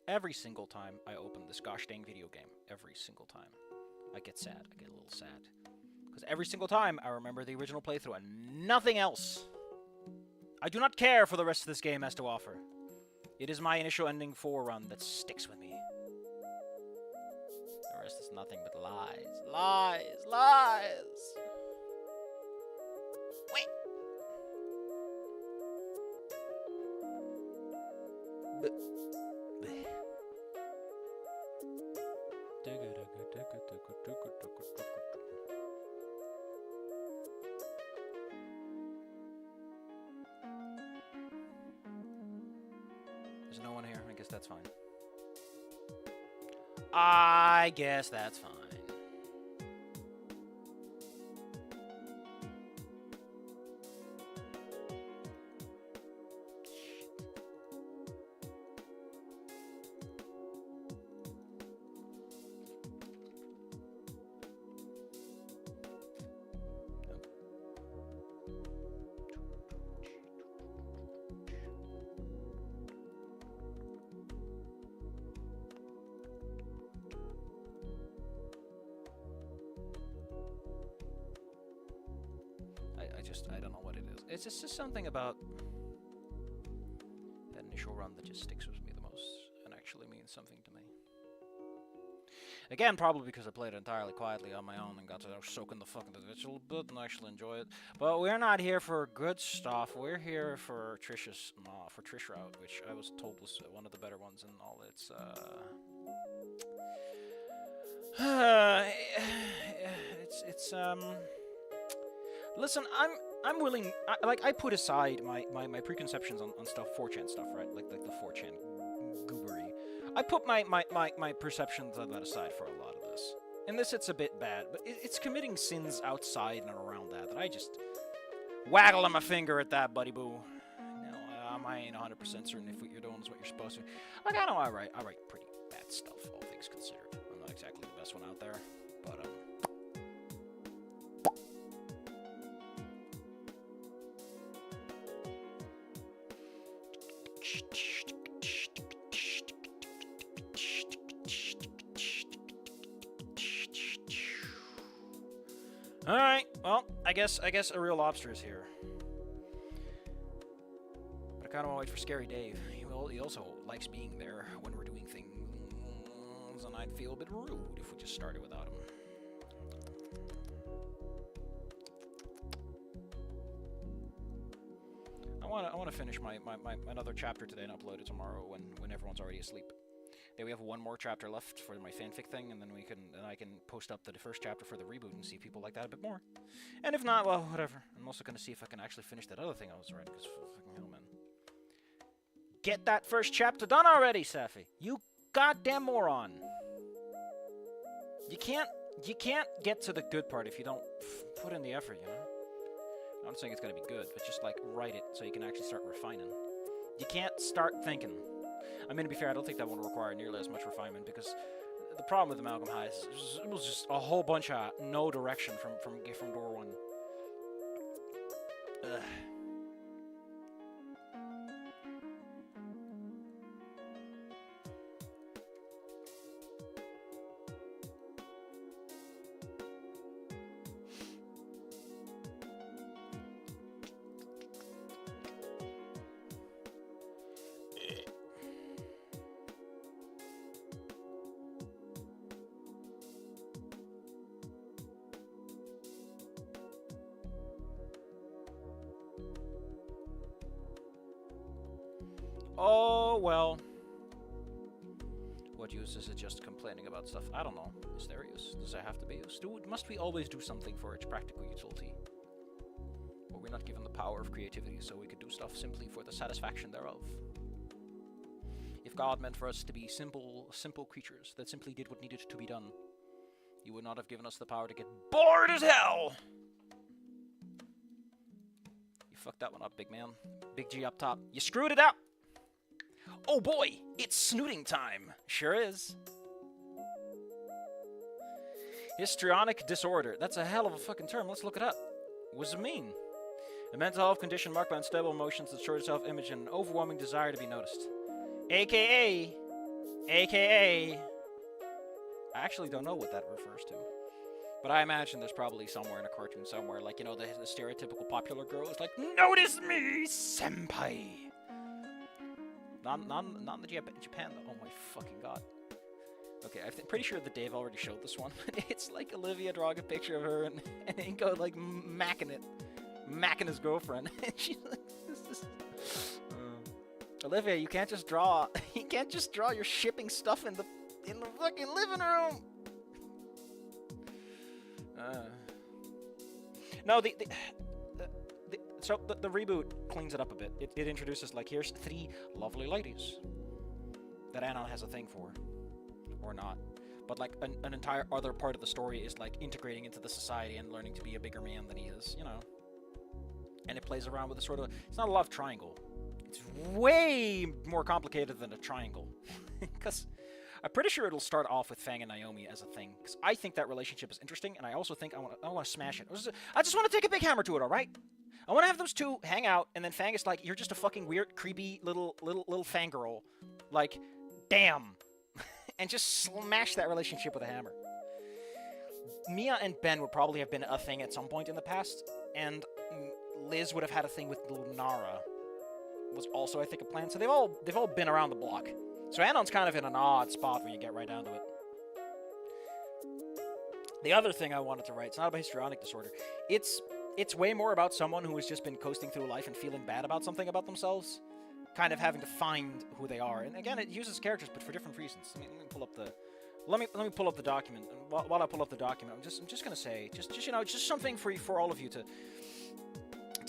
every single time I open this gosh dang video game, every single time, I get sad. I get a little sad. Because every single time, I remember the original playthrough and nothing else. I do not care for the rest of this game has to offer. It is my initial ending 4 run that sticks with me. The rest is nothing but lies. Lies! Lies! Wait! There's no one here. I guess that's fine. I guess that's fine. I don't know what it is. It's just something about that initial run that just sticks with me the most and actually means something to me. Again, probably because I played it entirely quietly on my own and got to soak in the fucking adventure a bit and actually enjoy it. But we're not here for good stuff. We're here for Trish's for Trish route, which I was told was one of the better ones in all its listen, I'm willing. I put aside my preconceptions on stuff, 4chan stuff, right? Like the 4chan goobery. I put my perceptions of that aside for a lot of this. In this, it's a bit bad, but it's committing sins outside and around that I just waggling my finger at that, buddy boo. No, I ain't 100% certain if what you're doing is what you're supposed to. Like I know I write pretty bad stuff, all things considered. I'm not exactly the best one out there, but Alright, well, I guess a real lobster is here. But I kinda wanna wait for Scary Dave. He also likes being there when we're doing things, and I'd feel a bit rude if we just started without him. I wanna finish my another chapter today and upload it tomorrow when everyone's already asleep. Then we have one more chapter left for my fanfic thing, and then I can post up the first chapter for the reboot and see if people like that a bit more. And if not, well, whatever. I'm also gonna see if I can actually finish that other thing I was writing, because fucking hell, man. Get that first chapter done already, Safi! You goddamn moron! You can't get to the good part if you don't put in the effort, you know? I'm not saying it's gonna be good, but just like write it so you can actually start refining. You can't start thinking. I mean, to be fair, I don't think that will require nearly as much refinement, because the problem with Amalgam High is it was just a whole bunch of no direction from door one. Ugh. Oh, well. What use is it just complaining about stuff? I don't know. Is there use? Does there have to be use? Must we always do something for its practical utility? Were we not given the power of creativity so we could do stuff simply for the satisfaction thereof? If God meant for us to be simple creatures that simply did what needed to be done, He would not have given us the power to get bored as hell! You fucked that one up, big man. Big G up top. You screwed it up! Oh boy, it's snooting time. Sure is. Histrionic disorder. That's a hell of a fucking term. Let's look it up. What does it mean? A mental health condition marked by unstable emotions, distorted self-image, and an overwhelming desire to be noticed. AKA AKA... I actually don't know what that refers to. But I imagine there's probably somewhere in a cartoon somewhere, like, you know, the stereotypical popular girl is like, notice me, senpai! Not in the Japan, though. Oh my fucking god. Okay, I'm pretty sure that Dave already showed this one. It's like Olivia drawing a picture of her and Inko, like, macking his girlfriend. And she's like, this is... Olivia, you can't just draw your shipping stuff in the fucking living room! No, so the reboot cleans it up a bit. It introduces, like, here's 3 lovely ladies that Anon has a thing for. Or not. But, like, an entire other part of the story is, like, integrating into the society and learning to be a bigger man than he is, you know. And it plays around with a sort of... It's not a love triangle. It's way more complicated than a triangle. Because I'm pretty sure it'll start off with Fang and Naomi as a thing. Because I think that relationship is interesting, and I also think I want to smash it. I just want to take a big hammer to it, alright? I want to have those two hang out, and then Fang is like, you're just a fucking weird, creepy little fangirl. Like, damn. And just smash that relationship with a hammer. Mia and Ben would probably have been a thing at some point in the past, and Liz would have had a thing with Lunara. Was also, I think, a plan. So they've all been around the block. So Anon's kind of in an odd spot when you get right down to it. The other thing I wanted to write, it's not about histrionic disorder. It's way more about someone who has just been coasting through life and feeling bad about something about themselves, kind of having to find who they are. And again, it uses characters, but for different reasons. Let me pull up the pull up the document. And while I pull up the document, I'm just gonna say, just you know, just something for all of you to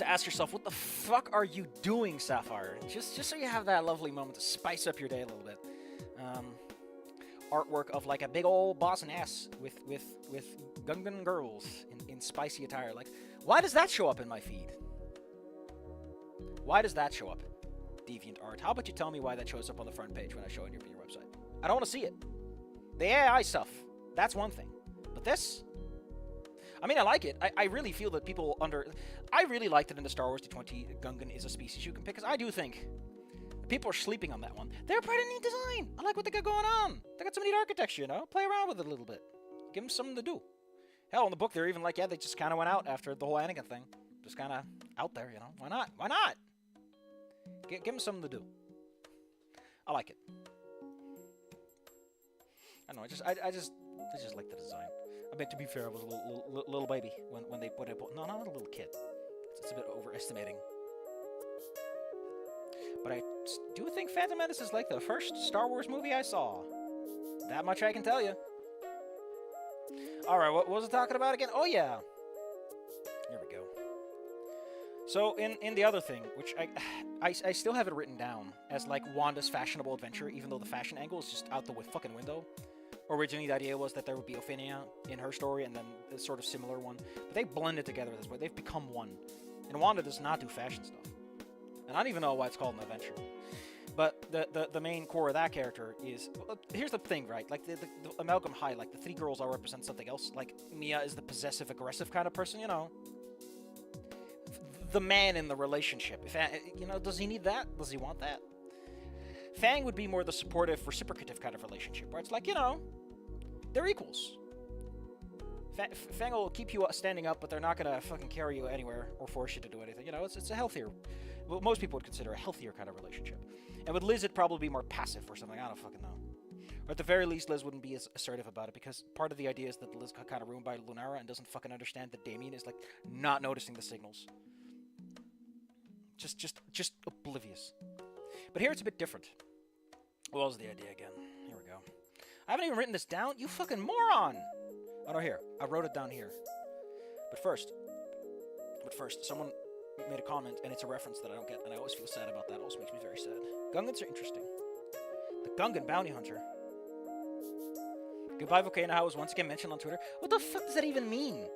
ask yourself, what the fuck are you doing, Sapphire? Just so you have that lovely moment to spice up your day a little bit. Artwork of, like, a big old boss and ass with Gungan girls in spicy attire. Like, why does that show up in my feed? Why does that show up? Deviant art. How about you tell me why that shows up on the front page when I show it on your website? I don't want to see it. The AI stuff, that's one thing. But this... I mean, I like it. I really feel that people I really like that in the Star Wars D20, Gungan is a species you can pick, because I do think people are sleeping on that one. They're a pretty neat design. I like what they got going on. They got some neat architecture, you know? Play around with it a little bit. Give them something to do. Hell, in the book, they're even like, yeah, they just kind of went out after the whole Anakin thing. Just kind of out there, you know? Why not? Why not? Give them something to do. I like it. I don't know, I just like the design. I mean, to be fair, I was a little baby when they put it. No, not a little kid. It's a bit overestimating. But I do think Phantom Menace is like the first Star Wars movie I saw. That much I can tell you. Alright, what was I talking about again? Oh, yeah. Here we go. So, in the other thing, which I still have it written down as, like, Wanda's fashionable adventure, even though the fashion angle is just out the fucking window. Originally, the idea was that there would be Ophinia in her story, and then a sort of similar one. But they blended together this way. They've become one. And Wanda does not do fashion stuff. And I don't even know why it's called an adventure. But the main core of that character is... Well, here's the thing, right? Like, the Amalgam High, like, the 3 girls all represent something else. Like, Mia is the possessive-aggressive kind of person, you know. The man in the relationship. You know, does he need that? Does he want that? Fang would be more the supportive, reciprocative kind of relationship, where it's like, you know, they're equals. Fang will keep you standing up, but they're not gonna fucking carry you anywhere or force you to do anything. You know, it's a healthier, well, most people would consider a healthier kind of relationship. And with Liz, it'd probably be more passive or something. I don't fucking know. Or at the very least, Liz wouldn't be as assertive about it, because part of the idea is that Liz got kind of ruined by Lunara and doesn't fucking understand that Damien is, like, not noticing the signals. Just oblivious. But here it's a bit different. What was the idea again? Here we go. I haven't even written this down. You fucking moron! Oh, no, here. I wrote it down here. But first, someone made a comment, and it's a reference that I don't get, and I always feel sad about that. It also makes me very sad. Gungans are interesting. The Gungan bounty hunter. Goodbye Volcano was once again mentioned on Twitter. What the fuck does that even mean?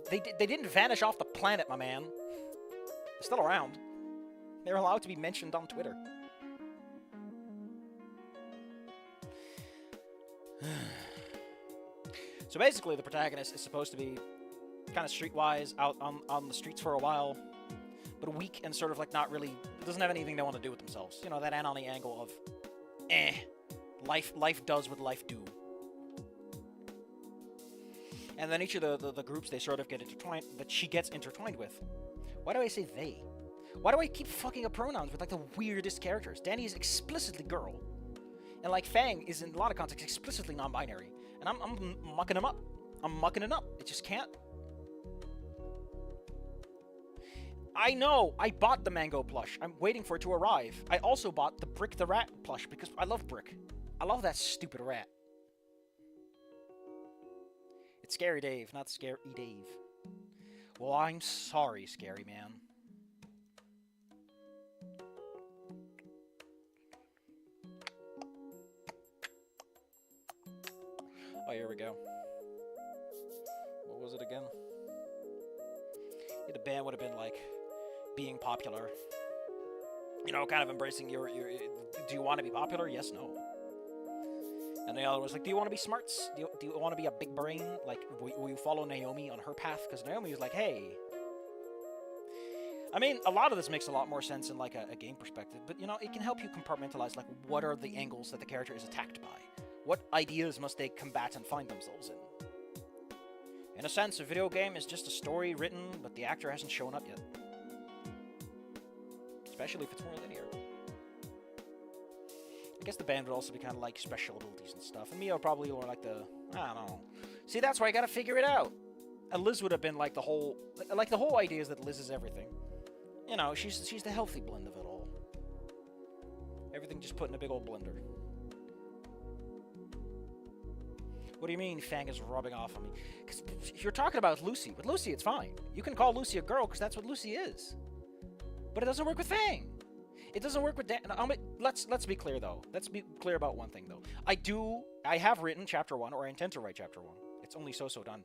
They didn't vanish off the planet, my man. They're still around. They're allowed to be mentioned on Twitter. So basically, the protagonist is supposed to be kind of streetwise, out on the streets for a while, but weak and sort of like not really, doesn't have anything they want to do with themselves. You know, that Anony angle of Life does what life do. And then each of the groups they sort of get intertwined, that she gets intertwined with. Why do I say they? Why do I keep fucking up pronouns with like the weirdest characters? Danny is explicitly girl. And like Fang is in a lot of contexts explicitly non-binary. And I'm mucking him up. I'm mucking it up. It just can't. I know! I bought the Mango plush. I'm waiting for it to arrive. I also bought the Brick the Rat plush because I love Brick. I love that stupid rat. It's Scary Dave, not Scary Dave. Well, I'm sorry, Scary Man. Oh, here we go. What was it again? Yeah, the band would have been like being popular. You know, kind of embracing your do you want to be popular? Yes, no. And the other was like, do you want to be smarts? Do you want to be a big brain? Like, will you follow Naomi on her path? Because Naomi was like, hey. I mean, a lot of this makes a lot more sense in like a game perspective, but you know, it can help you compartmentalize like what are the angles that the character is attacked by? What ideas must they combat and find themselves in? In a sense, a video game is just a story written, but the actor hasn't shown up yet. Especially if it's more linear. I guess the band would also be kind of like special abilities and stuff. And Mia would probably more like the, I don't know. See, that's why I gotta figure it out. And Liz would have been like the whole idea is that Liz is everything. You know, she's the healthy blend of it all. Everything just put in a big old blender. What do you mean Fang is rubbing off on me? Because you're talking about Lucy. With Lucy, it's fine. You can call Lucy a girl because that's what Lucy is. But it doesn't work with Fang. It doesn't work with Dan. Let's be clear though. Let's be clear about one thing though. I have written chapter 1, or I intend to write chapter 1. It's only so done.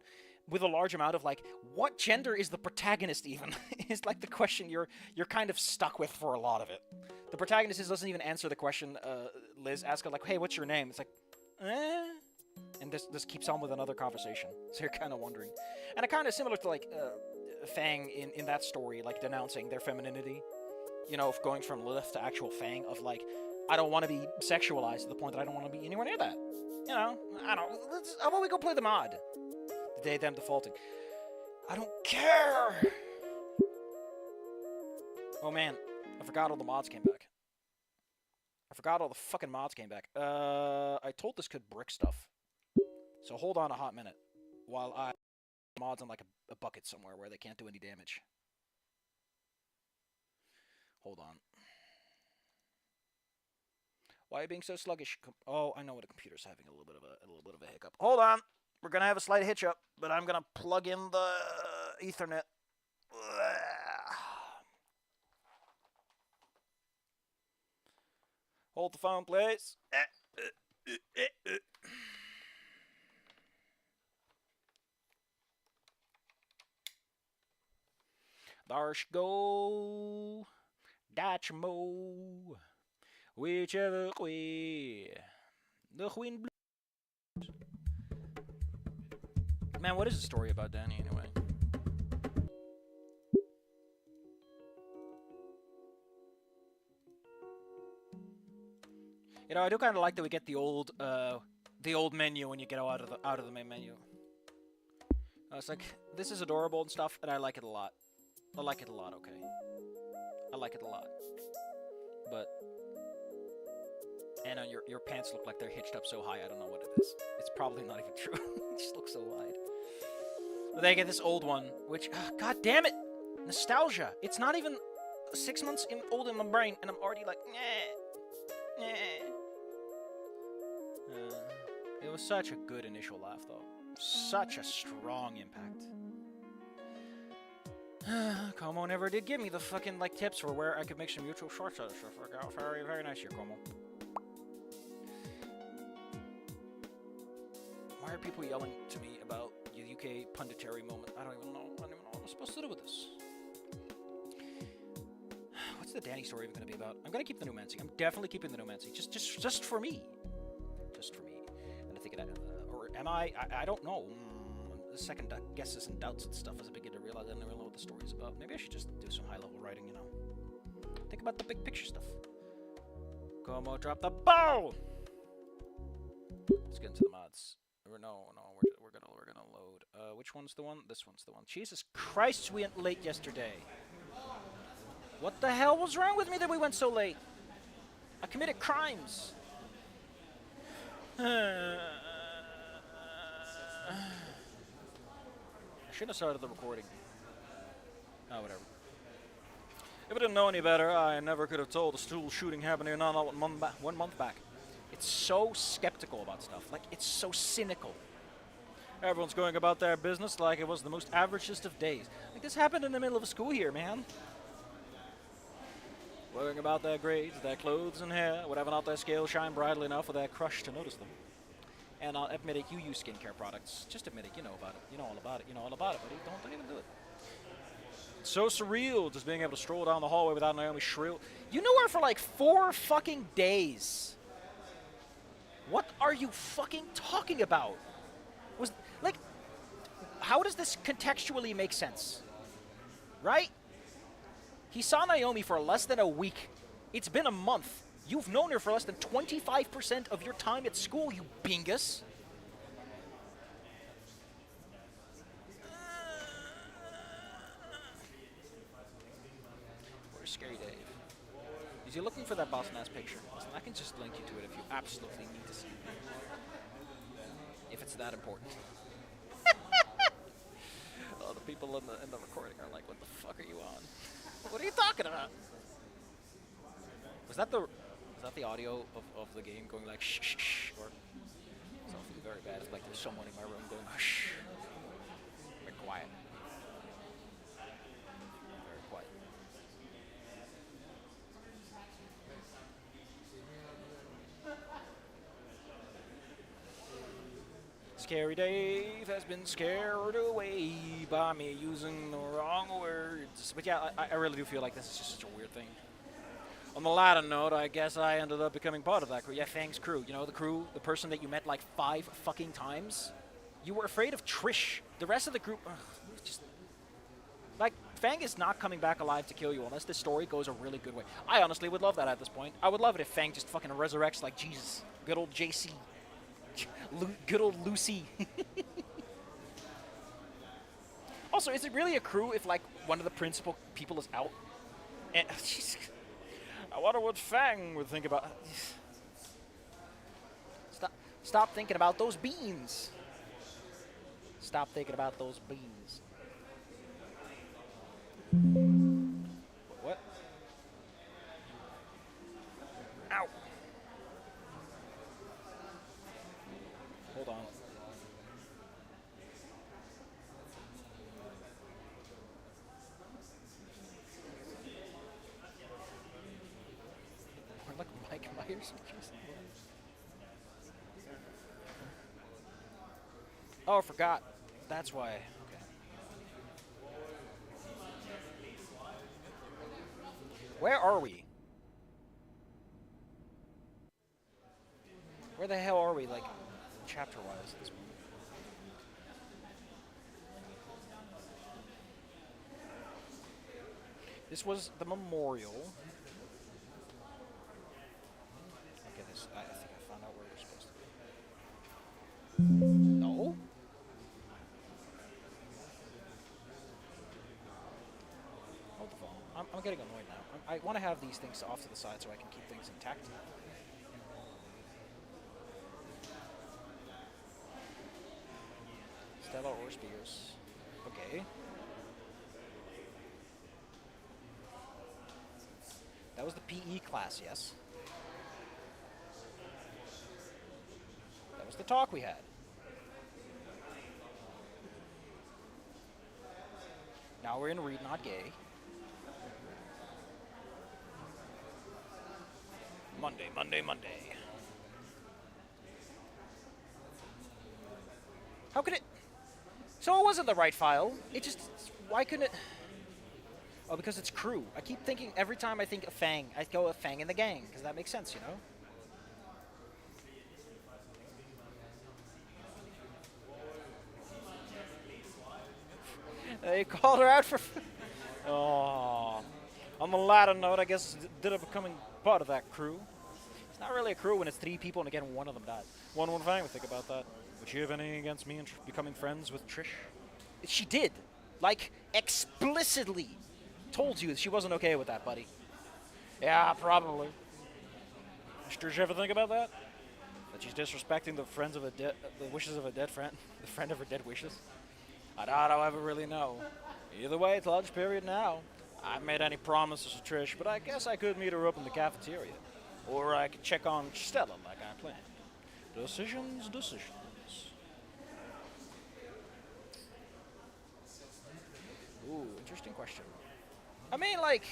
With a large amount of like, what gender is the protagonist even? Is like the question you're kind of stuck with for a lot of it. The protagonist doesn't even answer the question Liz asks her, like, hey, what's your name? It's like, and this keeps on with another conversation. So you're kind of wondering. And it kind of similar to like Fang in that story, like denouncing their femininity. You know, going from Lilith to actual Fang of like, I don't want to be sexualized to the point that I don't want to be anywhere near that. You know, I don't. How about we go play the mod? The day them defaulting. I don't care. Oh man, I forgot all the mods came back. I forgot all the fucking mods came back. I told this could brick stuff. So hold on a hot minute while I mods on like a bucket somewhere where they can't do any damage. Hold on. Why are you being so sluggish? Oh, I know what a computer's having a little bit of a hiccup. Hold on. We're gonna have a slight hitch up, but I'm gonna plug in the Ethernet. Hold the phone, please. There she go. That's mo. Whichever way the wind blows. Man, what is the story about Danny anyway? You know, I do kind of like that we get the old menu when you get out of the main menu. It's like, this is adorable and stuff, and I like it a lot. I like it a lot, okay. I like it a lot. But Anna, your pants look like they're hitched up so high, I don't know what it is. It's probably not even true. It just looks so wide. But they get this old one, which, god damn it! Nostalgia! It's not even 6 months old in my brain, and I'm already like, nah. It was such a good initial laugh, though. Such a strong impact. Como never did give me the fucking, like, tips for where I could make some mutual short stuff. Very, very nice here, Como. Why are people yelling to me about the UK punditary moment? I don't even know what I'm supposed to do with this. What's the Danny story even going to be about? I'm going to keep the Numancy. I'm definitely keeping the Numancy. Just for me. Just for me. And I think or am I don't know. Second guesses and doubts and stuff as I begin to realize I don't really know what the story's about. Maybe I should just do some high-level writing, you know. Think about the big picture stuff. Como, drop the ball! Let's get into the mods. No, we're gonna load. Which one's the one? This one's the one. Jesus Christ, we went late yesterday. What the hell was wrong with me that we went so late? I committed crimes. I shouldn't have started the recording. Oh, whatever. If I didn't know any better, I never could have told the school shooting happened here not 1 month back. It's so skeptical about stuff. Like, it's so cynical. Everyone's going about their business like it was the most averagest of days. Like, this happened in the middle of a school year, man. Worrying about their grades, their clothes and hair, whatever not their scales shine brightly enough for their crush to notice them. And I'll admit it, you use skincare products. Just admit it, you know about it. You know all about it. You know all about it, buddy. Don't even do it. It's so surreal just being able to stroll down the hallway without Naomi shrill. You knew her for like 4 fucking days. What are you fucking talking about? Like, how does this contextually make sense? Right? He saw Naomi for less than a week. It's been a month. You've known her for less than 25% of your time at school, you bingus. Where's Scary Dave? Is he looking for that Boston-ass picture? Listen, I can just link you to it if you absolutely need to see it. If it's that important. Oh, the people in the recording are like, what the fuck are you on? What are you talking about? Was that the audio of the game going like shh shh shh, or something very bad? It's like there's someone in my room going shh. Very quiet. Very quiet. Scary Dave has been scared away by me using the wrong words. But yeah, I really do feel like this is just such a weird thing. On the latter note, I guess I ended up becoming part of that crew. Yeah, Fang's crew. You know, the crew, the person that you met like 5 fucking times. You were afraid of Trish. The rest of the group, just... Like, Fang is not coming back alive to kill you unless this story goes a really good way. I honestly would love that at this point. I would love it if Fang just fucking resurrects like Jesus. Good old JC. Good old Lucy. Also, is it really a crew if, like, one of the principal people is out? And, I wonder what Fang would think about... Stop thinking about those beans. Stop thinking about those beans. What? Ow. Hold on. Or like Mike Myers. Oh, I forgot. That's why. Okay. Where are we? Where the hell are we, like, chapter-wise at this point? This was the memorial. Okay, this. I think I found out where we're supposed to be. No? Hold the phone. I'm getting annoyed now. I want to have these things off to the side so I can keep things intact. Stella or Spears. Okay. That was the PE class, yes. That was the talk we had. Now we're in Read Not Gay. Monday, Monday, Monday. How could it... So it wasn't the right file. It just... Why couldn't it... Oh, because it's crew. I keep thinking... Every time I think of Fang, I go with Fang in the gang. Because that makes sense, you know? They called her out for... Oh. On the latter note, I guess, did it becoming part of that crew. Not really a crew when it's 3 people and again one of them died. One fine, think about that. Would she have anything against me and becoming friends with Trish? She did. Like, explicitly told you that she wasn't okay with that, buddy. Yeah, probably. Did you ever think about that? That she's disrespecting the wishes of a dead friend, the friend of her dead wishes? I doubt I'll ever really know. Either way, it's lunch period now. I haven't made any promises to Trish, but I guess I could meet her up in the cafeteria. Or I could check on Stella like I planned. Decisions. Ooh, interesting question. I mean, like...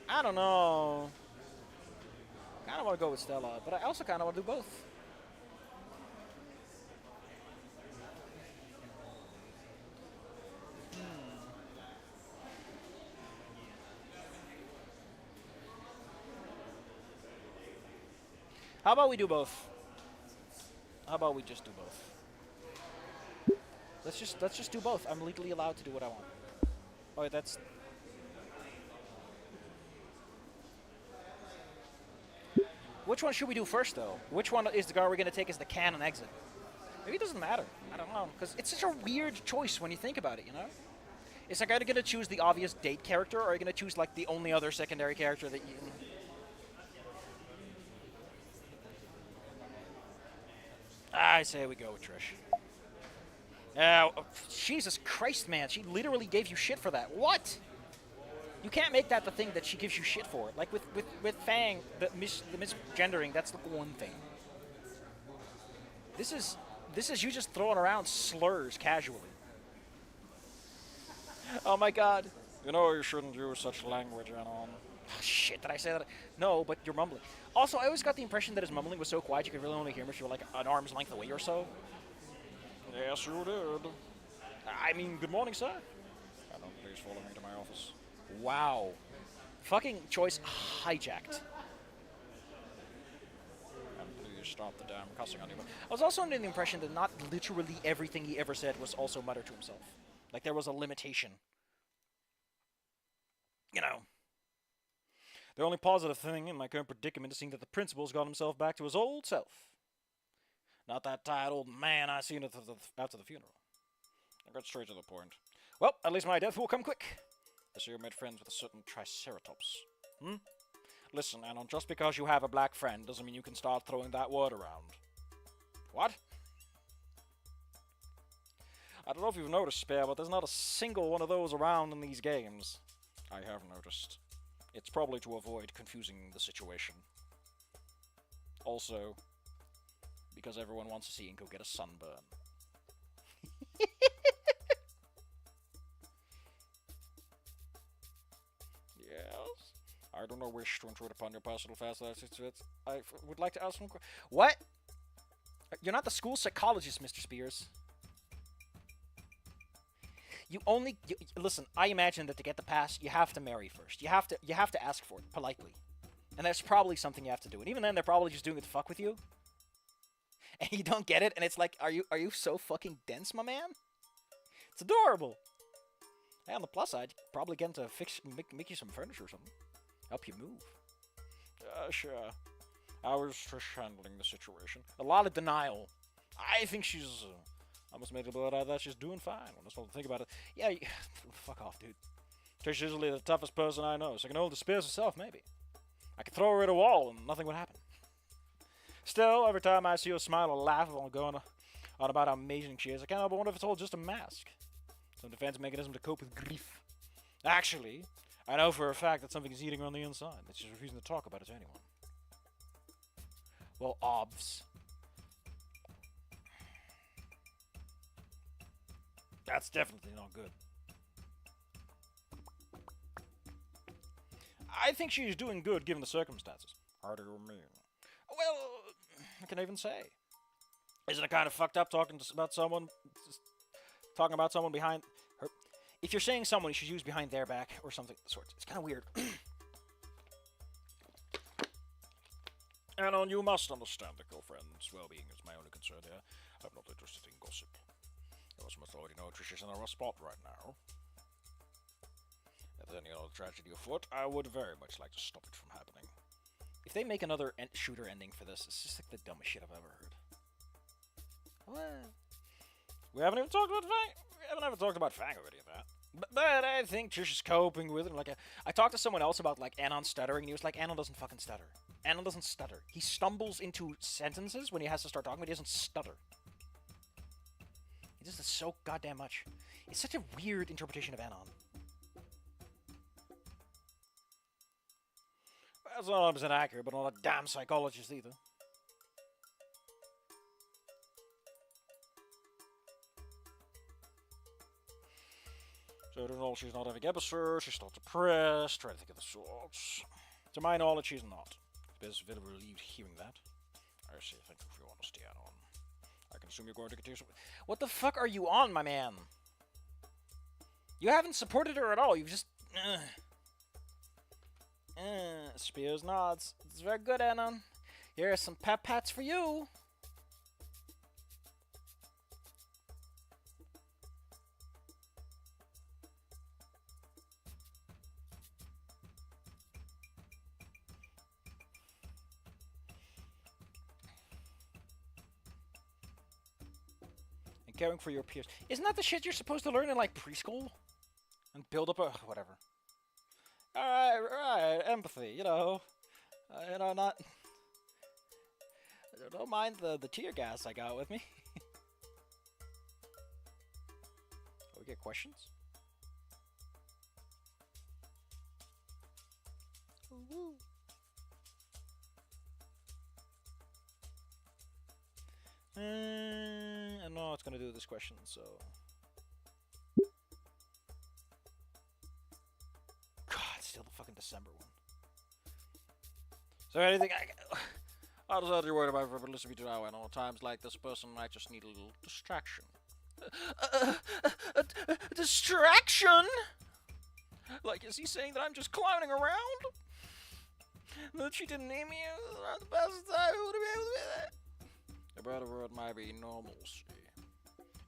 I don't know. I kind of want to go with Stella, but I also kind of want to do both. How about we do both? How about we just do both? Let's just do both. I'm legally allowed to do what I want. Oh, wait, that's... Which one should we do first, though? Which one is the guard we're going to take as the canon exit? Maybe it doesn't matter. I don't know. Because it's such a weird choice when you think about it, you know? Is like, are you going to choose the obvious date character, or are you going to choose, like, the only other secondary character that you... I say we go with Trish. Jesus Christ, man. She literally gave you shit for that. What? You can't make that the thing that she gives you shit for. Like, with Fang, the misgendering, that's the one thing. This is you just throwing around slurs casually. Oh my god. You know you shouldn't use such language, Anon. Oh, shit, did I say that? No, but you're mumbling. Also, I always got the impression that his mumbling was so quiet you could really only hear him if you were like an arm's length away or so. Yes, you did. I mean, good morning, sir. Please follow me to my office. Wow. Fucking choice hijacked. And please stop the damn cussing on you. I was also under the impression that not literally everything he ever said was also muttered to himself. Like, there was a limitation. You know. The only positive thing in my current predicament is seeing that the principal's got himself back to his old self. Not that tired old man I seen after the funeral. I got straight to the point. Well, at least my death will come quick. I see you made friends with a certain Triceratops. Listen, Anon, just because you have a black friend doesn't mean you can start throwing that word around. What? I don't know if you've noticed, Spare, but there's not a single one of those around in these games. I have noticed. It's probably to avoid confusing the situation. Also, because everyone wants to see Inko get a sunburn. Yes? I do not wish to intrude upon your personal affairs. I would like to ask some questions. What? You're not the school psychologist, Mr. Spears. Listen, I imagine that to get the pass, you have to marry first. You have to ask for it politely. And that's probably something you have to do. And even then, they're probably just doing it to fuck with you. And you don't get it, and it's like, are you so fucking dense, my man? It's adorable. Hey, on the plus side, you could probably get him to make you some furniture or something. Help you move. Sure. I was just handling the situation. A lot of denial. I think she's... I almost made it blood out of that. She's doing fine. When I start to think about it. Yeah, fuck off, dude. Trish is usually the toughest person I know, so I can hold the spears herself, maybe. I could throw her at a wall and nothing would happen. Still, every time I see her smile or laugh while going on about how amazing she is, I can't help but wonder if it's all just a mask. Some defense mechanism to cope with grief. Actually, I know for a fact that something's eating her on the inside, that she's refusing to talk about it to anyone. Well, obvs. That's definitely not good. I think she's doing good given the circumstances. How do you mean? Well, I can even say. Isn't it kind of fucked up talking about someone behind her? If you're saying someone, you should use behind their back or something of the sort. It's kind of weird. Anon, you must understand that girlfriend's well-being is my only concern here. I'm not interested in gossip. You must already know Trish is in a rough spot right now. If there's any other tragedy afoot, I would very much like to stop it from happening. If they make another shooter ending for this, it's just like the dumbest shit I've ever heard. What? We haven't even talked about Fang. We haven't ever talked about Fang or any of that. But I think Trish is coping with it. Like I talked to someone else about like Anon stuttering, and he was like, Anon doesn't fucking stutter. Anon doesn't stutter. He stumbles into sentences when he has to start talking, but he doesn't stutter. He just does so goddamn much. It's such a weird interpretation of Anon. That's not 100% accurate, but I'm not a damn psychologist either. So to know she's not having episodes, she's not depressed, try to think of the sorts. To my knowledge, she's not. It's very relieved hearing that. I say thank you for your honesty, Anon. I can assume you're going to continue some... What the fuck are you on, my man? You haven't supported her at all, you've just... Spears nods. It's very good, Anon. Here are some pep pats for you. And caring for your peers. Isn't that the shit you're supposed to learn in, like, preschool? And build up a... whatever. Alright, empathy, you know, not... Don't mind the tear gas I got with me. Oh, we get questions? Woo-hoo. I don't know what's gonna do with this question, so... Still the fucking December one. So anything I was utterly worried about frivolous me now, and all times like this person might just need a little distraction. Distraction? Like, is he saying that I'm just clowning around? That she didn't name me around the best time? Who would be able to be that? A better word might be normalcy.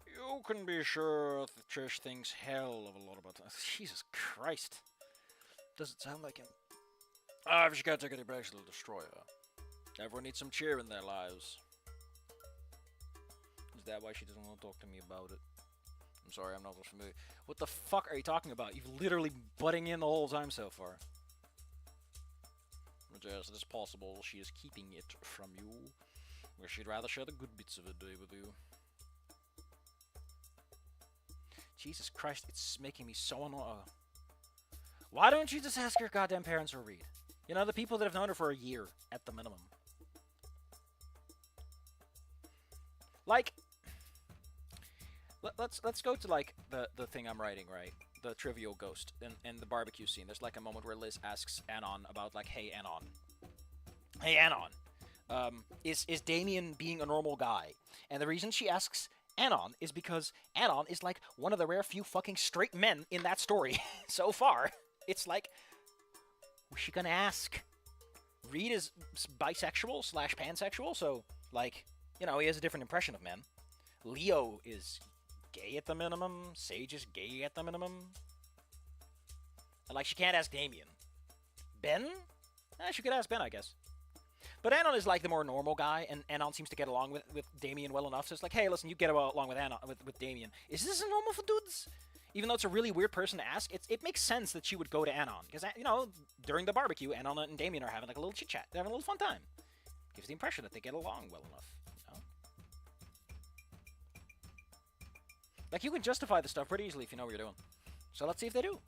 You can be sure that Trish thinks hell of a lot about that. Jesus Christ. Doesn't sound like him. Ah, if she can't take any breaks, it'll destroy her. Everyone needs some cheer in their lives. Is that why she doesn't want to talk to me about it? I'm sorry, I'm not familiar. What the fuck are you talking about? You've literally butting in the whole time so far. But yes, it is possible she is keeping it from you, where she'd rather share the good bits of a day with you. Jesus Christ, it's making me so annoyed. Why don't you just ask your goddamn parents for Reed? You know, the people that have known her for a year, at the minimum. Like, let's go to, like, the thing I'm writing, right? The trivial ghost and the barbecue scene. There's, like, a moment where Liz asks Anon about, like, hey, Anon. Hey, Anon. Is Damien being a normal guy? And the reason she asks Anon is because Anon is, like, one of the rare few fucking straight men in that story so far. It's like, what's she gonna ask? Reed is bisexual / pansexual, so, like, you know, he has a different impression of men. Leo is gay at the minimum. Sage is gay at the minimum. And, like, she can't ask Damien. Ben? She could ask Ben, I guess. But Anon is, like, the more normal guy, and Anon seems to get along with Damien well enough, so it's like, hey, listen, you get along with Anon, with Damien. Is this a normal for dudes? Even though it's a really weird person to ask, it makes sense that she would go to Anon. Because, you know, during the barbecue, Anon and Damien are having, like, a little chit-chat. They're having a little fun time. Gives the impression that they get along well enough, you know? Like, you can justify the stuff pretty easily if you know what you're doing. So let's see if they do.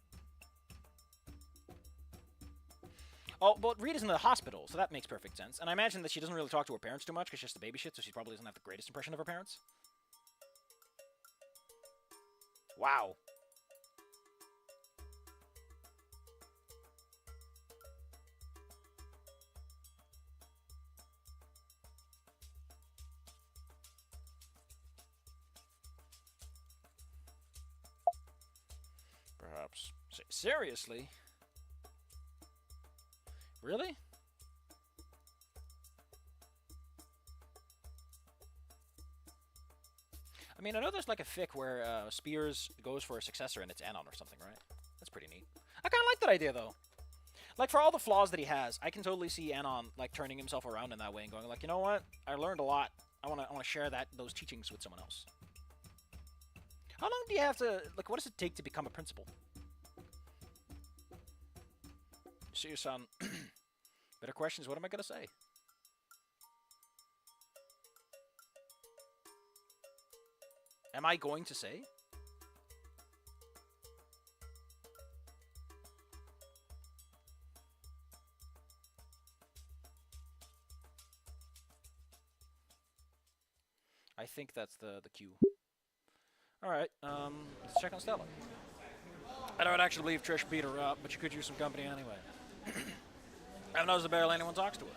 Oh, but Reed is in the hospital, so that makes perfect sense. And I imagine that she doesn't really talk to her parents too much, because she's just a baby shit, so she probably doesn't have the greatest impression of her parents. Wow. Perhaps. Seriously? Really? I mean, I know there's like a fic where Spears goes for a successor and it's Anon or something, right? That's pretty neat. I kind like that idea, though. Like, for all the flaws that he has, I can totally see Anon, like, turning himself around in that way and going, like, you know what? I learned a lot. I want to share those teachings with someone else. How long do you have to, like, what does it take to become a principal? See, son. Better questions, what am I going to say? Am I going to say? I think that's the cue. Alright, let's check on Stella. I don't actually believe Trish beat her up, but you could use some company anyway. I've noticed that barely anyone talks to her.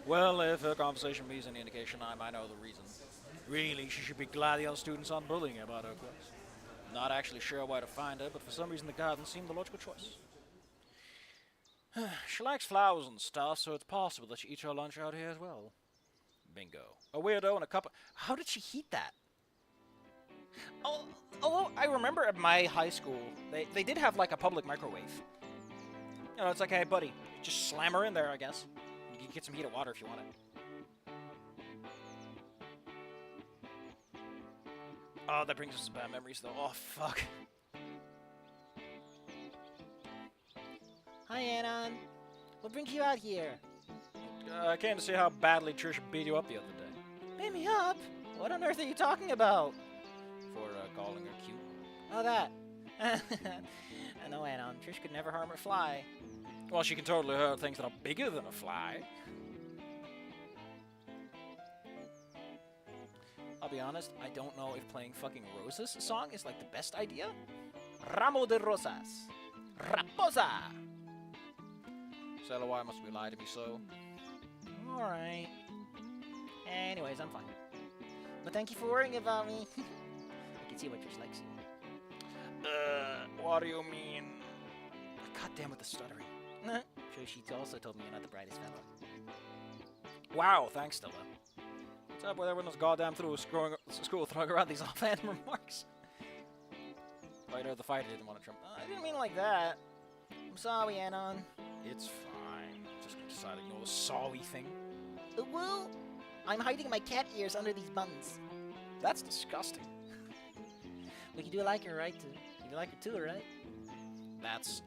Well, if her conversation means any indication, I might know the reason. Really, she should be glad the other students aren't bullying her about her class. Not actually sure where to find her, but for some reason the garden seemed the logical choice. She likes flowers and stuff, so it's possible that she eats her lunch out here as well. Bingo. A weirdo and a cup of... How did she heat that? Although I remember at my high school, they did have like a public microwave. You know, it's like, hey buddy, just slam her in there, I guess. You can get some heated water if you want it. Oh, that brings us some bad memories though. Oh, fuck. Hi, Anon. What brings you out here? I came to see how badly Trish beat you up the other day. Beat me up? What on earth are you talking about? For calling her cute. Oh, that. I know, Anon. Trish could never harm a fly. Well, she can totally hurt things that are bigger than a fly. I'll be honest, I don't know if playing fucking Roses song is like the best idea. Ramo de rosas. Raposa! Stella, why must we lie to me so? Alright. Anyways, I'm fine. But thank you for worrying about me. I can see what Trish likes you. What do you mean? God damn it, the stuttering. Sure, she also told me you're not the brightest fellow. Wow, thanks, Stella. What's up with everyone that's goddamn through school throwing around these offhand remarks? Oh, you know, the fighter didn't want to trump. I didn't mean like that. I'm sorry, Anon. It's fine. Just decided to ignore the sorry thing. Well, I'm hiding my cat ears under these buns. That's disgusting. Well, you do like her, right? You do like her too, right? That's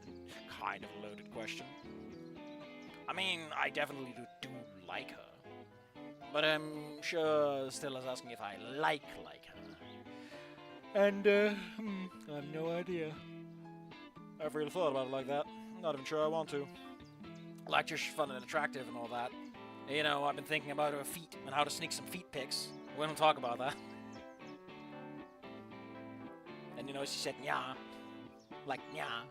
kind of a loaded question. I mean, I definitely do like her. But I'm sure Stella's asking if I like her. And, I have no idea. I've really thought about it like that. I'm not even sure I want to. Like, just fun and attractive and all that. You know, I've been thinking about her feet and how to sneak some feet pics. We don't talk about that. And, you know, she said, "Nya." Like, "Nya."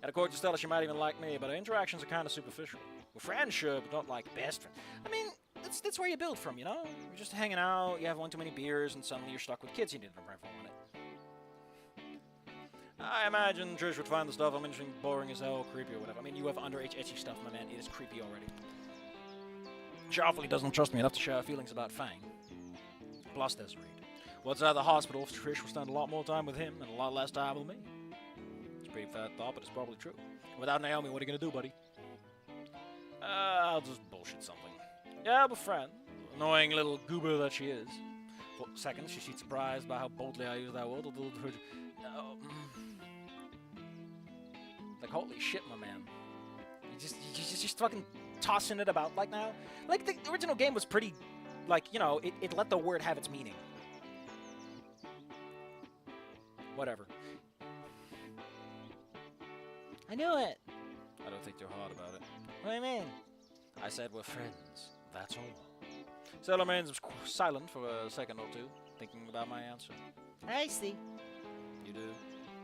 And according to Stella, she might even like me, but our interactions are kind of superficial. We're friends, sure, but not like best friends. I mean, that's where you build from, you know? You're just hanging out, you have one too many beers, and suddenly you're stuck with kids you didn't have on it. I imagine Trish would find the stuff I'm mentioning boring as hell, creepy or whatever. I mean, you have underage etchy stuff, my man. It is creepy already. She awfully doesn't trust me enough to share her feelings about Fang. Plus, there's Reed. Once out of the hospital, Trish will spend a lot more time with him and a lot less time with me. It's a pretty fat thought, but it's probably true. Without Naomi, what are you gonna do, buddy? I'll just bullshit something. Yeah, we're friends. Annoying little goober that she is. For seconds, she seemed surprised by how boldly I use that word. Like, holy shit, my man. You just fucking tossing it about like now. Like, the original game was pretty, like, you know, it let the word have its meaning. Whatever. I knew it. I don't think you're hard about it. What do you mean? I said we're friends. That's all. Stella remains silent for a second or two, thinking about my answer. I see. You do?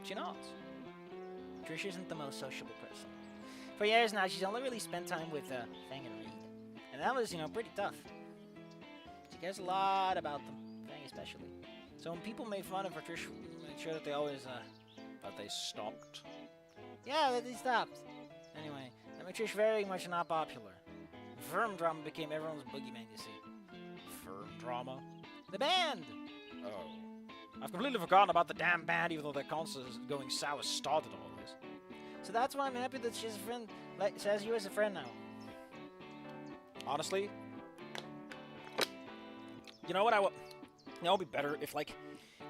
She nods. Trish isn't the most sociable person. For years now, she's only really spent time with Fang and Reed. And that was, you know, pretty tough. She cares a lot about them, Fang especially. So when people made fun of her, Trish made sure that they always, That they stopped. yeah, that they stopped. Anyway, that made Trish very much not popular. Firm drama became everyone's boogeyman, you see. Firm drama? The band! Oh. I've completely forgotten about the damn band, even though their concert going sour started all this. So that's why I'm happy that she's a friend. Like, she has you as a friend now. Honestly, you know what it would be better if, like,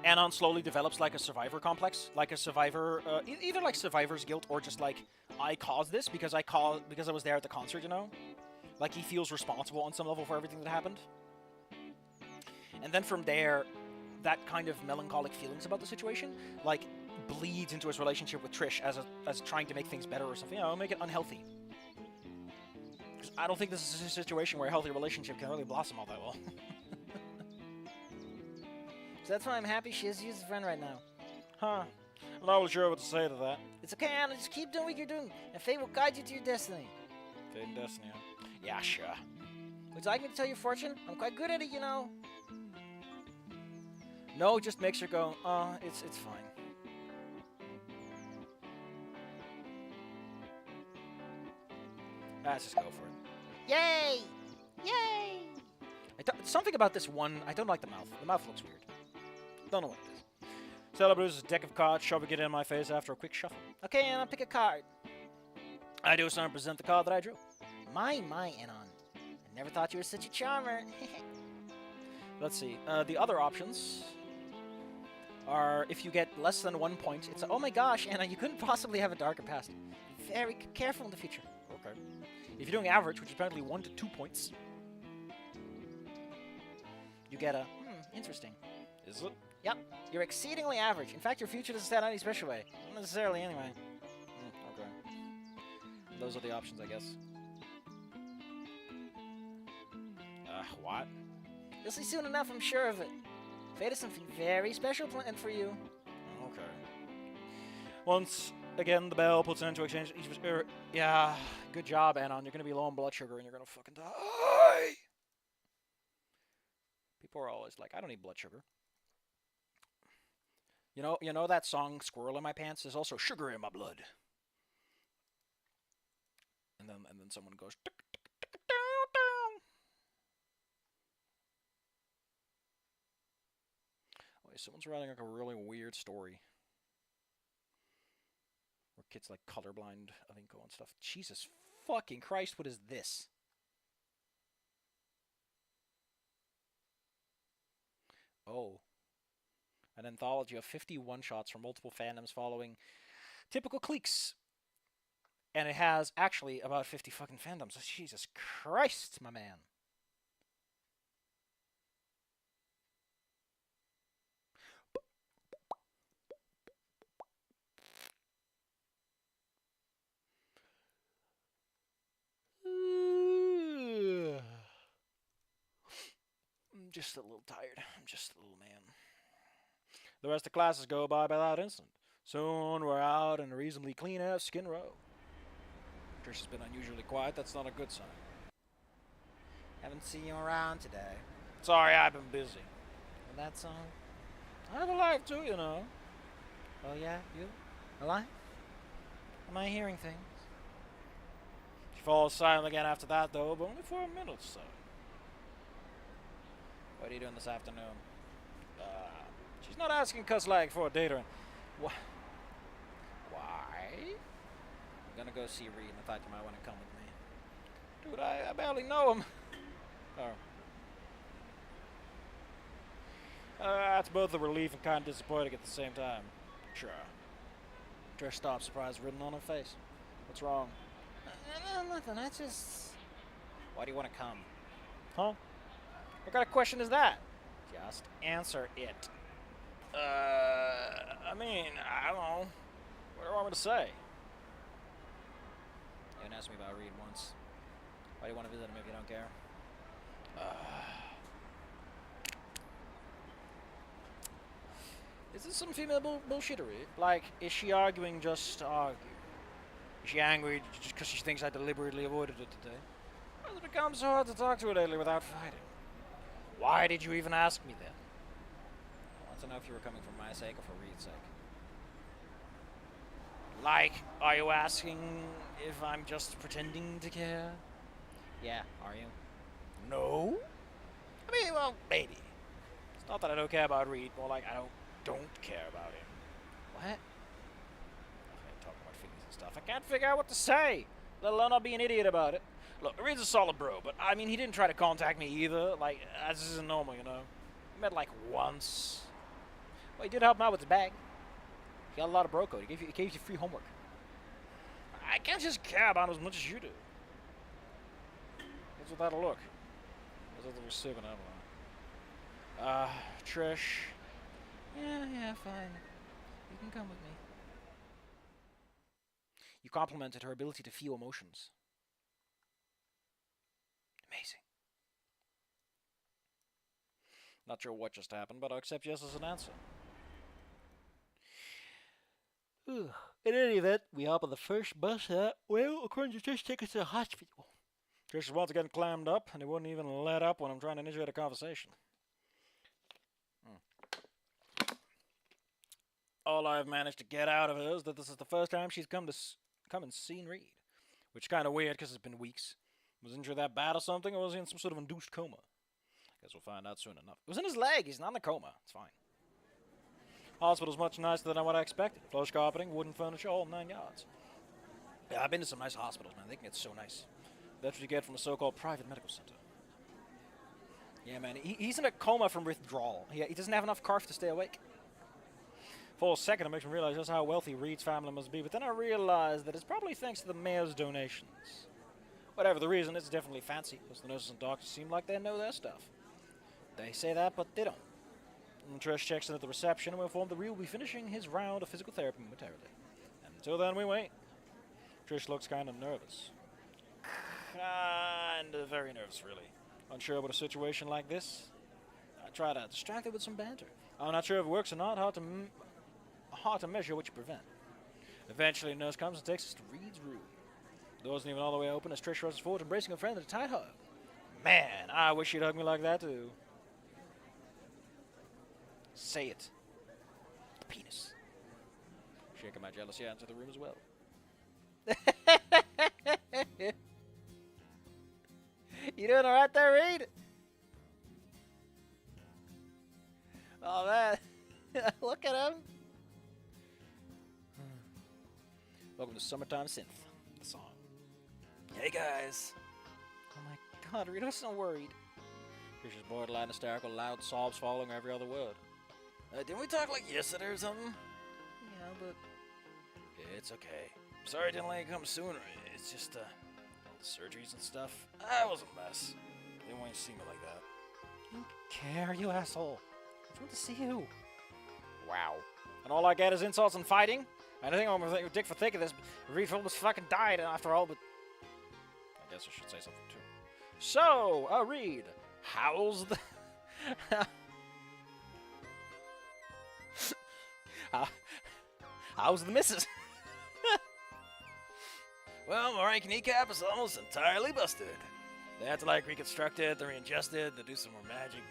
Anon slowly develops, like, a survivor complex. Like, a survivor, either, like, survivor's guilt or just, like, I caused this because I was there at the concert, you know? Like, he feels responsible on some level for everything that happened. And then from there, that kind of melancholic feelings about the situation, like, bleeds into his relationship with Trish as trying to make things better or something. You know, make it unhealthy. Because I don't think this is a situation where a healthy relationship can really blossom all that well. So that's why I'm happy she has you as a friend right now. Huh. I'm not really sure what to say to that. It's okay, Anna. Just keep doing what you're doing, and fate will guide you to your destiny. Fate and destiny, huh? Yeah, sure. Would you like me to tell your fortune? I'm quite good at it, you know. No, it just makes her go, it's fine. Let's just go for it. Yay! Yay! Something about this one, I don't like the mouth. The mouth looks weird. Don't know what it is. Stella produces a deck of cards, shoving it in my face after a quick shuffle. Okay, Anna, pick a card. I do so and present the card that I drew. My, Anon. I never thought you were such a charmer. Let's see. The other options are if you get less than 1 point, it's oh my gosh, Anna, you couldn't possibly have a darker past. Very careful in the future. Okay. If you're doing average, which is apparently 1 to 2 points, you get a interesting. Is it? Yep. You're exceedingly average. In fact, your future doesn't stand out any special way. Not necessarily, anyway. Okay. Those are the options, I guess. What? You'll see soon enough, I'm sure of it. Fate has something very special planned for you. Okay. Once again, the bell puts an end to exchange. Yeah, good job, Anon. You're gonna be low on blood sugar and you're gonna fucking die. People are always like, I don't need blood sugar. You know that song "Squirrel in My Pants"? There's also sugar in my blood. And then someone goes. Tick, tick, tick, down, down. Wait, someone's writing like a really weird story. Where kids like colorblind Avinko and stuff. Jesus fucking Christ, what is this? Oh. An anthology of 50 one-shots from multiple fandoms following typical cliques. And it has actually about 50 fucking fandoms. Jesus Christ, my man. I'm just a little tired. I'm just a little man. The rest of the classes go by that instant. Soon we're out in a reasonably clean-ass skin row. Trish has been unusually quiet. That's not a good sign. Haven't seen you around today. Sorry, I've been busy. And that song? I have a life too, you know. Oh yeah, you? Alive? Am I hearing things? She falls silent again after that, though, but only for a minute or so. What are you doing this afternoon? She's not asking cuz like for a date or... Why? I'm gonna go see Reed, and I thought you might want to come with me. Dude, I barely know him. Oh. That's both a relief and kind of disappointing at the same time. Sure. Trish stopped, surprise written on her face. What's wrong? Nothing, I just... Why do you want to come? Huh? What kind of question is that? Just answer it. I mean, I don't know. What do you want me to say? You haven't asked me about Reed once. Why do you want to visit him if you don't care? Is this some female bullshittery? Like, is she arguing just to argue? Is she angry just because she thinks I deliberately avoided it today? Why has it become so hard to talk to her lately without fighting? Why did you even ask me then? I want to know if you were coming for my sake or for Reed's sake. Like, are you asking if I'm just pretending to care? Yeah, are you? No? I mean, well, maybe. It's not that I don't care about Reed, more like I don't care about him. What? Okay, talking about feelings and stuff. I can't figure out what to say, let alone not be an idiot about it. Look, Reed's a solid bro, but I mean, he didn't try to contact me either. Like, this isn't normal, you know. We met like once. Well, he did help him out with his bag. He got a lot of bro code. He gave you free homework. I can't just care about him as much as you do. What's without a look? What's with the receiving envelope? Trish. Yeah, fine. You can come with me. You complimented her ability to feel emotions. Amazing. Not sure what just happened, but I'll accept yes as an answer. In any event, we hop on the first bus well, according to Trish, take us to the hospital. Trish wants to get clammed up, and he wouldn't even let up when I'm trying to initiate a conversation. All I've managed to get out of her is that this is the first time she's come and seen Reed. Which is kind of weird, because it's been weeks. Was injury that bad or something, or was he in some sort of induced coma? Guess we'll find out soon enough. It was in his leg. He's not in a coma. It's fine. Hospital's much nicer than what I expected. Flush carpeting, wooden furniture, all 9 yards. Yeah, I've been to some nice hospitals, man. They can get so nice. That's what you get from a so-called private medical center. Yeah, man. He's in a coma from withdrawal. He doesn't have enough carf to stay awake. For a second, it makes me realize just how wealthy Reed's family must be, but then I realized that it's probably thanks to the mayor's donations. Whatever the reason, it's definitely fancy, because the nurses and doctors seem like they know their stuff. They say that, but they don't. And Trish checks in at the reception, and we're informed that Reed will be finishing his round of physical therapy momentarily. And until then, we wait. Trish looks kind of nervous. Very nervous, really. Unsure about a situation like this. I try to distract it with some banter. I'm not sure if it works or not. Hard to measure what you prevent. Eventually, a nurse comes and takes us to Reed's room. The door isn't even all the way open as Trish rushes forward, embracing her friend in a tight hug. Man, I wish she'd hug me like that, too. Say it. Penis. Shaking my jealousy out into the room as well. You doing alright there, Reed? Oh, man. Look at him. Welcome to Summertime Synth, the song. Hey, guys. Oh, my God. Reed, I'm so worried. Trish's borderline hysterical, loud sobs following every other word. Didn't we talk like yesterday or something? Yeah, but... It's okay. Sorry I didn't let you come sooner. It's just, all the surgeries and stuff. I was a mess. Didn't want you to see me like that. I don't care, you asshole. I just want to see you. Wow. And all I get is insults and fighting? I don't think I'm a dick for thinking this, but Reed almost fucking died after all, but... I guess I should say something, too. So, Reed, how's the... How's the missus? Well, my right kneecap is almost entirely busted. They had to, reconstruct it, they re-adjust it, they do some more magic.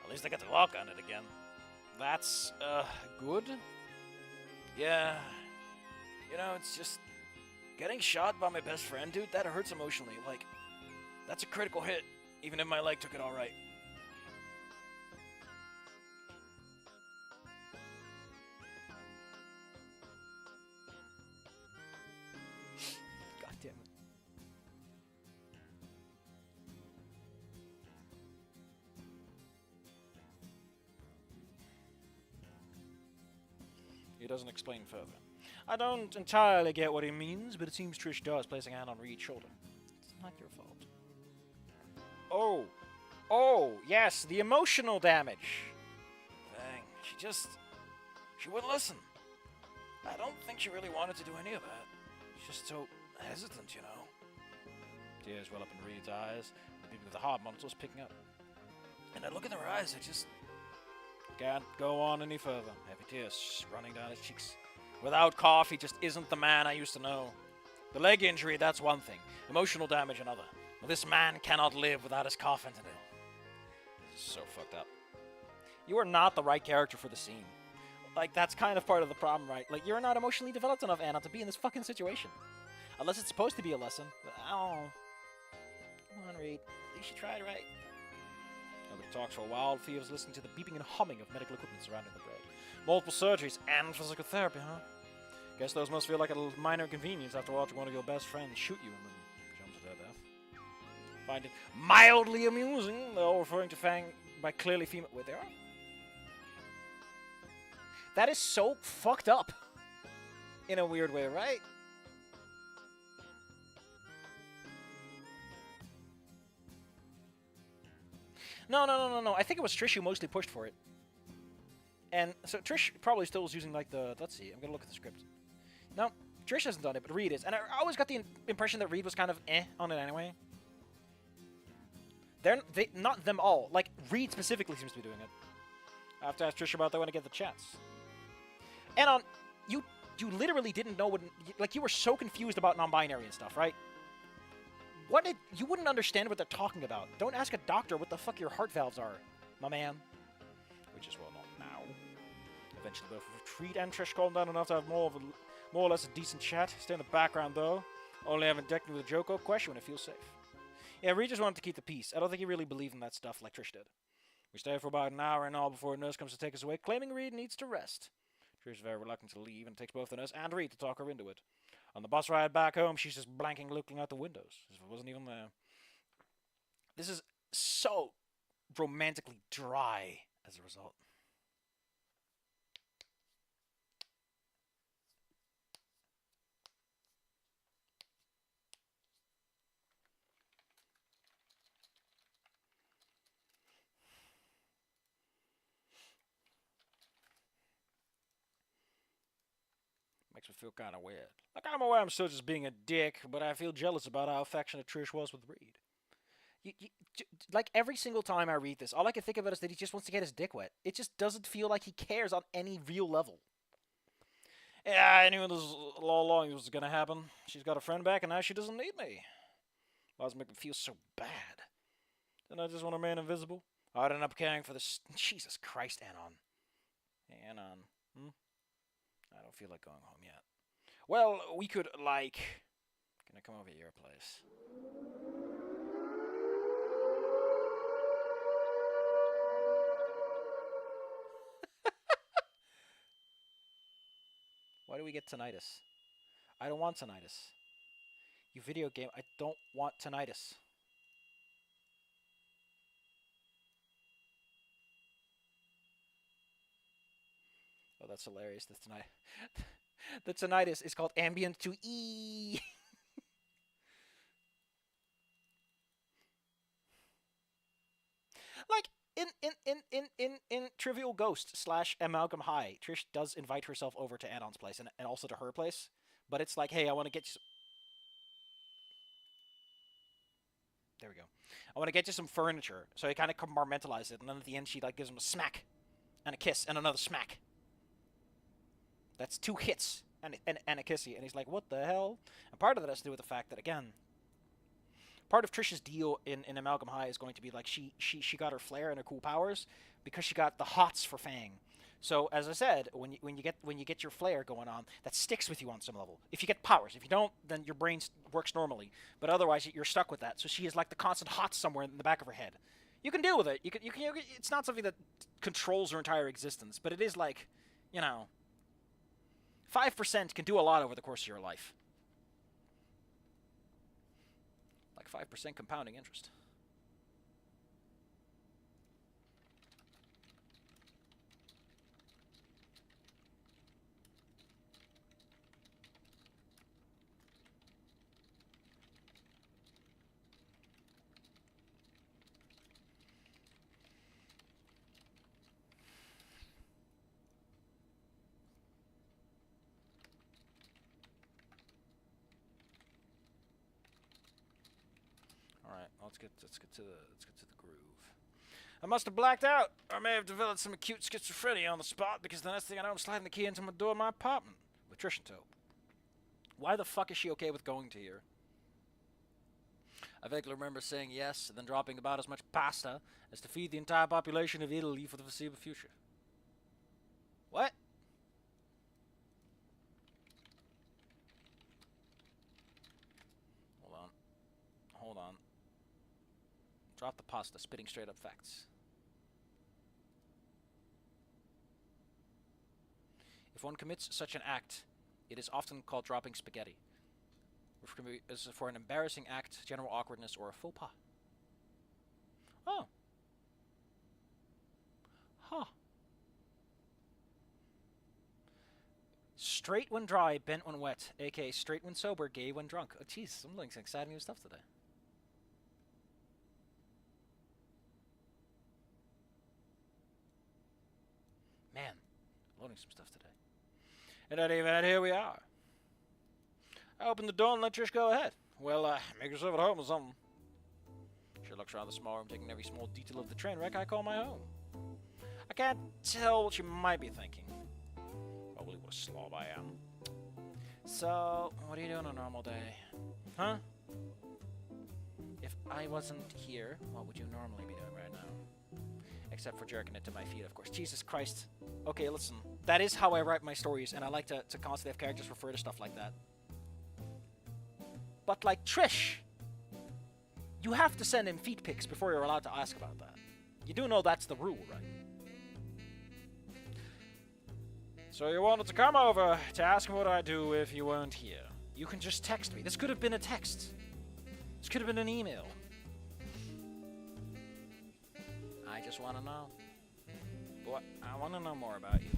At least I got to walk on it again. That's, good? Yeah. You know, it's just... Getting shot by my best friend, dude, that hurts emotionally. That's a critical hit, even if my leg took it all right. God damn it. He doesn't explain further. I don't entirely get what he means, but it seems Trish does, placing a hand on Reed's shoulder. It's not your fault. Oh, yes, the emotional damage. Dang, she wouldn't listen. I don't think she really wanted to do any of that. She's just so hesitant, you know. Tears well up in Reed's eyes, the heart monitor's picking up. And I look in her eyes, I just can't go on any further. Heavy tears running down his cheeks. Without cough, he just isn't the man I used to know. The leg injury, that's one thing. Emotional damage, another. Well, this man cannot live without his cough fentanyl. This is so fucked up. You are not the right character for the scene. That's kind of part of the problem, right? You're not emotionally developed enough, Anna, to be in this fucking situation. Unless it's supposed to be a lesson. But I don't know. Come on, Reed. At least you tried, right? Nobody talks for a while. Theo's listening to the beeping and humming of medical equipment surrounding the bed. Multiple surgeries and physical therapy, huh? Guess those must feel like a minor inconvenience after watching one of your best friends shoot you and then jump to their death. Find it mildly amusing, they're all referring to Fang by clearly female... Wait, they are? That is so fucked up. In a weird way, right? No. I think it was Trish who mostly pushed for it. And so Trish probably still was using like the... Let's see, I'm going to look at the script. No, Trish hasn't done it, but Reed is. And I always got the impression that Reed was kind of on it anyway. Not them all. Like, Reed specifically seems to be doing it. I have to ask Trish about that when I get the chance. And you literally didn't know what... Like, you were so confused about non-binary and stuff, right? You wouldn't understand what they're talking about. Don't ask a doctor what the fuck your heart valves are, my man. Which is, well, not now. Eventually, both Reed and Trish calm down enough to have more or less a decent chat. Stay in the background, though. Only having decked me with a joke or question when it feels safe. Yeah, Reed just wanted to keep the peace. I don't think he really believed in that stuff like Trish did. We stay for about an hour and all before a nurse comes to take us away, claiming Reed needs to rest. Trish is very reluctant to leave and takes both the nurse and Reed to talk her into it. On the bus ride back home, she's just blanking looking out the windows, as if it wasn't even there. This is so romantically dry as a result. Makes me feel kind of weird. Like, I'm aware I'm still just being a dick, but I feel jealous about how affectionate Trish was with Reed. Like, every single time I read this, all I can think about is that he just wants to get his dick wet. It just doesn't feel like he cares on any real level. Yeah, I knew this all along it was going to happen. She's got a friend back, and now she doesn't need me. Why does it make me feel so bad? Didn't I just want to remain invisible? I'd end up caring for this... Jesus Christ, Anon. Hey, Anon. I don't feel like going home yet. Well, we could, like... Can I come over to your place? Why do we get tinnitus? I don't want tinnitus. You video game, I don't want tinnitus. Oh, that's hilarious. The tinnitus is called ambient to E. Like in Trivial Ghost / Amalgam High, Trish does invite herself over to Anon's place and also to her place, but it's like, hey, I want to get you. There we go. I want to get you some furniture, so he kind of compartmentalizes it, and then at the end she like gives him a smack, and a kiss, and another smack. That's 2 hits and a kissy. And he's like, what the hell? And part of that has to do with the fact that, again, part of Trish's deal in Amalgam High is going to be like she got her flair and her cool powers because she got the hots for Fang. So, as I said, when you get your flair going on, that sticks with you on some level. If you get powers. If you don't, then your brain works normally. But otherwise, you're stuck with that. So she is like the constant hot somewhere in the back of her head. You can deal with it. You can, it's not something that controls her entire existence. But it is like, 5% can do a lot over the course of your life. Like 5% compounding interest. Let's get to the groove. I must have blacked out, or I may have developed some acute schizophrenia on the spot, because the next thing I know, I'm sliding the key into my door of my apartment with Trish in tow. Why the fuck is she okay with going to here? I vaguely remember saying yes, and then dropping about as much pasta as to feed the entire population of Italy for the foreseeable future. What? Hold on. Drop the pasta, spitting straight up facts. If one commits such an act It is often called dropping spaghetti, which can be as for an embarrassing act, general awkwardness, or a faux pas. Oh. Huh. Straight when dry, bent when wet, aka straight when sober, gay when drunk. Oh, jeez, I'm learning some exciting new stuff today. Man, learning some stuff today. In any event, here we are. I opened the door and let Trish go ahead. Well, make yourself at home or something. She looks around the small room, taking every small detail of the train wreck I call my home. I can't tell what she might be thinking. Probably what a slob I am. So, what are you doing on a normal day? Huh? If I wasn't here, what would you normally be doing right now? Except for jerking it to my feet, of course. Jesus Christ. Okay, listen. That is how I write my stories, and I like to constantly have characters refer to stuff like that. But like Trish, you have to send him feet pics before you're allowed to ask about that. You do know that's the rule, right? So you wanted to come over to ask me what I'd do if you weren't here. You can just text me. This could have been a text. This could have been an email. I just want to know. But I want to know more about you.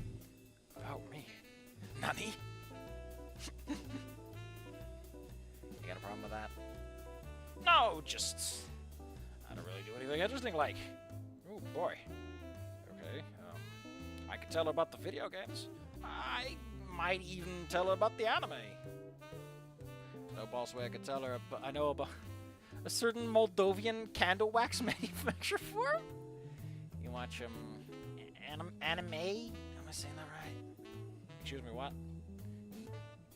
About me. Nani? You got a problem with that? No, just... I don't really do anything interesting like... Oh, boy. Okay, I could tell her about the video games. I might even tell her about the anime. No boss way I could tell her, but I know about a certain Moldovan candle wax manufacturer firm. You watch anime? Am I saying that right? Excuse me, what?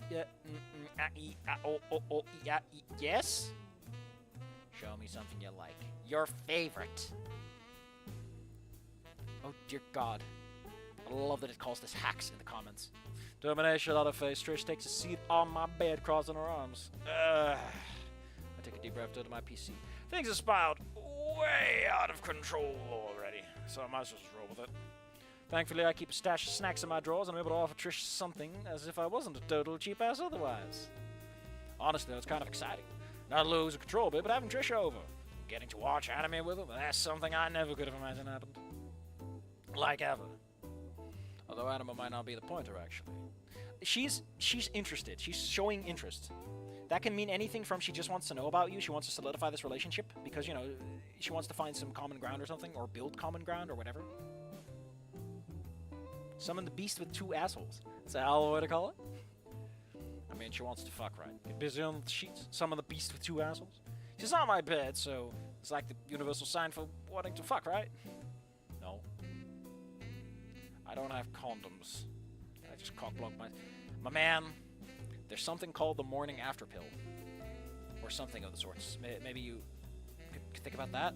Yeah. Yes. Show me something you like. Your favorite. Oh dear God. I love that it calls this hacks in the comments. Domination on her face. Trish takes a seat on my bed, crossing her arms. I take a deep breath to my PC. Things have spiraled way out of control already, so I might as well just roll with it. Thankfully, I keep a stash of snacks in my drawers, and I'm able to offer Trish something as if I wasn't a total cheap ass otherwise. Honestly, it's kind of exciting. Not losing control a bit, but having Trish over. Getting to watch anime with her, that's something I never could have imagined happened. Like ever. Although anime might not be the pointer, actually. She's interested. She's showing interest. That can mean anything from she just wants to know about you, she wants to solidify this relationship, because, you know, she wants to find some common ground or something, or build common ground, or whatever. Summon the beast with two assholes. Is that how I to call it? I mean, she wants to fuck, right? Get busy on the sheets. Summon the beast with two assholes. She's on my bed, so it's like the universal sign for wanting to fuck, right? No. I don't have condoms. I just cock-block my man. There's something called the morning after pill. Or something of the sorts. Maybe you could think about that.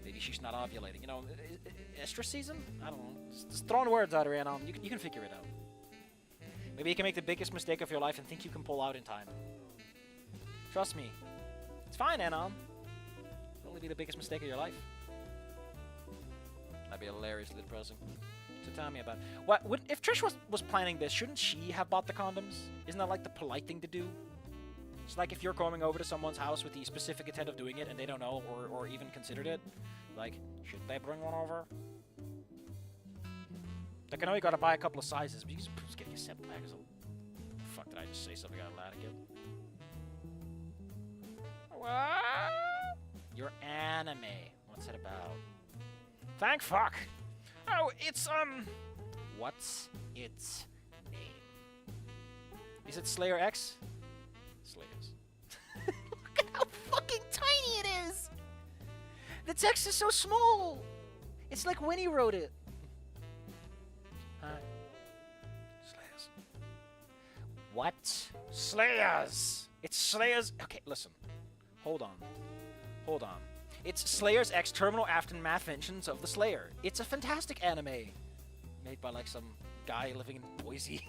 Maybe she's not ovulating. You know, estrus season? I don't know. Just throwing words out, Anon. You can figure it out. Maybe you can make the biggest mistake of your life and think you can pull out in time. Trust me. It's fine, Anon. It'll only be the biggest mistake of your life. That'd be hilariously depressing. So tell me about it. If Trish was planning this, shouldn't she have bought the condoms? Isn't that like the polite thing to do? It's like if you're coming over to someone's house with the specific intent of doing it and they don't know or even considered it. Like, should they bring one over? Like, I know you gotta buy a couple of sizes, but you just get your 7-pack. Fuck, did I just say something out loud again? What? Your anime. What's it about? Thank fuck. Oh, it's, what's its name? Is it Slayer X? Slayers. Look at how fucking tiny it is! The text is so small! It's like Winnie wrote it. Huh? Slayers. What? Slayers! It's Slayers. Okay, listen. Hold on. It's Slayer's X Terminal Aftermath Vengeance of the Slayer. It's a fantastic anime. Made by, like, some guy living in Boise.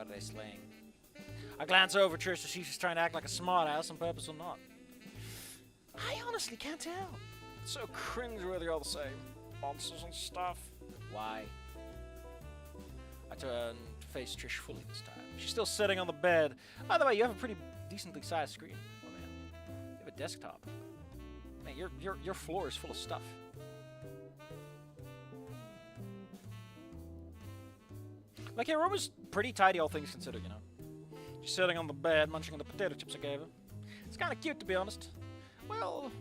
are they slaying? I glance over Trish to see if she's trying to act like a smartass on purpose or not. I honestly can't tell. It's so cringeworthy all the same. Monsters and stuff. Why? I turn to face Trish fully this time. She's still sitting on the bed. By the way, you have a pretty decently sized screen. Oh man, you have a desktop. Man, your floor is full of stuff. Like, your room is pretty tidy, all things considered, you know. She's sitting on the bed, munching on the potato chips I gave her. It's kind of cute, to be honest. Well...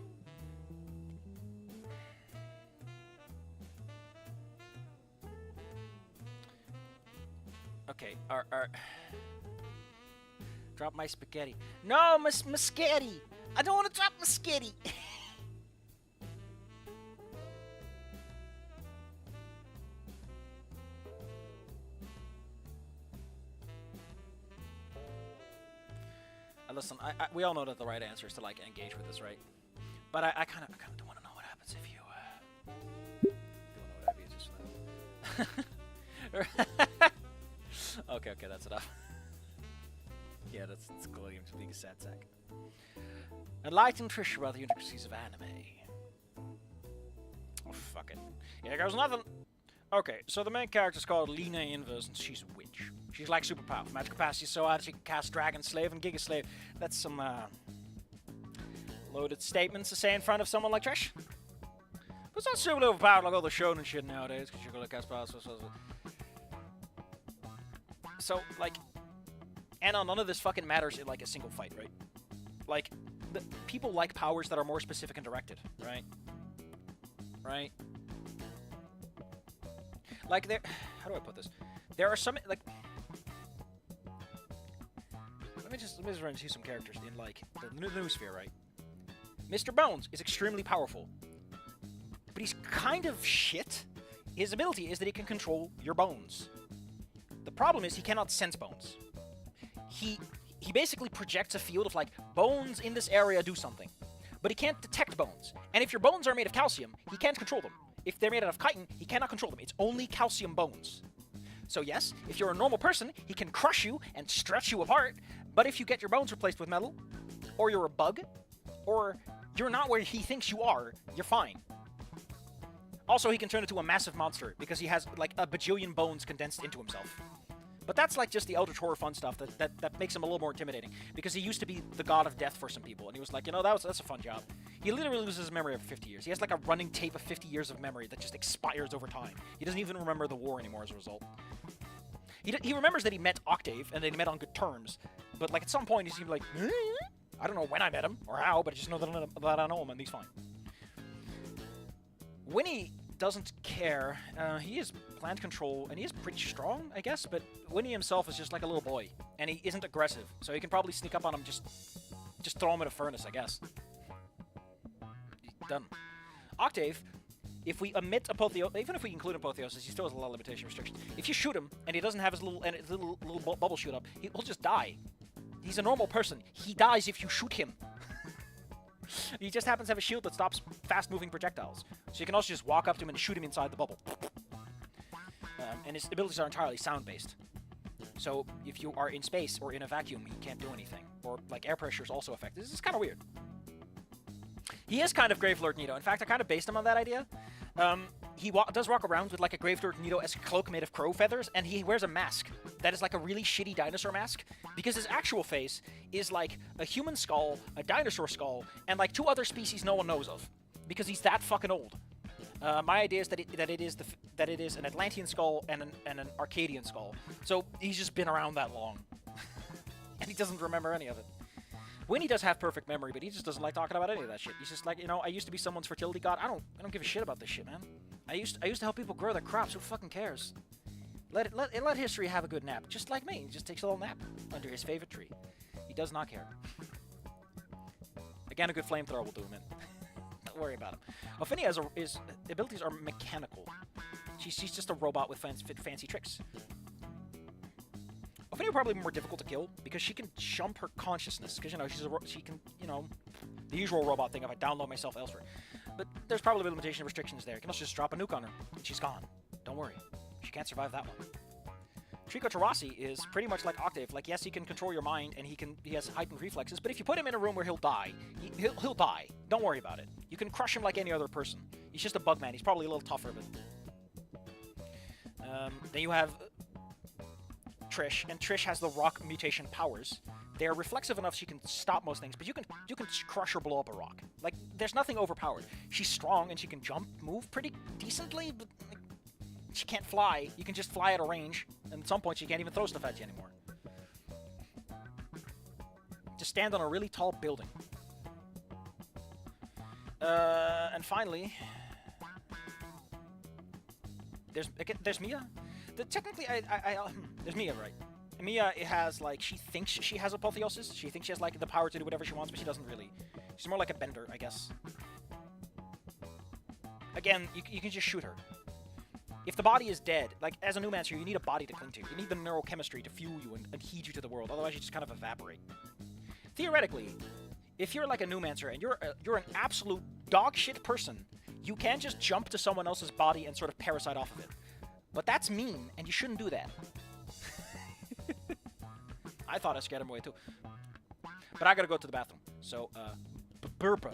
Okay, drop my spaghetti. No, my spaghetti! I don't want to drop my spaghetti! Listen, we all know that the right answer is to, like, engage with this, right? But I kind of don't want to know what happens if you, don't know what happens just Okay, that's enough. Yeah, that's cool. You're just being a sad sack. Enlighten Trish about the intricacies of anime. Oh, fuck it. Yeah, goes nothing. Okay, so the main character's called Lena Inverse, and she's a witch. She's like super powerful. Magic capacity is so high that she can cast Dragon Slave and Giga Slave. That's some loaded statements to say in front of someone like Trish. But it's not super overpowered like all the shonen shit nowadays, because you're gonna cast powers. So, like, and none of this fucking matters in, like, a single fight, right? Like, people like powers that are more specific and directed, right? Right? Like, how do I put this? There are some, like... Let me just run through some characters in, like, the new sphere, right? Mr. Bones is extremely powerful. But he's kind of shit. His ability is that he can control your bones. The problem is he cannot sense bones. He basically projects a field of, like, bones in this area do something. But he can't detect bones. And if your bones are made of calcium, he can't control them. If they're made out of chitin, he cannot control them. It's only calcium bones. So yes, if you're a normal person, he can crush you and stretch you apart. But if you get your bones replaced with metal, or you're a bug, or you're not where he thinks you are, you're fine. Also, he can turn into a massive monster because he has, like, a bajillion bones condensed into himself. But that's, like, just the Eldritch Horror fun stuff that makes him a little more intimidating. Because he used to be the god of death for some people, and he was like, you know, that's a fun job. He literally loses his memory every 50 years. He has, like, a running tape of 50 years of memory that just expires over time. He doesn't even remember the war anymore as a result. He remembers that he met Octave, and that he met on good terms. But, like, at some point, he's gonna be like, I don't know when I met him, or how, but I just know that I know him, and he's fine. Winnie doesn't care. He is plant control, and he is pretty strong, I guess, but Winnie himself is just like a little boy, and he isn't aggressive, so you can probably sneak up on him, just throw him in a furnace, I guess. Done. Octave, if we omit apotheosis, even if we include apotheosis, he still has a lot of limitation restrictions. If you shoot him, and he doesn't have his little bubble shoot up, he'll just die. He's a normal person. He dies if you shoot him. He just happens to have a shield that stops fast-moving projectiles. So you can also just walk up to him and shoot him inside the bubble. And his abilities are entirely sound-based. So if you are in space or in a vacuum, you can't do anything. Or, like, air pressure is also affected. This is kind of weird. He is kind of Gravelord Nito. In fact, I kind of based him on that idea. He does walk around with, like, a Gravelord Nito-esque cloak made of crow feathers, and he wears a mask that is like a really shitty dinosaur mask, because his actual face is like a human skull, a dinosaur skull, and like 2 other species no one knows of, because he's that fucking old. My idea is that it is an Atlantean skull and an Arcadian skull, so he's just been around that long, and he doesn't remember any of it. Winnie does have perfect memory, but he just doesn't like talking about any of that shit. He's just like, you know, I used to be someone's fertility god. I don't give a shit about this shit, man. I used to help people grow their crops. Who fucking cares? Let history have a good nap, just like me. He just takes a little nap under his favorite tree. He does not care. Again, a good flamethrower will do him in. Don't worry about him. Ophinia his abilities are mechanical. She's just a robot with fancy tricks. Ophinia probably more difficult to kill because she can jump her consciousness. Because, you know, she can, you know, the usual robot thing if I download myself elsewhere. But there's probably limitation restrictions there. You can also just drop a nuke on her and she's gone. Don't worry. She can't survive that one. Trico Tarasi is pretty much like Octave. Like, yes, he can control your mind and he has heightened reflexes, but if you put him in a room where he'll die, he'll die. Don't worry about it. You can crush him like any other person. He's just a bug man. He's probably a little tougher, but then you have Trish, and Trish has the rock mutation powers. They're reflexive enough she can stop most things, but you can crush or blow up a rock. Like, there's nothing overpowered. She's strong and she can jump, move pretty decently, but like, she can't fly. You can just fly at a range, and at some point she can't even throw stuff at you anymore. Just stand on a really tall building. And finally, there's Mia. Technically, there's Mia, right? Mia has, like, she thinks she has apotheosis. She thinks she has, like, the power to do whatever she wants, but she doesn't really. She's more like a bender, I guess. Again, you can just shoot her. If the body is dead, like, as a Noomancer, you need a body to cling to. You need the neurochemistry to fuel you and heed you to the world. Otherwise, you just kind of evaporate. Theoretically, if you're like a Noomancer and you're an absolute dogshit person, you can just jump to someone else's body and sort of parasite off of it. But that's mean, and you shouldn't do that. I thought I scared him away too. But I gotta go to the bathroom. So, burpa.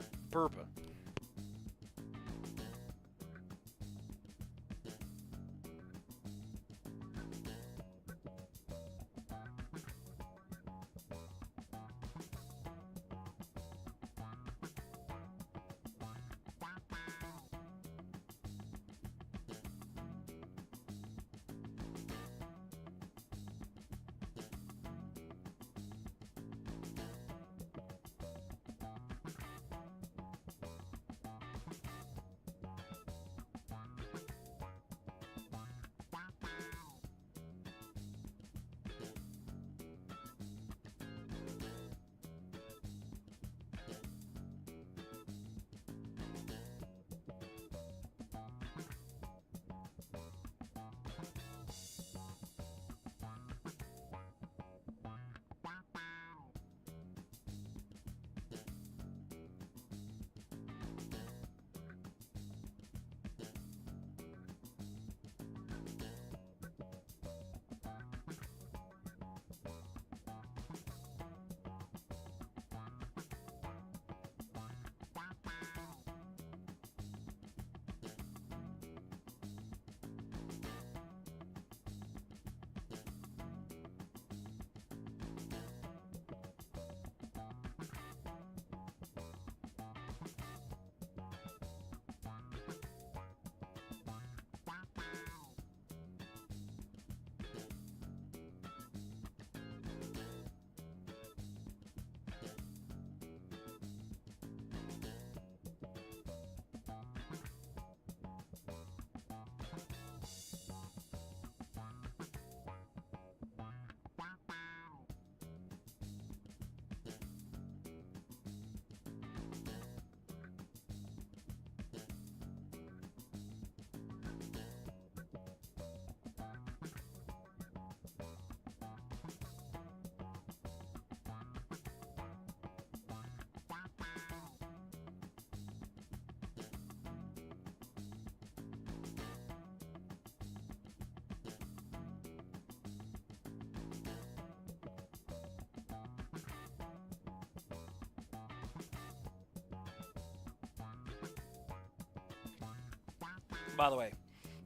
By the way,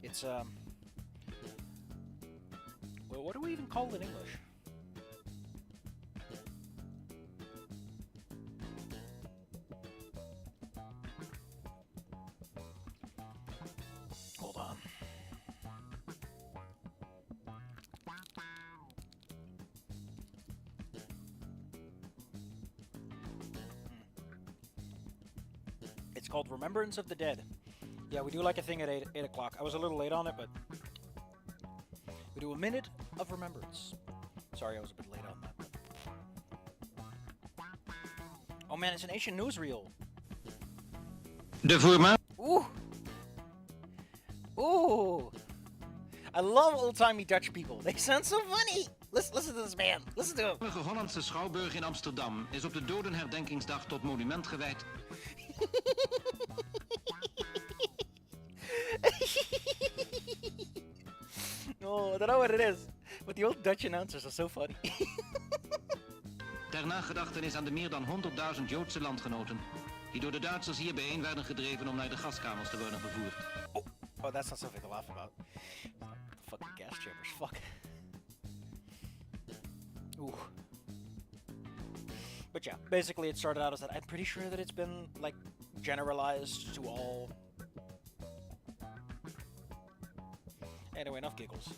it's well, what do we even call it in English? Hold on. It's called Remembrance of the Dead. Yeah, we do like a thing at 8 o'clock. I was a little late on it, but we do a minute of remembrance. Sorry, I was a bit late on that. Oh man, it's an ancient newsreel. De voerman. Ooh. Ooh. I love old-timey Dutch people. They sound so funny. Listen to this man. Listen to him. De Hollandse Schouwburg in Amsterdam is op de dodenherdenkingsdag tot monument gewijd. Oh, I don't know what it is. But the old Dutch announcers are so funny. Ter nagedachtenis aan de meer dan 100.000 Joodse landgenoten, die door de Duitsers hier bijeen werden gedreven om naar de gaskamers te worden vervoerd. Oh, that's not something to laugh about. Fucking gas chambers, fuck. Ooh. But yeah, basically it started out as that. I'm pretty sure that it's been, like, generalized to all. Anyway, enough giggles.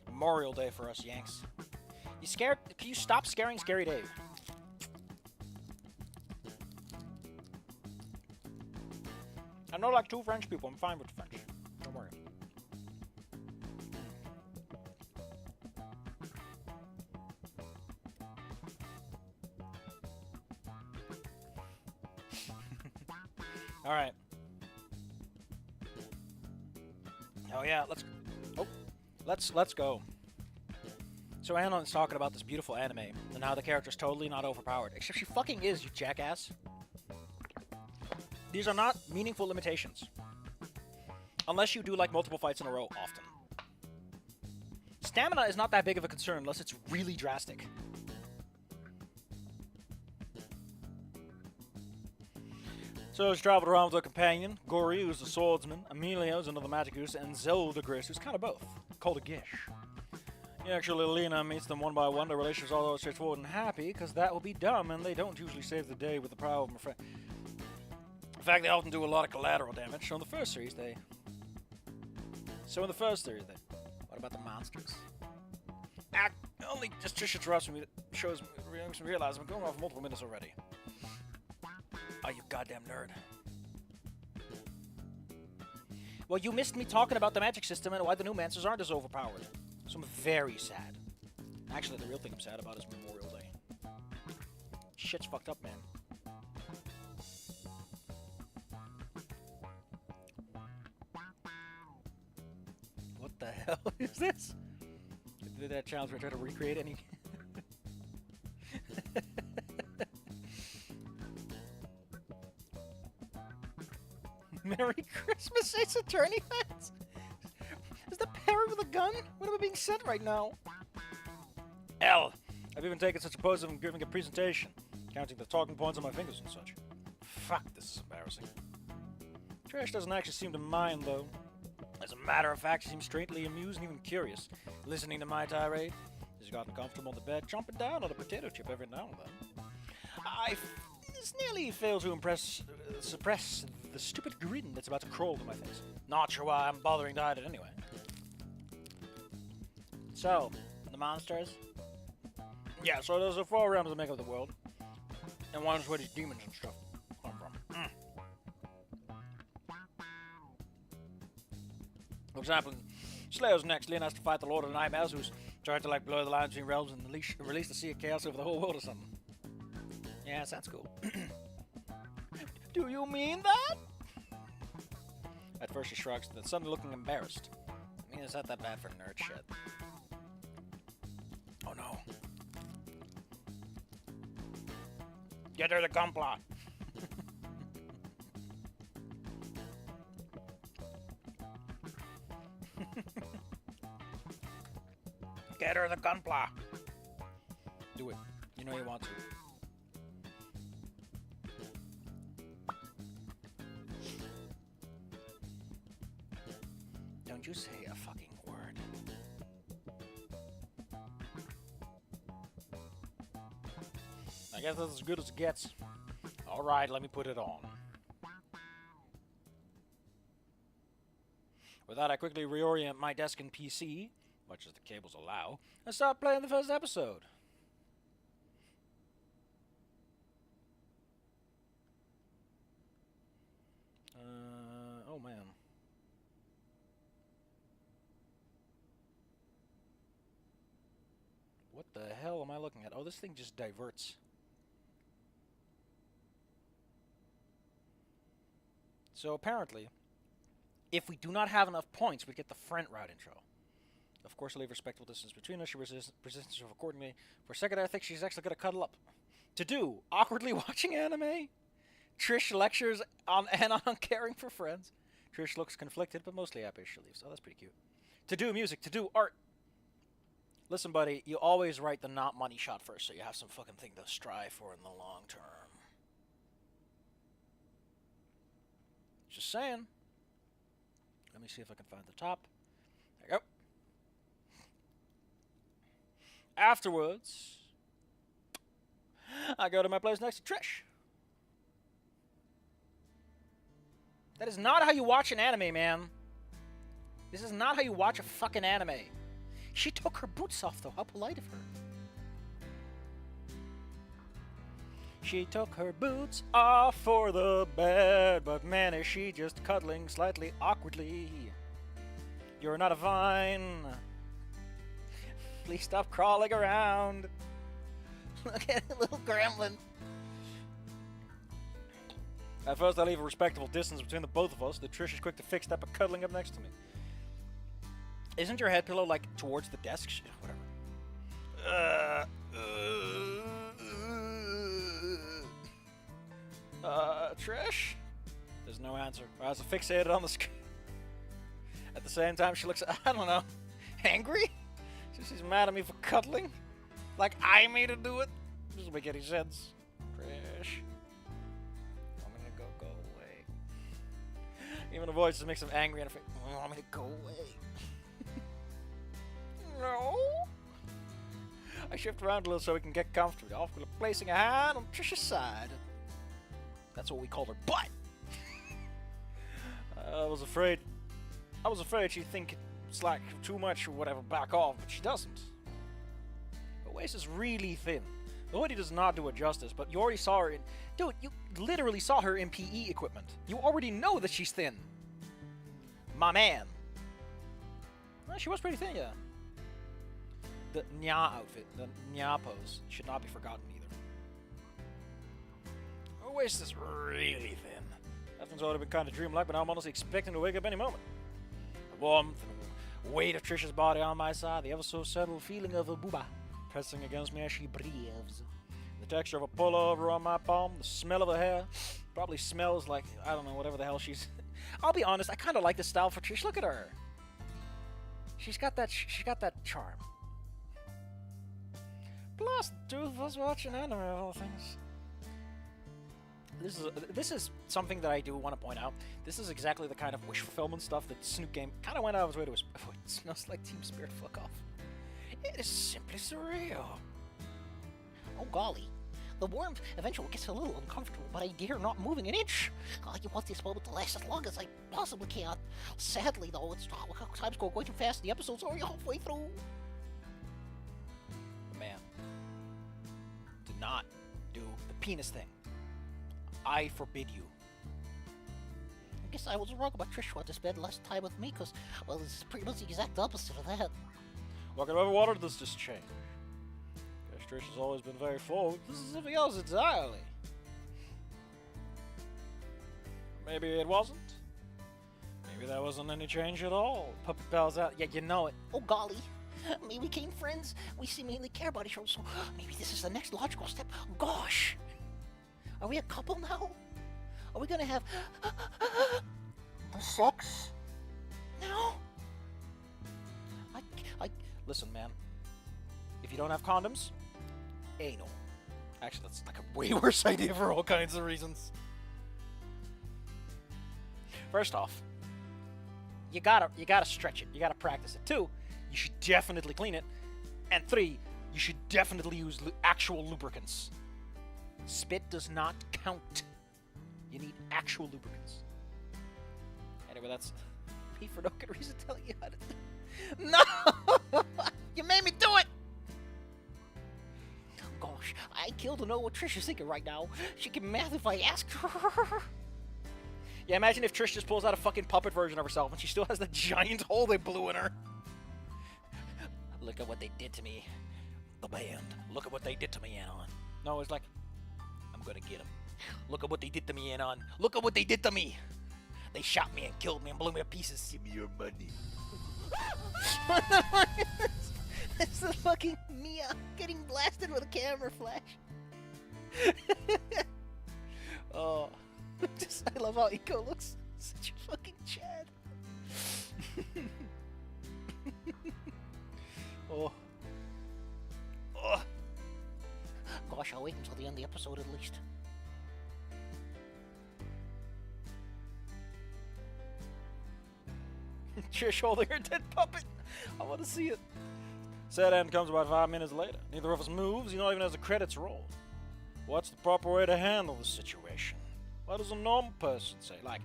Memorial Day for us Yanks. You scared? Can you stop scaring Scary Dave? I know like 2 French people. I'm fine with French. Don't worry. All right. Oh yeah, let's go. So Anon's talking about this beautiful anime and how the character's totally not overpowered. Except she fucking is, you jackass. These are not meaningful limitations. Unless you do like multiple fights in a row often. Stamina is not that big of a concern unless it's really drastic. So he's traveled around with a companion, Gori, who's a swordsman, Amelia, who's another magic user, and Zelda Grace, who's kind of both, called a Gish. Actually, Lena meets them one by one. Their relationship's all straightforward and happy, because that would be dumb, and they don't usually save the day with the power of a friend. In fact, they often do a lot of collateral damage. So in the first series, what about the monsters? Only just Trish interrupts me, makes me realize I'm going off multiple minutes already. Oh, you goddamn nerd. Well, you missed me talking about the magic system and why the new monsters aren't as overpowered. So I'm very sad. Actually, the real thing I'm sad about is Memorial Day. Shit's fucked up, man. What the hell is this? Did that challenge where I try to recreate any... Merry Christmas, Ace Attorney fans! Is that Perry with a gun? What am I being sent right now? Hell, I've even taken such a pose of giving a presentation, counting the talking points on my fingers and such. Fuck, this is embarrassing. Trish doesn't actually seem to mind, though. As a matter of fact, she seems straightly amused and even curious, listening to my tirade. She's gotten comfortable in the bed, chomping down on a potato chip every now and then. I nearly failed to suppress the stupid grin that's about to crawl to my face. Not sure why I'm bothering to hide it anyway. So, the monsters? Yeah, so there's 4 realms that make up the world. And one's where these demons and stuff come from. For example, Slayer's next. Lynn has to fight the Lord of the Nightmares, who's trying to like blur the lines between realms and release the Sea of Chaos over the whole world or something. Yeah, sounds cool. Do you mean that? At first she shrugs, then suddenly looking embarrassed. I mean, it's not that bad for nerd shit. Oh no. Get her the gunpla! Get her the gunpla! Do it. You know you want to. Don't you say a fucking word. I guess that's as good as it gets. Alright, let me put it on. With that, I quickly reorient my desk and PC, much as the cables allow, and start playing the first episode. Oh man. What the hell am I looking at? Oh, this thing just diverts. So apparently, if we do not have enough points, we get the front route intro. Of course, leave respectable distance between us. She resistance herself accordingly. For a second, I think she's actually going to cuddle up. To do, awkwardly watching anime. Trish lectures on caring for friends. Trish looks conflicted, but mostly happy as she leaves. Oh, that's pretty cute. To do music, to do art. Listen, buddy, you always write the not money shot first, so you have some fucking thing to strive for in the long term. Just saying. Let me see if I can find the top. There you go. Afterwards, I go to my place next to Trish. That is not how you watch an anime, man. This is not how you watch a fucking anime. She took her boots off, though. How polite of her. She took her boots off for the bed, but man, is she just cuddling slightly awkwardly. You're not a vine. Please stop crawling around. Look at the little gremlin. At first, I leave a respectable distance between the both of us. The Trish is quick to fix that by cuddling up next to me. Isn't your head pillow like towards the desk? Whatever. Trish? There's no answer. Her eyes are fixated on the screen. At the same time, she looks, I don't know, angry? She's mad at me for cuddling? Like I made her do it? Doesn't make any sense. Trish. I'm gonna go away. Even the voice just makes him angry and I want me to go away. No. I shift around a little so we can get comfortable, awkwardly placing a hand on Trish's side. That's what we call her butt. I was afraid she'd think it's like too much or whatever, back off, but she doesn't. Her waist is really thin. The hoodie does not do it justice, but you already saw her in... Dude, you literally saw her in PE equipment. You already know that she's thin. My man. Well, she was pretty thin, yeah. The nya outfit, the nya pose, should not be forgotten either. Her waist is really thin. Everything's already been kind of dreamlike, but now I'm honestly expecting to wake up any moment. The warmth and weight of Trish's body on my side, the ever so subtle feeling of a booba pressing against me as she breathes. The texture of a pullover on my palm, the smell of her hair, probably smells like, I don't know, whatever the hell she's... I'll be honest, I kind of like this style for Trish. Look at her. She's got that charm. Plus, two of us watching anime of all things. This is something that I do want to point out. This is exactly the kind of wish fulfillment stuff that Snoot game kind of went out of his way to... It smells like Team Spirit, fuck off. It is simply surreal. Oh golly. The warmth eventually gets a little uncomfortable, but I dare not moving an inch. I want this moment to last as long as I possibly can. Sadly, though, time's going too fast. The episode's already halfway through. Man, do not do the penis thing. I forbid you. I guess I was wrong about Trish wanting to spend less time with me, because, well, it's pretty much the exact opposite of that. Walking over water, does this change? Guess Trish has always been very forward. This is something else entirely. Maybe it wasn't. Maybe there wasn't any change at all. Puppet pals out. Yeah, you know it. Oh golly. Maybe we became friends. We seemingly care about each other, so maybe this is the next logical step. Gosh! Are we a couple now? Are we gonna have sex? No? Listen, man. If you don't have condoms, anal. Actually, that's like a way worse idea for all kinds of reasons. First off, you gotta stretch it. You gotta practice it. 2, you should definitely clean it. And 3, you should definitely use actual lubricants. Spit does not count. You need actual lubricants. Anyway, that's me for no good reason telling you how to do. No! You made me do it! Gosh, I kill to know what Trish is thinking right now. She can math if I ask her. Yeah, imagine if Trish just pulls out a fucking puppet version of herself and she still has the giant hole they blew in her. Look at what they did to me. The band. Look at what they did to me, Anon. No, it's like, I'm gonna get them. Look at what they did to me, Anon. Look at what they did to me. They shot me and killed me and blew me to pieces. Give me your money. It's the fucking Mia getting blasted with a camera flash. Oh, I love how Iko looks such a fucking Chad. Oh, gotta wait until the end of the episode at least. Trish holding her dead puppet. I want to see it. Sad end comes about 5 minutes later. Neither of us moves, not even as the credits roll. What's the proper way to handle the situation? What does a normal person say? Like,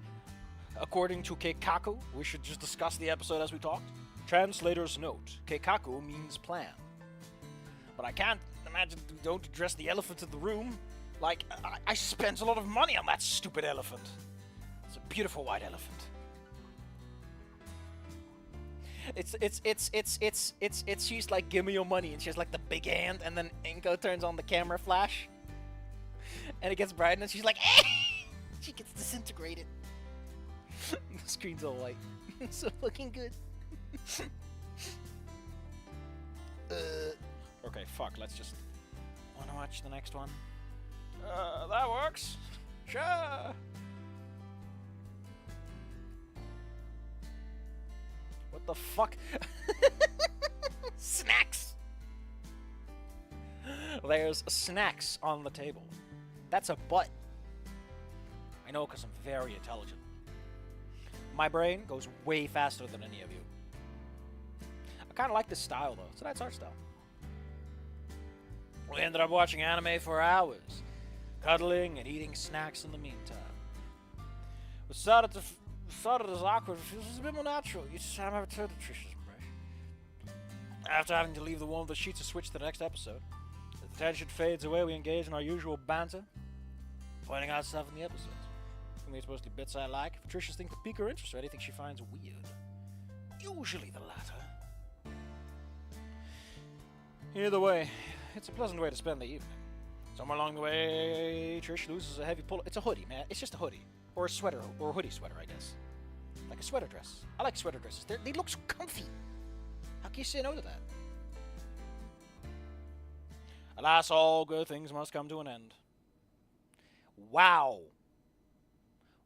according to Keikaku, we should just discuss the episode as we talked? Translator's note. Keikaku means plan. But I can't imagine you don't address the elephant in the room. Like, I spent a lot of money on that stupid elephant. It's a beautiful white elephant. She's like, give me your money, and she has like the big hand, and then Inko turns on the camera flash, and it gets bright, and she's like, eh! She gets disintegrated. The screen's all white. It's so fucking good. Okay, fuck, let's just... Wanna watch the next one? That works. Sure. What the fuck? Snacks! There's snacks on the table. That's a butt. I know, because I'm very intelligent. My brain goes way faster than any of you. I kind of like this style, though. It's a nice art style. We ended up watching anime for hours, cuddling and eating snacks in the meantime. We started as awkward. It feels a bit more natural. Each time I return to Trish's impression. After having to leave the one with the sheets to switch to the next episode, as the tension fades away, we engage in our usual banter, pointing out stuff in the episodes. For me, it's mostly bits I like. If Trish's things to pique her interest or anything she finds weird. Usually the latter. Either way, it's a pleasant way to spend the evening. Somewhere along the way, Trish loses a heavy pull. It's a hoodie, man. It's just a hoodie. Or a sweater. Or a hoodie sweater, I guess. Like a sweater dress. I like sweater dresses. They look so comfy. How can you say no to that? Alas, all good things must come to an end. Wow.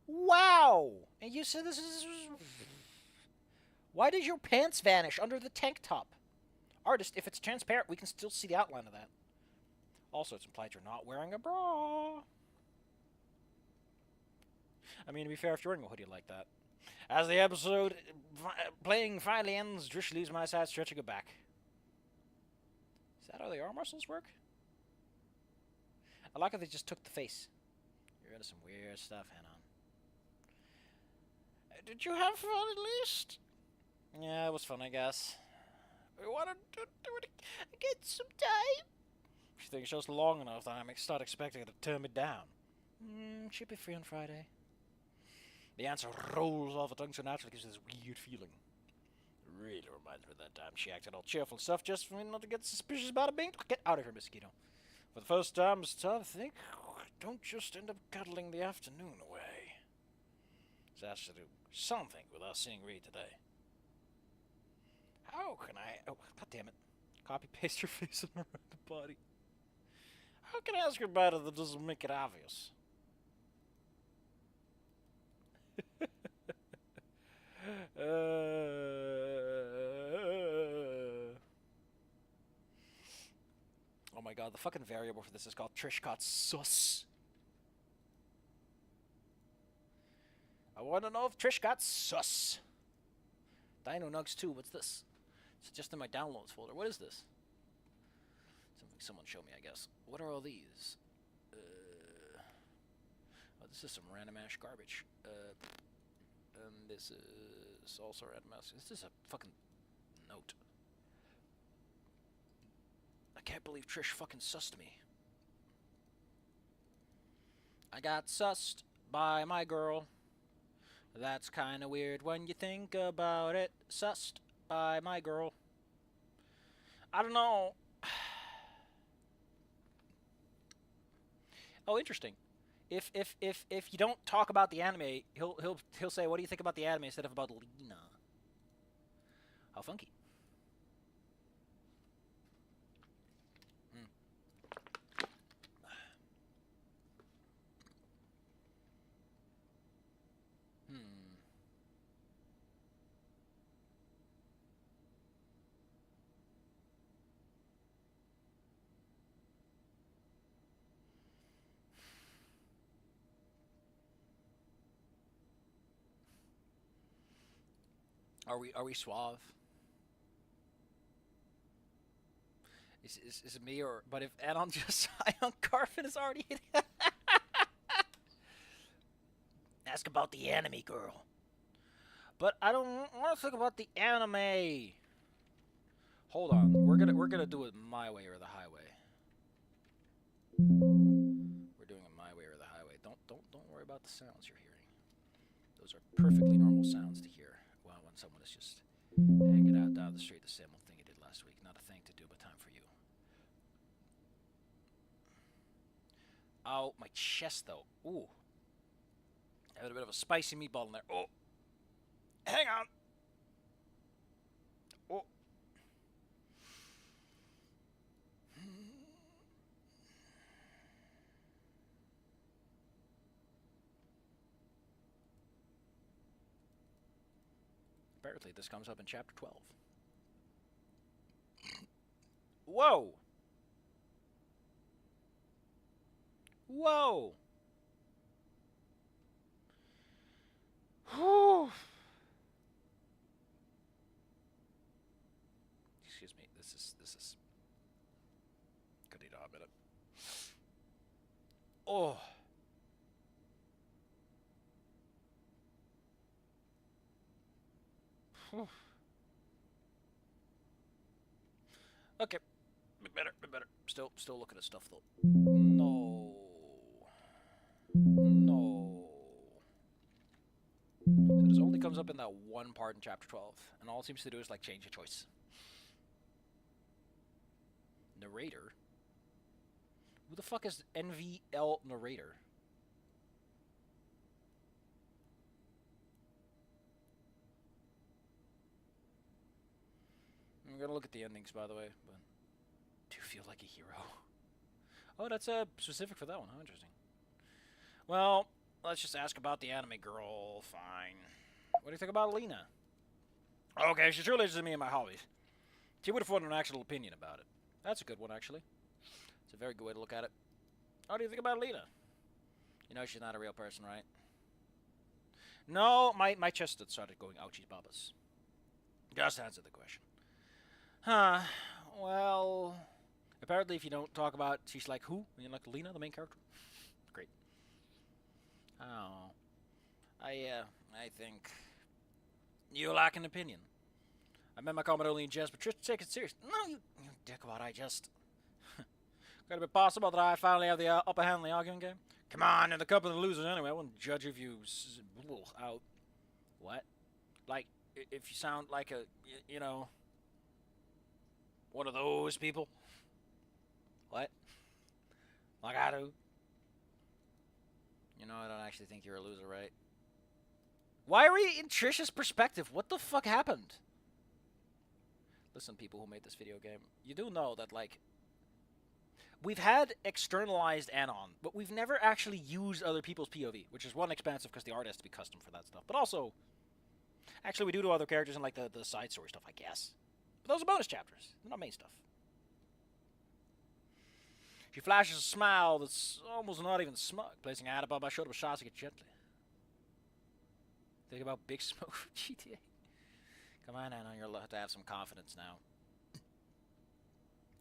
Wow! And you said this is... Why did your pants vanish under the tank top? Artist, if it's transparent, we can still see the outline of that. Also, it's implied you're not wearing a bra. I mean, to be fair, if you're wearing a hoodie like that. As the episode playing finally ends, Trish leaves my side stretching her back. Is that how the arm muscles work? I like how they just took the face. You're into some weird stuff, Hannah. Did you have fun at least? Yeah, it was fun, I guess. We want to do it again sometime. She thinks just long enough that I start expecting her to turn me down. She'll be free on Friday. The answer rolls off her tongue so naturally, gives this weird feeling. It really reminds me of that time she acted all cheerful and stuff just for me not to get suspicious about it being... Get out of here, mosquito. For the first time, it's time to think. Don't just end up cuddling the afternoon away. It has to do something with us seeing Reed today. How can I... Oh, god damn it. Copy-paste your face on the body. How can I ask her about it that doesn't make it obvious? Oh my god, the fucking variable for this is called Trish got sus. I want to know if Trish got sus. Dino Nugs 2, what's this? It's just in my downloads folder. What is this? Something someone showed me, I guess. What are all these? Oh, this is some random ash garbage. And this is also random ash. This is a fucking note. I can't believe Trish fucking sussed me. I got sussed by my girl. That's kinda weird when you think about it. Sussed by my girl. I don't know. Oh, interesting. If you don't talk about the anime, he'll say, "What do you think about the anime?" instead of about Lena. How funky. Are we suave? Is it me or? But if Anon just Ion Carfin is already hit. Ask about the anime girl. But I don't want to think about the anime. Hold on, we're gonna do it my way or the highway. We're doing it my way or the highway. Don't worry about the sounds you're hearing. Those are perfectly normal sounds to hear. Well, when someone is just hanging out down the street, the same old thing you did last week. Not a thing to do, but time for you. Oh, my chest though. Ooh. I had a bit of a spicy meatball in there. Oh. Hang on. Oh. Apparently, this comes up in chapter 12. Whoa! Whoa! Whew. Excuse me. This is. Could need a minute. Oh. Whew. Okay. Bit better. Still looking at stuff though. No. So this only comes up in that one part in chapter 12, and all it seems to do is like change a choice. Narrator? Who the fuck is NVL narrator? I'm gonna look at the endings, by the way, but do you feel like a hero? Oh, that's specific for that one. How interesting. Well, let's just ask about the anime girl. Fine. What do you think about Lena? Okay, she's really interested in me and my hobbies. She would have formed an actual opinion about it. That's a good one, actually. It's a very good way to look at it. How do you think about Lena? You know she's not a real person, right? No, my chest started going ouchies babas. Just answer the question. Huh. Well, apparently if you don't talk about she's like who, you like Lena, the main character. Great. Oh. I think you lack an opinion. I meant my comment only in jest, but Trish, take it serious. No, you dickwad, I just... Could it be possible that I finally have the upper hand in the arguing game? Come on, in the cup of the losers anyway. I wouldn't judge if you... out. What? Like, if you sound like a, you know... one of those people? What? Like I do? You know, I don't actually think you're a loser, right? Why are we in Trish's perspective? What the fuck happened? Listen, people who made this video game, you do know that, like, we've had externalized Anon, but we've never actually used other people's POV, which is one, expensive because the art has to be custom for that stuff, but also, actually we do other characters in, like, the side story stuff, I guess. But those are bonus chapters. They're not main stuff. She flashes a smile that's almost not even smug, placing a hand above my shoulder with shots to get gently. Think about Big Smoke from GTA. Come on, Anna, you're allowed to have some confidence now.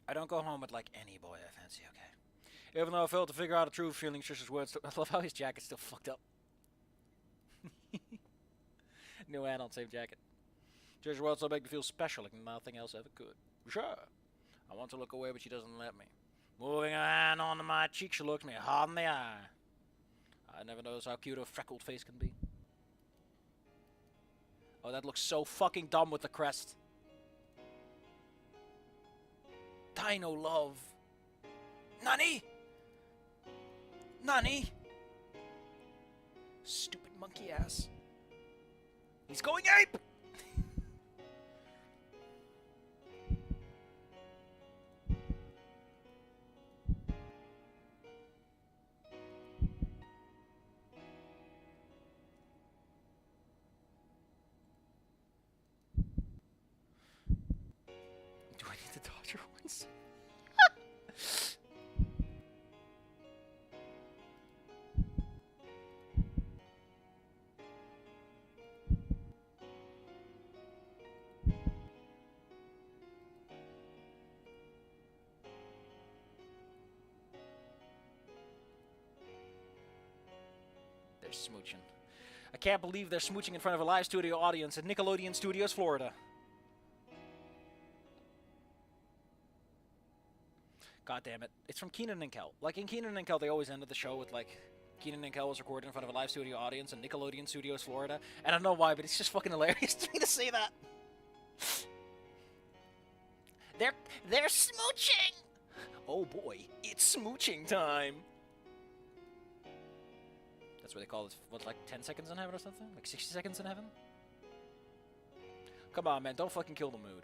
I don't go home with, like, any boy I fancy, okay? Even though I failed to figure out a true feeling, Trish's words, I love how his jacket's still fucked up. New Anon, same jacket. Trish's words so make me feel special like nothing else ever could. Sure. I want to look away, but she doesn't let me. Moving her hand onto my cheek, she looks me hard in the eye. I never noticed how cute a freckled face can be. Oh, that looks so fucking dumb with the crest. Dino love. Nani? Nani? Stupid monkey ass. He's going ape! Do I need to dodge her once? they're smooching. I can't believe they're smooching in front of a live studio audience at Nickelodeon Studios, Florida. God damn it. It's from Kenan and Kel. Like, in Kenan and Kel, they always ended the show with, like, Kenan and Kel was recorded in front of a live studio audience in Nickelodeon Studios, Florida. And I don't know why, but it's just fucking hilarious to me to say that. They're smooching! Oh boy, it's smooching time! That's what they call it. What, like 10 seconds in heaven or something? Like 60 seconds in heaven? Come on, man, don't fucking kill the mood.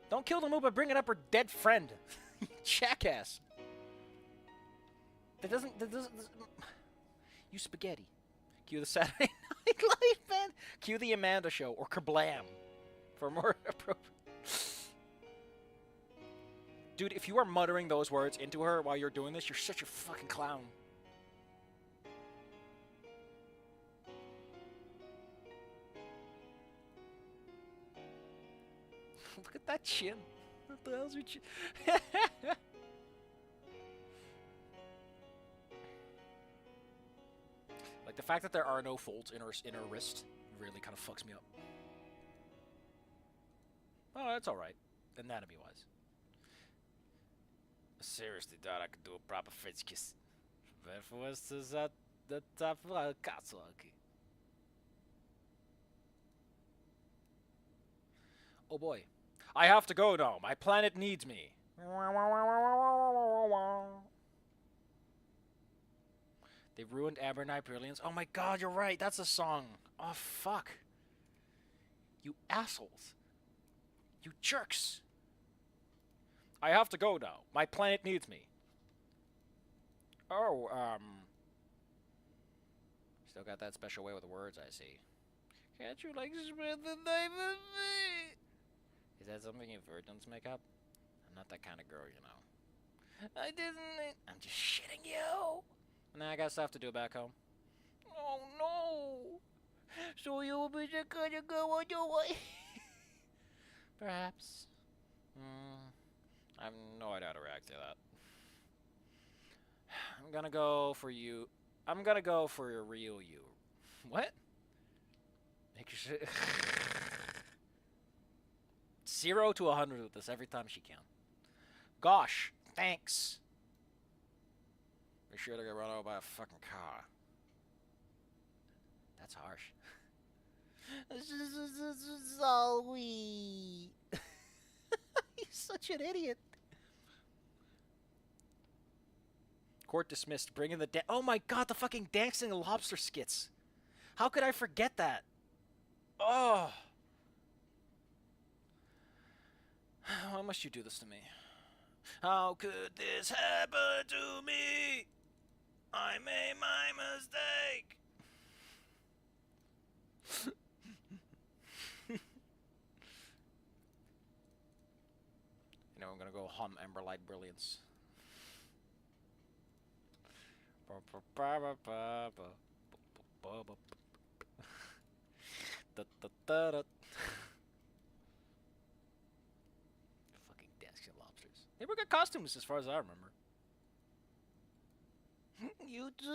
Don't kill the mood by bringing up her dead friend. Jackass. That doesn't... You spaghetti. Cue the Saturday Night Live band. Cue the Amanda Show or Kablam. For more appropriate... Dude, if you are muttering those words into her while you're doing this, you're such a fucking clown. Look at that chin. What the hell's your chin? Like, the fact that there are no folds in her wrist really kind of fucks me up. Oh, that's alright. Anatomy-wise. Seriously, thought I could do a proper French kiss. Therefore, it's at the top of the castle. Oh boy. I have to go now. My planet needs me. They ruined Amber Night Brilliance. Oh my god, you're right. That's a song. Oh, fuck. You assholes. You jerks. I have to go now. My planet needs me. Oh, Still got that special way with the words, I see. Can't you, like, spend the night with me? Is that something you virgins make up? I'm not that kind of girl, you know. I didn't... I'm just shitting you. Nah, I got stuff to do back home. Oh, no. So you'll be just gonna go on your way? Perhaps. I have no idea how to react to that. I'm gonna go for you. I'm gonna go for your real you. What? Make sure 0 to 100 with this every time she can. Gosh, thanks. Be sure to get run over by a fucking car. That's harsh. Zoe. He's such an idiot. Court dismissed. Bring in the oh my god, the fucking dancing lobster skits. How could I forget that? Oh. Why must you do this to me? How could this happen to me? I made my mistake. You know, I'm gonna go hum Emberlight Brilliance. Fucking dancing lobsters. They were good costumes as far as I remember. You do.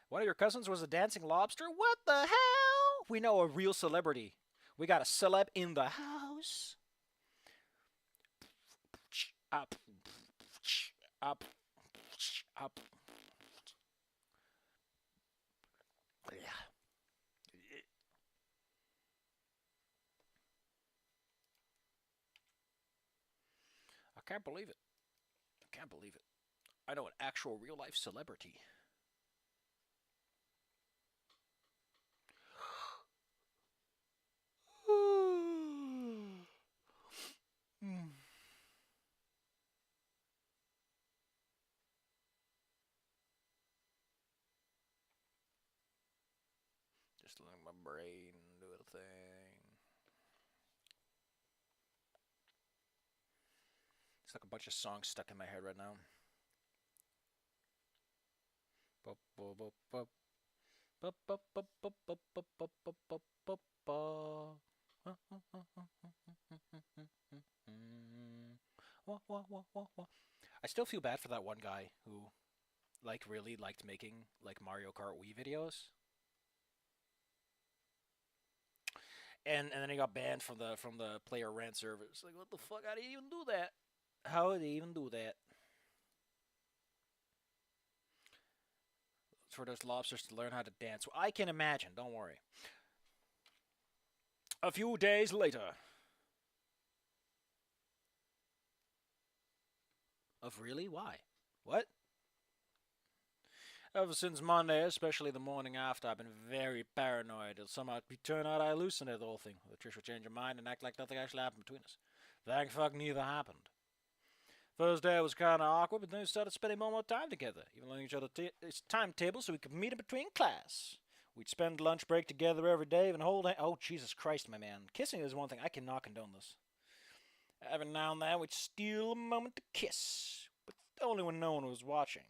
One of your cousins was a dancing lobster? What the hell? We know a real celebrity. We got a celeb in the house. Up. Up. Up. Yeah. I can't believe it. I can't believe it. I know an actual real life celebrity. Just letting my brain do a thing. It's like a bunch of songs stuck in my head right now. What? I still feel bad for that one guy who, like, really liked making, like, Mario Kart Wii videos. And then he got banned from the player rant server. It's like, what the fuck? How do you even do that? How do you even do that? For those lobsters to learn how to dance. Well, I can imagine. Don't worry. A few days later. Of really? Why? What? Ever since Monday, especially the morning after, I've been very paranoid. It'll somehow turn out I hallucinated the whole thing. That Trish would change her mind and act like nothing actually happened between us. Thank fuck neither happened. First day was kind of awkward, but then we started spending more time together, even learning each other's timetables so we could meet in between class. We'd spend lunch break together every day, even hold hands. Oh, Jesus Christ, my man. Kissing is one thing. I cannot condone this. Every now and then, we'd steal a moment to kiss, but only when no one was watching.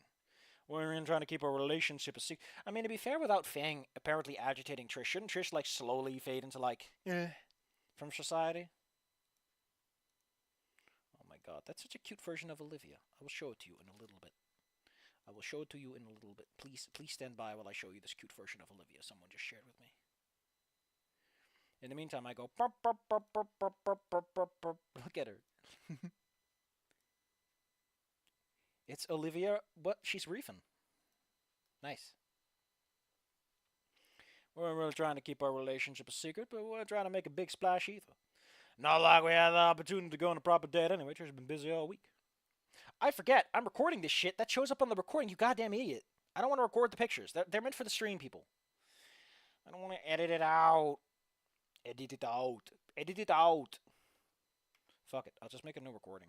We were trying to keep our relationship a secret. I mean, to be fair, without Fang apparently agitating Trish, shouldn't Trish, like, slowly fade into, like, from society? Oh my god, that's such a cute version of Olivia. I will show it to you in a little bit. I will show it to you in a little bit. Please stand by while I show you this cute version of Olivia someone just shared with me. In the meantime, I go, burp, burp, burp, burp, burp, burp, burp, burp, burp. Look at her. It's Olivia, but she's reefing. Nice. We're really trying to keep our relationship a secret, but we're trying to make a big splash either. Not like we had the opportunity to go on a proper date anyway. Trish's been busy all week. I forget, I'm recording this shit. That shows up on the recording, you goddamn idiot. I don't want to record the pictures. They're meant for the stream, people. I don't want to edit it out. Edit it out. Edit it out. Fuck it, I'll just make a new recording.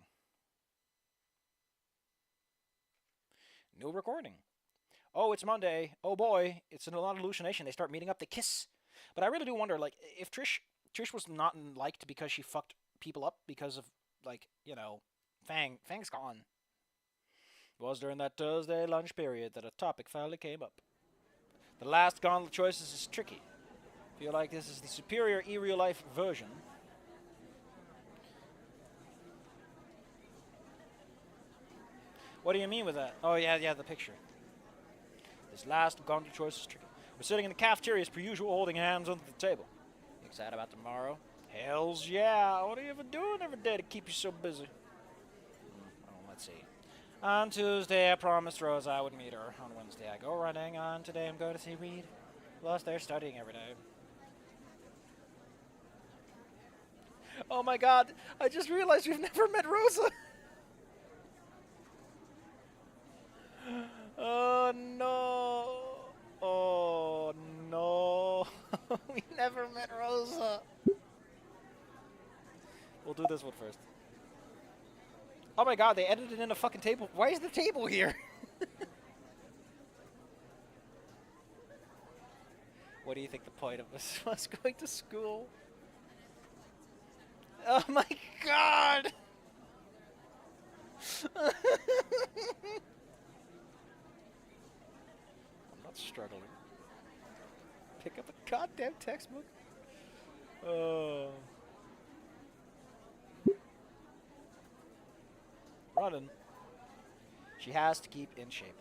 New recording. Oh, it's Monday. Oh boy, it's a lot of hallucination. They start meeting up, they kiss. But I really do wonder, like, if Trish was not liked because she fucked people up because of, like, you know, Fang's gone. It was during that Thursday lunch period that a topic finally came up. The last gauntlet choices is tricky. I feel like this is the superior e-real life version. What do you mean with that? Oh, yeah, the picture. This last gauntlet choice is tricky. We're sitting in the cafeteria as per usual, holding hands under the table. You excited about tomorrow? Hells yeah. What are you ever doing every day to keep you so busy? Let's see. On Tuesday, I promised Rose I would meet her. On Wednesday, I go running. On today, I'm going to see Reed. Plus, they're studying every day. Oh my god, I just realized we've never met Rosa. Oh no. Oh no. We never met Rosa. We'll do this one first. Oh my god, they edited in a fucking table. Why is the table here? What do you think the point of this was, going to school? Oh my god! I'm not struggling. Pick up a goddamn textbook. Oh. Running. She has to keep in shape.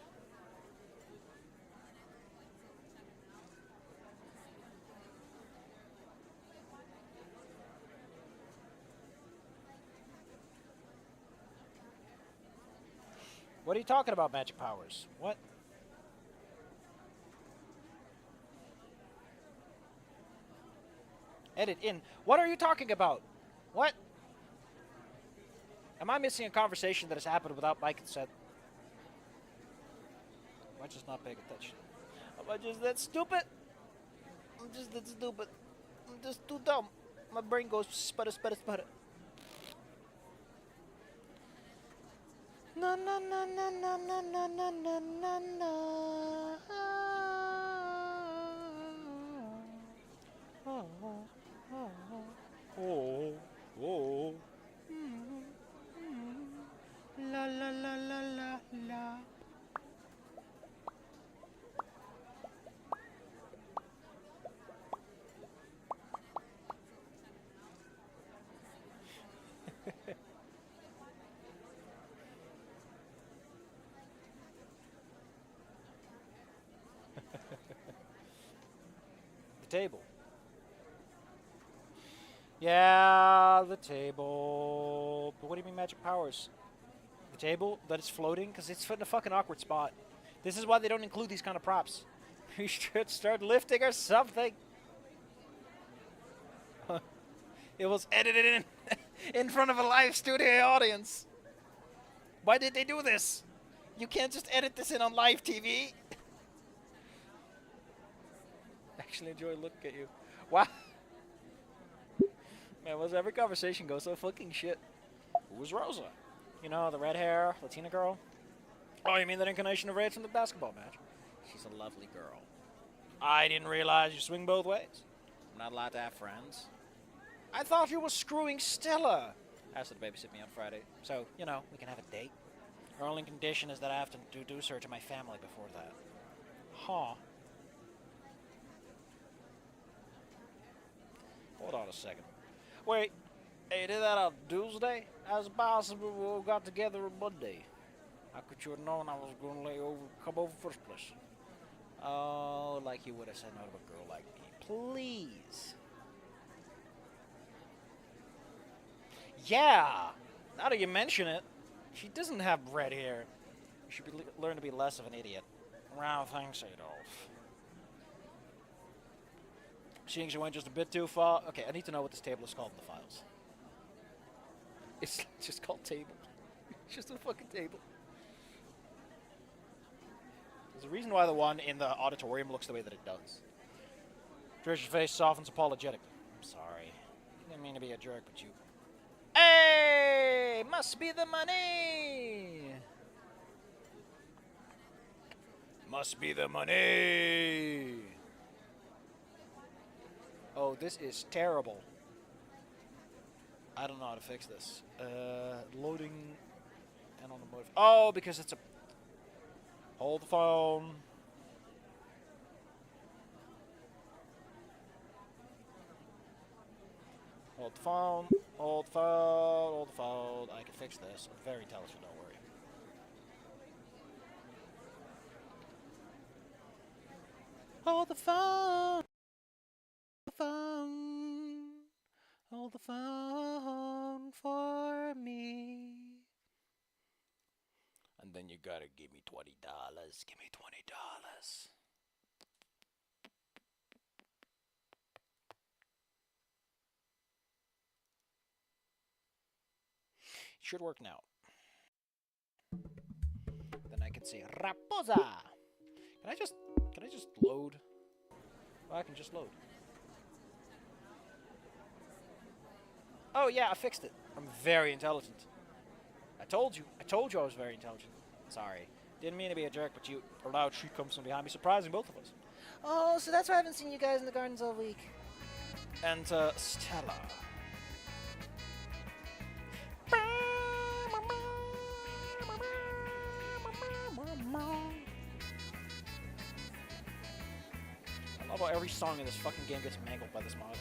What are you talking about, magic powers? What? Edit in. What are you talking about? What? Am I missing a conversation that has happened without my consent? Am I just not paying attention? Am I just that stupid? I'm just that stupid. I'm just too dumb. My brain goes sputter, sputter, sputter. Na na na na na na na na na na na. Oh, oh, oh, oh. La la la la la la. The table. Yeah, the table. But what do you mean magic powers? The table that is floating? Because it's in a fucking awkward spot. This is why they don't include these kind of props. We should start lifting or something. It was edited in front of a live studio audience. Why did they do this? You can't just edit this in on live TV. Actually enjoy looking at you. Wow. Man, was every conversation go so fucking shit? Who's Rosa? You know, the red hair, Latina girl? Oh, you mean that incarnation of Red from the basketball match? She's a lovely girl. I didn't realize you swing both ways. I'm not allowed to have friends. I thought you were screwing Stella. Asked her to babysit me on Friday. So, you know, we can have a date. Her only condition is that I have to introduce her to my family before that. Huh. Hold on a second. Wait, hey, you did that on Tuesday? How's it possible we got together on Monday? How could you have known I was going to come over first place? Oh, like you would have said no to a girl like me. Please. Yeah, now that you mention it, she doesn't have red hair. You should learn to be less of an idiot. Wow, thanks, Adolf. Seeing she went just a bit too far. Okay, I need to know what this table is called in the files. It's just called table. It's just a fucking table. There's a reason why the one in the auditorium looks the way that it does. Trish's face softens apologetically. I'm sorry. Didn't mean to be a jerk, but you... Hey! Must be the money! Must be the money! Oh, this is terrible. I don't know how to fix this. Loading and on the motive. Oh, because it's a... Hold the phone. Hold the phone. Hold the phone. Hold the phone. I can fix this. I'm very intelligent, don't worry. Hold the phone. Phone. Hold the phone for me. And then you gotta give me $20. Give me $20. Should work now. Then I can say Raposa. Can I just load? Oh, I can just load. Oh yeah, I fixed it. I'm very intelligent. I told you I was very intelligent. Sorry. Didn't mean to be a jerk, but you allowed she comes from behind me, surprising both of us. Oh, so that's why I haven't seen you guys in the gardens all week. And Stella. I love how every song in this fucking game gets mangled by this mod.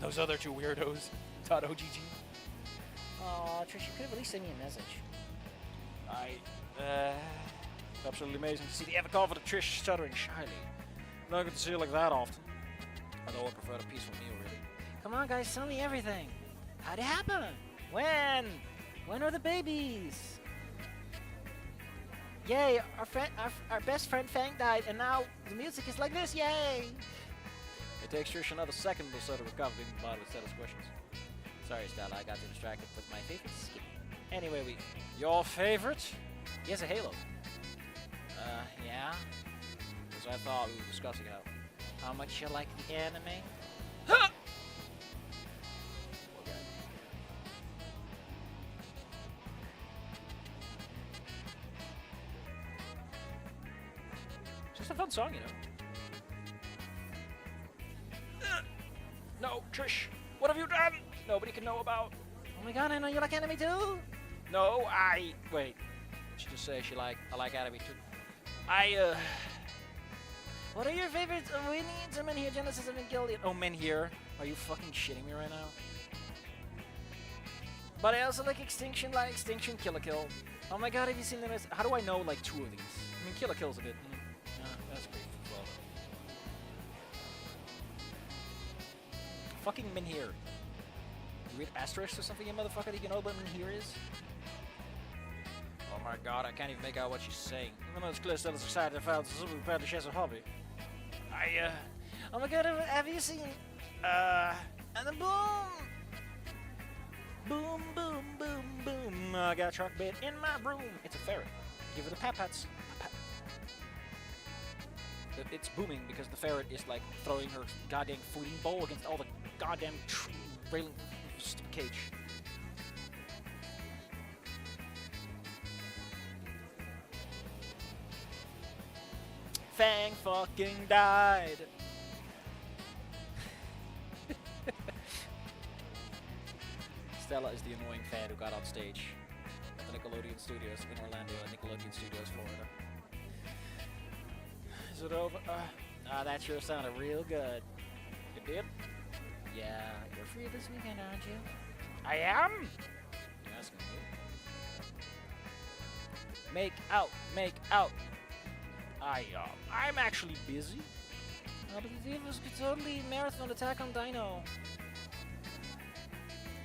Those other two weirdos. .ogg. Aw, Trish, you could have at least sent me a message. It's absolutely amazing to see the ever confident Trish stuttering shyly. Not good to see her like that often. Although I prefer a peaceful meal, really. Come on, guys, tell me everything. How'd it happen? When? When are the babies? Yay, our best friend Fang died, and now the music is like this, yay! It takes Trish another second or so to recover from the bottom of Stella's questions. Sorry, Stella, I got too distracted with my favorite skip. Anyway, your favorite? Yes, a Halo. Yeah? Because I thought we were discussing how much you like the anime? Huh! Okay. It's just a fun song, you know. No, Trish, what have you done? Nobody can know about. Oh my god, I know you like anime too? No, wait. She just say I like anime too. What are your favorites? Oh, we need some Men Here, Genesis Evangelion. Oh, Men Here? Are you fucking shitting me right now? But I also like Extinction, Kill la Kill. Oh my god, have you seen them? How do I know like two of these? I mean, Kill la Kill's a bit. That's great. Well, Fucking Minhir. You read asterisk or something, you motherfucker? Do you know what Minhir is? Oh my god, I can't even make out what she's saying. Even though it's clear still a society that found something apparently she has a hobby. Oh my god, have you seen, and then boom! Boom, boom, boom, boom. I got a truck bed in my room. It's a ferret. Give it a pat-pats. It's booming because the ferret is like throwing her goddamn fooding bowl against all the goddamn railing cage. Fang fucking died. Stella is the annoying fan who got on stage at the Nickelodeon Studios in Orlando at Nickelodeon Studios, Florida. Is it over? That sure sounded real good. It did? Yeah, you're free this weekend, aren't you? I am? You're asking me. Make out, make out. I'm actually busy. But the Divas could totally marathon Attack on Dino.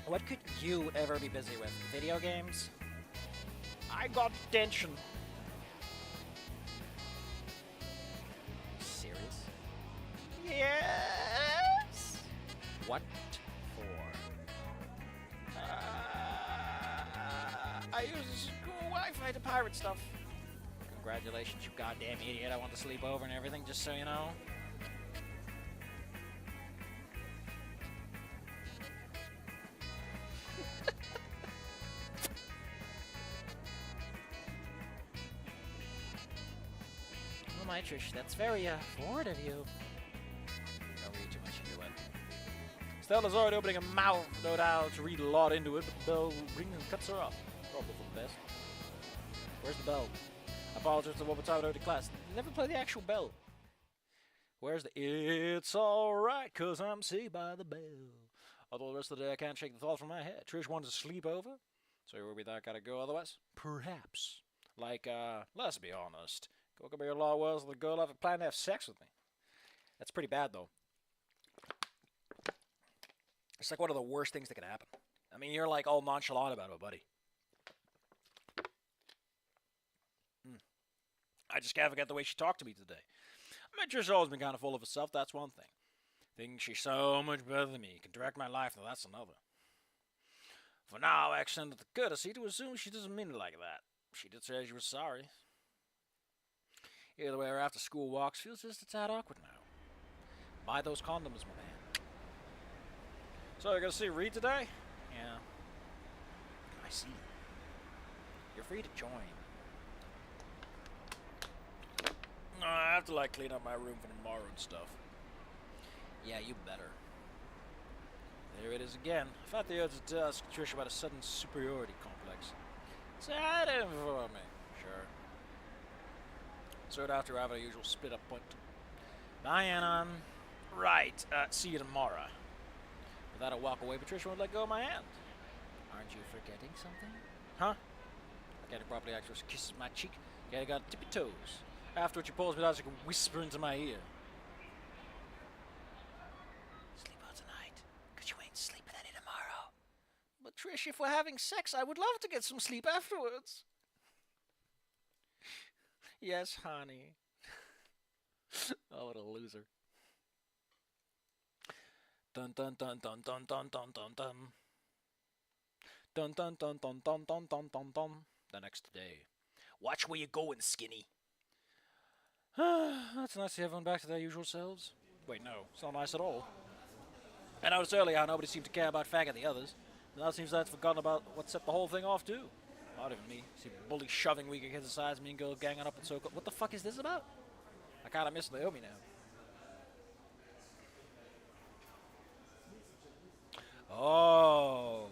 What could you ever be busy with? Video games? I got detention. Serious? Yes. What for? I use the school Wi-Fi to pirate stuff. Congratulations, you goddamn idiot. I want to sleep over and everything, just so you know. Oh my, Trish, that's very forward of you. Don't read too much into it. Stella's already opening her mouth, no doubt, to read a lot into it, but the bell rings and cuts her off. Probably for the best. Where's the bell? I apologize for what we're talking about in class. Never play the actual bell. Where's the It's alright, cause I'm saved by the bell. Although the rest of the day I can't shake the thought from my head. Trish wants to sleep over, so where we that gotta go otherwise? Perhaps. Like, let's be honest. Go could be a lot worse than the girl ever planned to have sex with me. That's pretty bad, though. It's like one of the worst things that could happen. I mean, you're like all nonchalant about it, buddy. I just can't forget the way she talked to me today. I mean, Trish's always been kind of full of herself, that's one thing. Thinks she's so much better than me, can direct my life, now that's another. For now, I extended the courtesy to assume she doesn't mean it like that. She did say she was sorry. Either way, our after-school walks feels just a tad awkward now. Buy those condoms, my man. So, you're gonna see Reed today? Yeah. I see. You're free to join. I have to, like, clean up my room for tomorrow and stuff. Yeah, you better. There it is again. I felt the urge to ask Trish about a sudden superiority complex. Sad for me. Sure. So after having a usual split-up point. Bye, Anon. Right, see you tomorrow. With that, I'll walk away, but Trish won't let go of my hand. Aren't you forgetting something? Huh? I can't properly act for kisses my cheek. I got tippy toes. After which she pulls me down so she can whisper into my ear. Sleep out tonight, cause you ain't sleeping any tomorrow. But Trish, if we're having sex, I would love to get some sleep afterwards. Yes, honey. Oh, what a loser. Dun dun dun dun dun dun dun dun dun. Dun dun dun dun dun dun dun dun dun. The next day. Watch where you're going, skinny. That's nice to see everyone back to their usual selves. Wait, no, it's not nice at all. I noticed earlier how nobody seemed to care about Fag and the others. Now it seems like they've forgotten about what set the whole thing off, too. Not even me. See bully shoving weaker kids aside, me and girls ganging up and so. What the fuck is this about? I kinda miss Naomi now. Oh.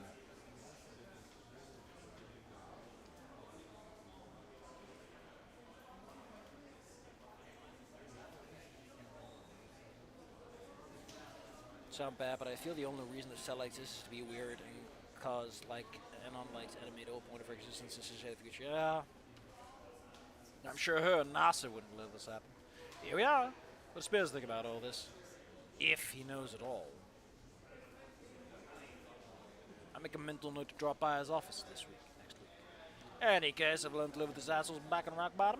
Sound bad, but I feel the only reason the cell exists is to be weird and cause, like, an unliked enemy to point of her existence in the future. Yeah. I'm sure her and NASA wouldn't let this happen. Here we are. What does Spears think about all this? If he knows at all. I make a mental note to drop by his office next week. Any case, I've learned to live with his assholes back on rock bottom.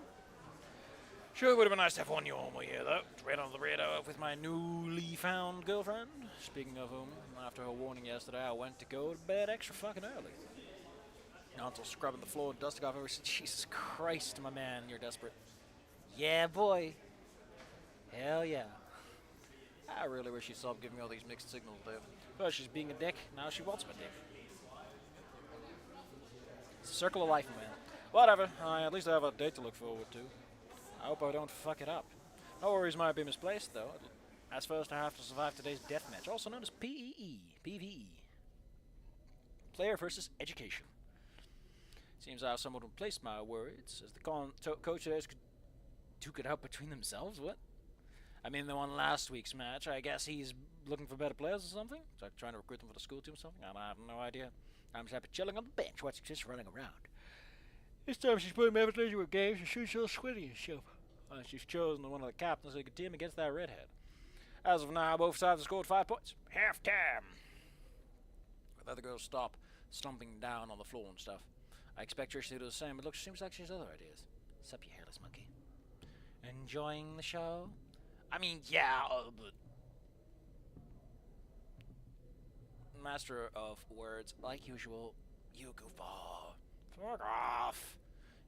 Sure, it would have been nice to have one more year, though. Right on the radar with my newly found girlfriend. Speaking of whom, after her warning yesterday, I went to go to bed extra fucking early. Not until scrubbing the floor and dusting off everything. Jesus Christ, my man, you're desperate. Yeah, boy. Hell yeah. I really wish she'd stop giving me all these mixed signals, Dave. First she's being a dick, now she wants my dick. It's a circle of life, man. Whatever, at least I have a date to look forward to. I hope I don't fuck it up. No worries might be misplaced, though. As first, I have to survive today's deathmatch, also known as PvE. Player versus education. Seems I have someone to replace my words, as the coaches took it out between themselves. What? I mean, the one last week's match, I guess he's looking for better players or something? It's like trying to recruit them for the school team or something? I have no idea. I'm just happy chilling on the bench, watching just running around. This time she's putting me everything into her games, and she's so sweaty and shit. She's chosen one of the captains of the team against that redhead. As of now, both sides have scored 5 points. Half time. Let the girls stop stomping down on the floor and stuff. I expect Trish to do the same, but look, seems like she has other ideas. Sup, you hairless monkey? Enjoying the show? I mean, yeah, but... Master of words, like usual, you goofball. Fuck off.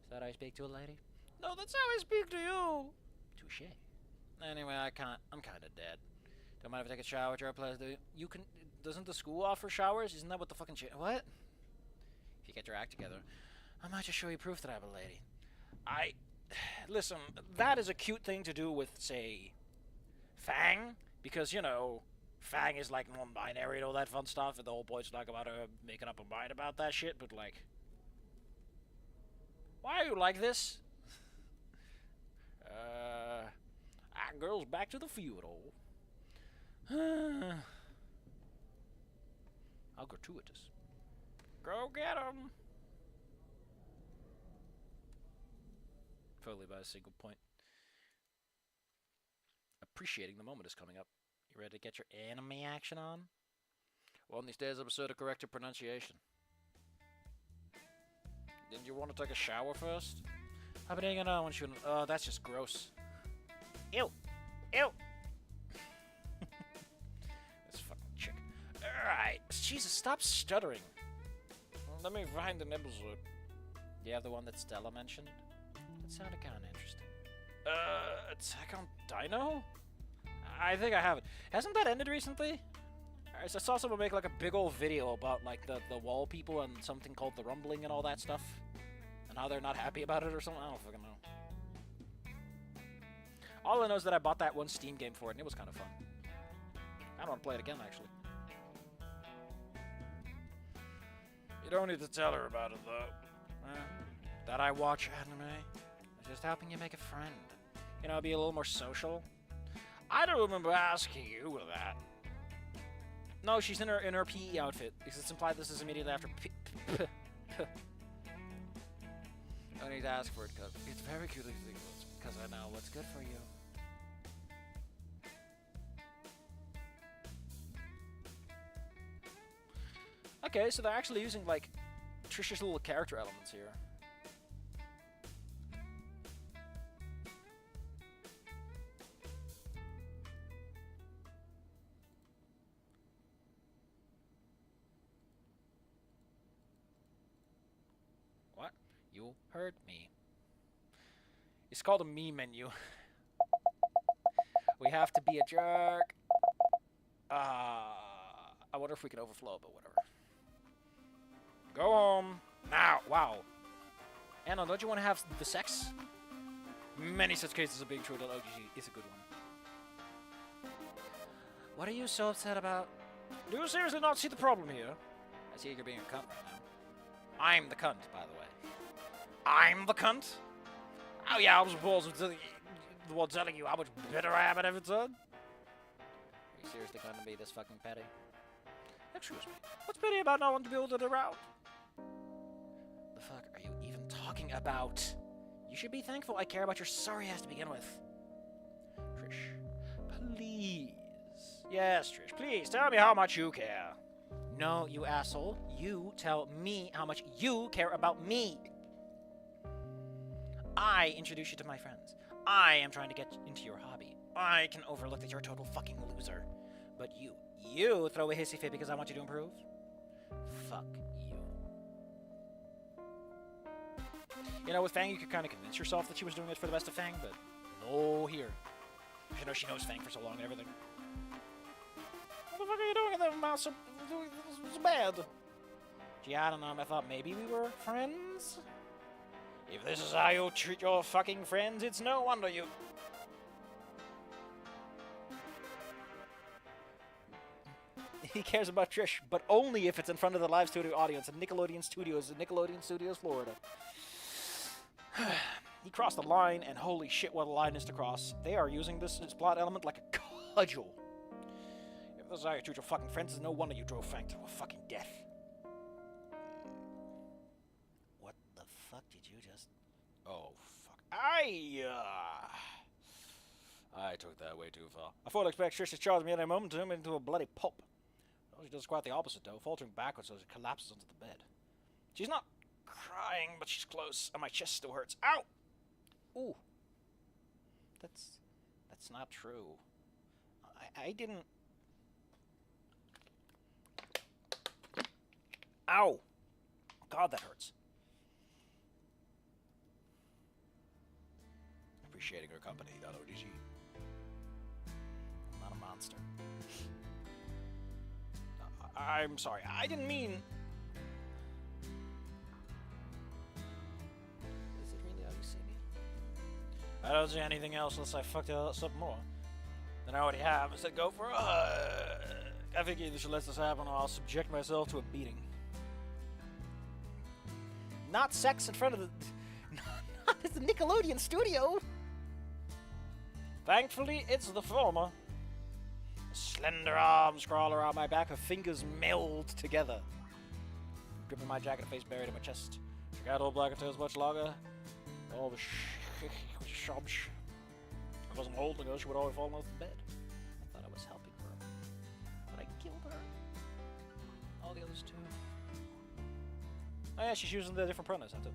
Is that how I speak to a lady? No, that's how I speak to you. Touche. Anyway, I'm kinda dead. Don't mind if I take a shower at your place, do you? You can... Doesn't the school offer showers? Isn't that what the fucking shit... What? If you get your act together, I might just show you proof that I'm a lady. Listen, that is a cute thing to do with, say, Fang. Because, you know, Fang is like non-binary and all that fun stuff, and the whole point's like about her making up a mind about that shit, but like... Why are you like this? Girls, back to the feudal. How gratuitous. Go get 'em! Totally by a single point. Appreciating the moment is coming up. You ready to get your anime action on? One of these days, episode of corrected pronunciation. Didn't you want to take a shower first? I've been hanging on when she... Oh, that's just gross. Ew! Ew! This fucking chick. Alright. Jesus, stop stuttering. Let me find an episode. You have the one that Stella mentioned? That sounded kind of interesting. Attack on Dino? I think I have it. Hasn't that ended recently? I saw someone make like a big old video about like the wall people and something called the rumbling and all that stuff. And how they're not happy about it or something. I don't fucking know. All I know is that I bought that one Steam game for it and it was kind of fun. I don't want to play it again actually. You don't need to tell her about it though. That I watch anime. I'm just helping you make a friend. You know, be a little more social. I don't remember asking you that. No, she's in her PE outfit because it's implied this is immediately after I need to ask for it because it's very cute because I know what's good for you. Okay, so they're actually using like Trish's little character elements here. What? You heard me. It's called a me menu. We have to be a jerk. I wonder if we can overflow, but whatever. Go home. Now. Wow. Anna, don't you want to have the sex? Many such cases of being true that OGG is a good one. What are you so upset about? Do you seriously not see the problem here? I see you're being a cunt right now. I'm the cunt, by the way. I'm the cunt? Oh yeah, I was the one telling you how much better I am at every turn. Are you seriously going to be this fucking petty? Excuse me. What's petty about not wanting to be able to around? The fuck are you even talking about? You should be thankful I care about your sorry ass to begin with. Trish, please. Yes, Trish, please tell me how much you care. No, you asshole. You tell me how much you care about me. I introduce you to my friends. I am trying to get into your hobby. I can overlook that you're a total fucking loser. But you throw a hissy fit because I want you to improve? Fuck you. You know, with Fang, you could kind of convince yourself that she was doing it for the best of Fang, but no here. You know, she knows Fang for so long and everything. What the fuck are you doing in that mouse? It's bad. Gee, I don't know. I thought maybe we were friends? If this is how you treat your fucking friends, it's no wonder you... He cares about Trish, but only if it's in front of the live studio audience at Nickelodeon Studios in Florida. He crossed the line, and holy shit, what a line is to cross. They are using this plot element like a cudgel. If this is how you treat your fucking friends, it's no wonder you drove Fang to a fucking death. What the fuck did you just... Oh, fuck. I took that way too far. I fully expect Trish to charge me at any moment to turn me into a bloody pulp. Well, she does quite the opposite, though, faltering backwards as she collapses onto the bed. She's not crying, but she's close, and my chest still hurts. Ow! Ooh. That's not true. I didn't... Ow! God, that hurts. Appreciating her company, .odg. I'm not a monster. I'm sorry, I didn't mean... Is it really how you see me? I don't see anything else unless I fucked it up more than I already have. I said go for a hug. I think either should let this happen or I'll subject myself to a beating. Not sex in front of the... Not at the Nickelodeon studio! Thankfully, it's the former. Slender arms crawl around my back, her fingers meld together. Gripping my jacket, face buried in my chest. She got old black until much longer. All the shobs. I wasn't holding her, she would always fall off the bed. I thought I was helping her. But I killed her. All the others too. Oh yeah, she's using the different pronouns, I too.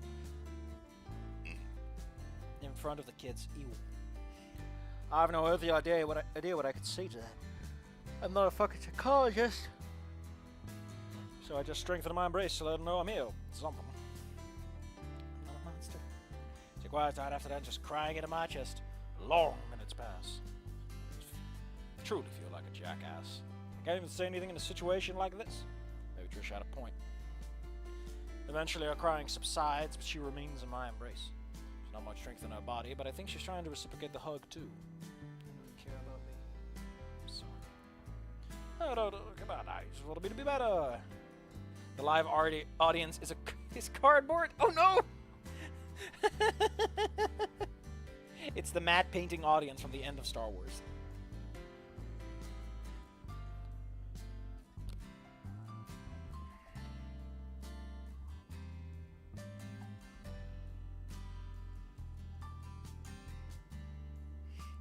In front of the kids. Ew. I have no earthly idea what I could say to that. I'm not a fucking psychologist. So I just strengthened my embrace to let them know I'm here. Something. I'm not a monster. She quiet died after that, just crying into my chest. Long minutes pass. I truly feel like a jackass. I can't even say anything in a situation like this. Maybe Trish had a point. Eventually her crying subsides, but she remains in my embrace. There's not much strength in her body, but I think she's trying to reciprocate the hug too. Care about me. I'm sorry. No, come on, I just want me to be better. The live audience is cardboard. Oh no! It's the matte painting audience from the end of Star Wars.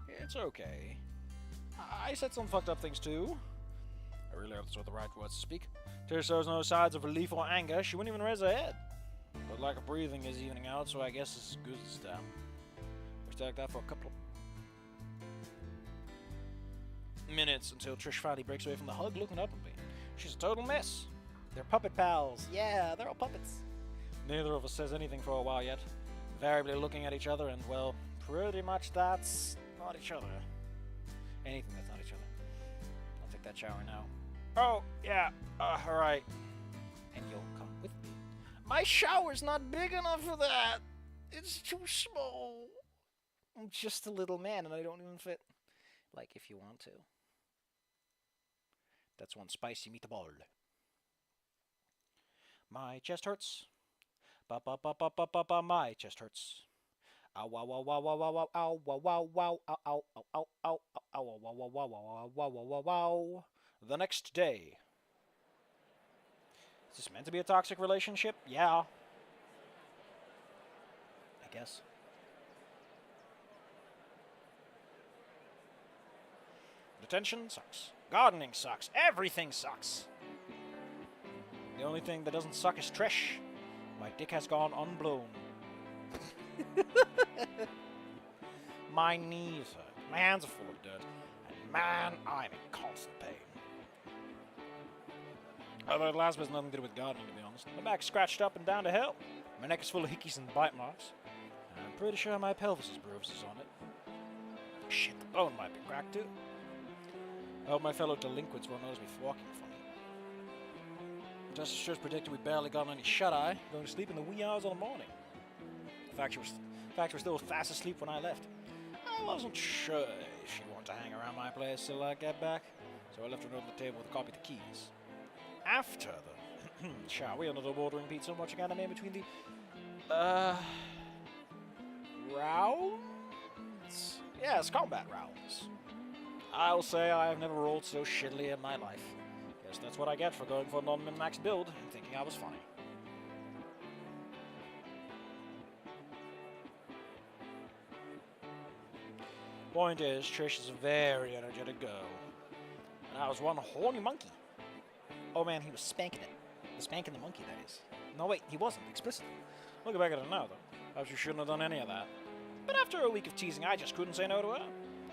It's okay. I said some fucked up things too. I really hope those were the right words to speak. Trish shows no signs of relief or anger. She wouldn't even raise her head. But like her breathing is evening out, so I guess it's as good as time. We stay like that for a couple of minutes until Trish finally breaks away from the hug, looking up at me. She's a total mess. They're puppet pals. Yeah, they're all puppets. Neither of us says anything for a while yet. Invariably looking at each other, and well, pretty much that's not each other. Anything that's not each other. I'll take that shower now. Oh, yeah, alright. And you'll come with me. My shower's not big enough for that. It's too small. I'm just a little man and I don't even fit. Like if you want to. That's one spicy meatball. My chest hurts. Ba ba ba ba ba ba ba. My chest hurts. Ow wow wow wow wow wow ow wow wow wow ow ow ow ow ow ow wow wow wow wow wow wow wow wow. The next day. Is this meant to be a toxic relationship? Yeah. I guess. Detention sucks. Gardening sucks. Everything sucks. The only thing that doesn't suck is Trish. My dick has gone unblown. My knees hurt. My hands are full of dirt. And man, I'm in constant pain. Although the last was nothing to do with gardening, to be honest. My back's scratched up and down to hell. My neck is full of hickeys and bite marks. And I'm pretty sure my pelvis has bruises on it. Shit, the bone might be cracked too. I hope my fellow delinquents won't notice me walking funny. Just as sure predicted we barely got any shut-eye, going to sleep in the wee hours of the morning. In fact, we're still fast asleep when I left. I wasn't sure if she wanted to hang around my place till I get back, so I left her on the table with a copy of the keys. After the shall we, ended up ordering pizza and watching anime between the rounds? Yes, combat rounds. I'll say I have never rolled so shittily in my life. Guess that's what I get for going for a non-min-max build and thinking I was funny. Point is, Trish is a very energetic girl. And I was one horny monkey. Oh man, he was spanking it. Spanking the monkey, that is. No wait, he wasn't, explicitly. Looking back at it now, though, perhaps you shouldn't have done any of that. But after a week of teasing, I just couldn't say no to her.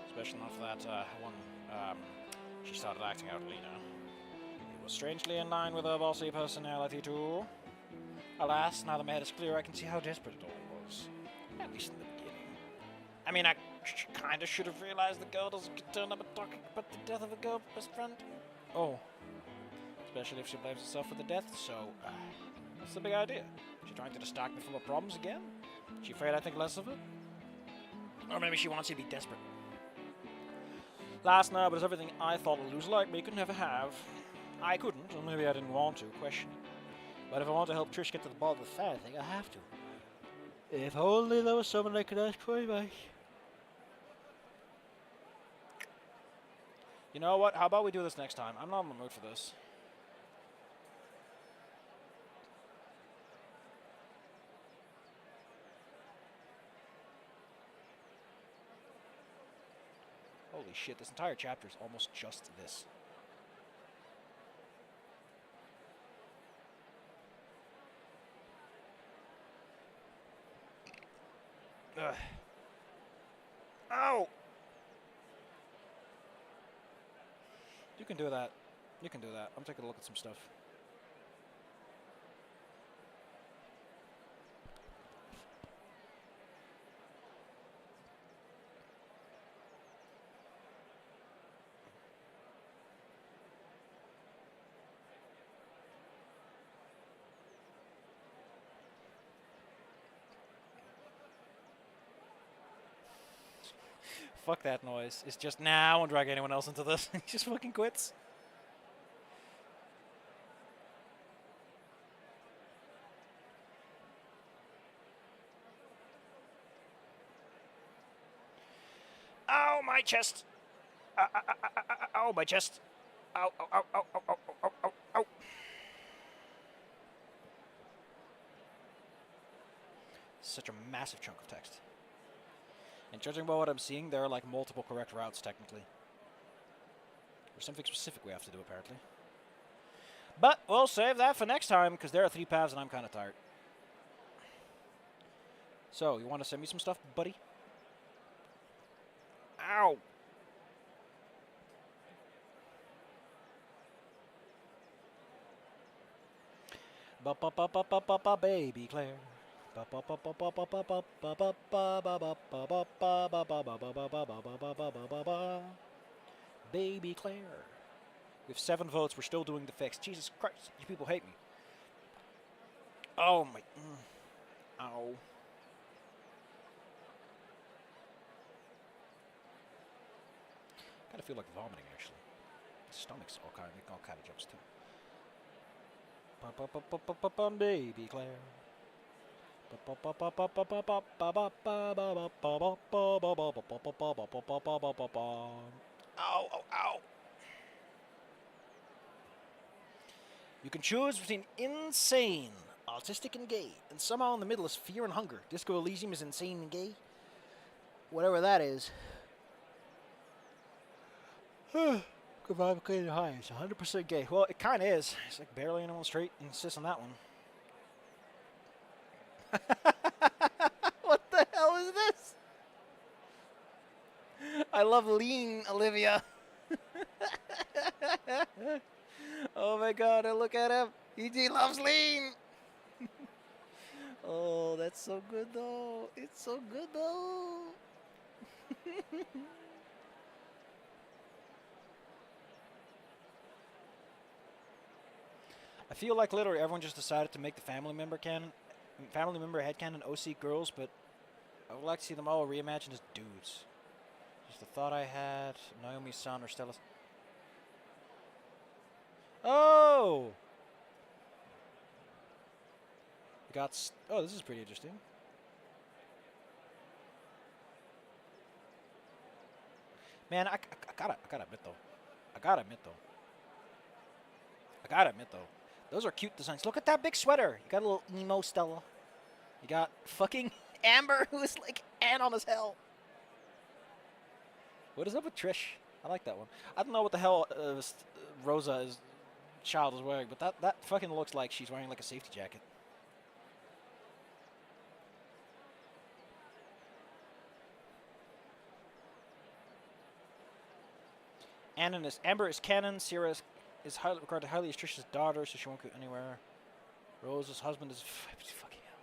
Especially not for that one, she started acting out Lena. It was strangely in line with her bossy personality, too. Alas, now the matter is clear, I can see how desperate it all was. At least in the beginning. I mean, I kinda should have realized the girl doesn't get turned up and talking about the death of a girl best friend. Oh. Especially if she blames herself for the death, so, what's the big idea? Is she trying to distract me from her problems again? Is she afraid I think less of it? Or maybe she wants you to be desperate. Last night was everything I thought a loser like me could never have. I couldn't, or maybe I didn't want to, question it. But if I want to help Trish get to the bottom of the fat thing, I have to. If only there was someone I could ask for advice. You know what? How about we do this next time? I'm not in the mood for this. Holy shit, this entire chapter is almost just this. Ugh. Ow! You can do that. You can do that. I'm taking a look at some stuff. Fuck that noise. It's just, nah, I won't drag anyone else into this. He just fucking quits. Ow, my chest. Ow, my chest. Ow, ow, ow, ow, ow, ow, ow, ow, ow. Such a massive chunk of text. And judging by what I'm seeing, there are like multiple correct routes, technically. There's something specific we have to do, apparently. But we'll save that for next time, because there are 3 paths and I'm kind of tired. So, you want to send me some stuff, buddy? Ow! Baby Claire. Baby Claire. We have 7 votes. We're still doing the fix. Jesus Christ, you people hate me. Oh my. Ow. Kind of feel like vomiting, actually. The stomach's all kind of jokes too. Baby Claire. Ow, ow, ow. You can choose between insane, autistic, and gay. And somehow in the middle is fear and hunger. Disco Elysium is insane and gay. Whatever that is. Goodbye, McLean High. It's 100% gay. Well, it kind of is. It's like barely anyone straight insists on that one. What the hell is this? I love lean, Olivia. Oh my god, look at him. He loves lean. Oh, that's so good though. It's so good though. I feel like literally everyone just decided to make the family member headcanon OC girls, but I would like to see them all reimagined as dudes. Just the thought I had. Naomi's son or Stella's. Oh! Oh, this is pretty interesting. Man, I gotta admit though. Those are cute designs. Look at that big sweater. You got a little emo Stella. You got fucking Amber, who is like Anon as hell. What is up with Trish? I like that one. I don't know what the hell Rosa's child is wearing, but that fucking looks like she's wearing like a safety jacket. Amber is canon. Sierra is regarded highly as Trish's daughter, so she won't go anywhere. Rose's husband is fucking hell.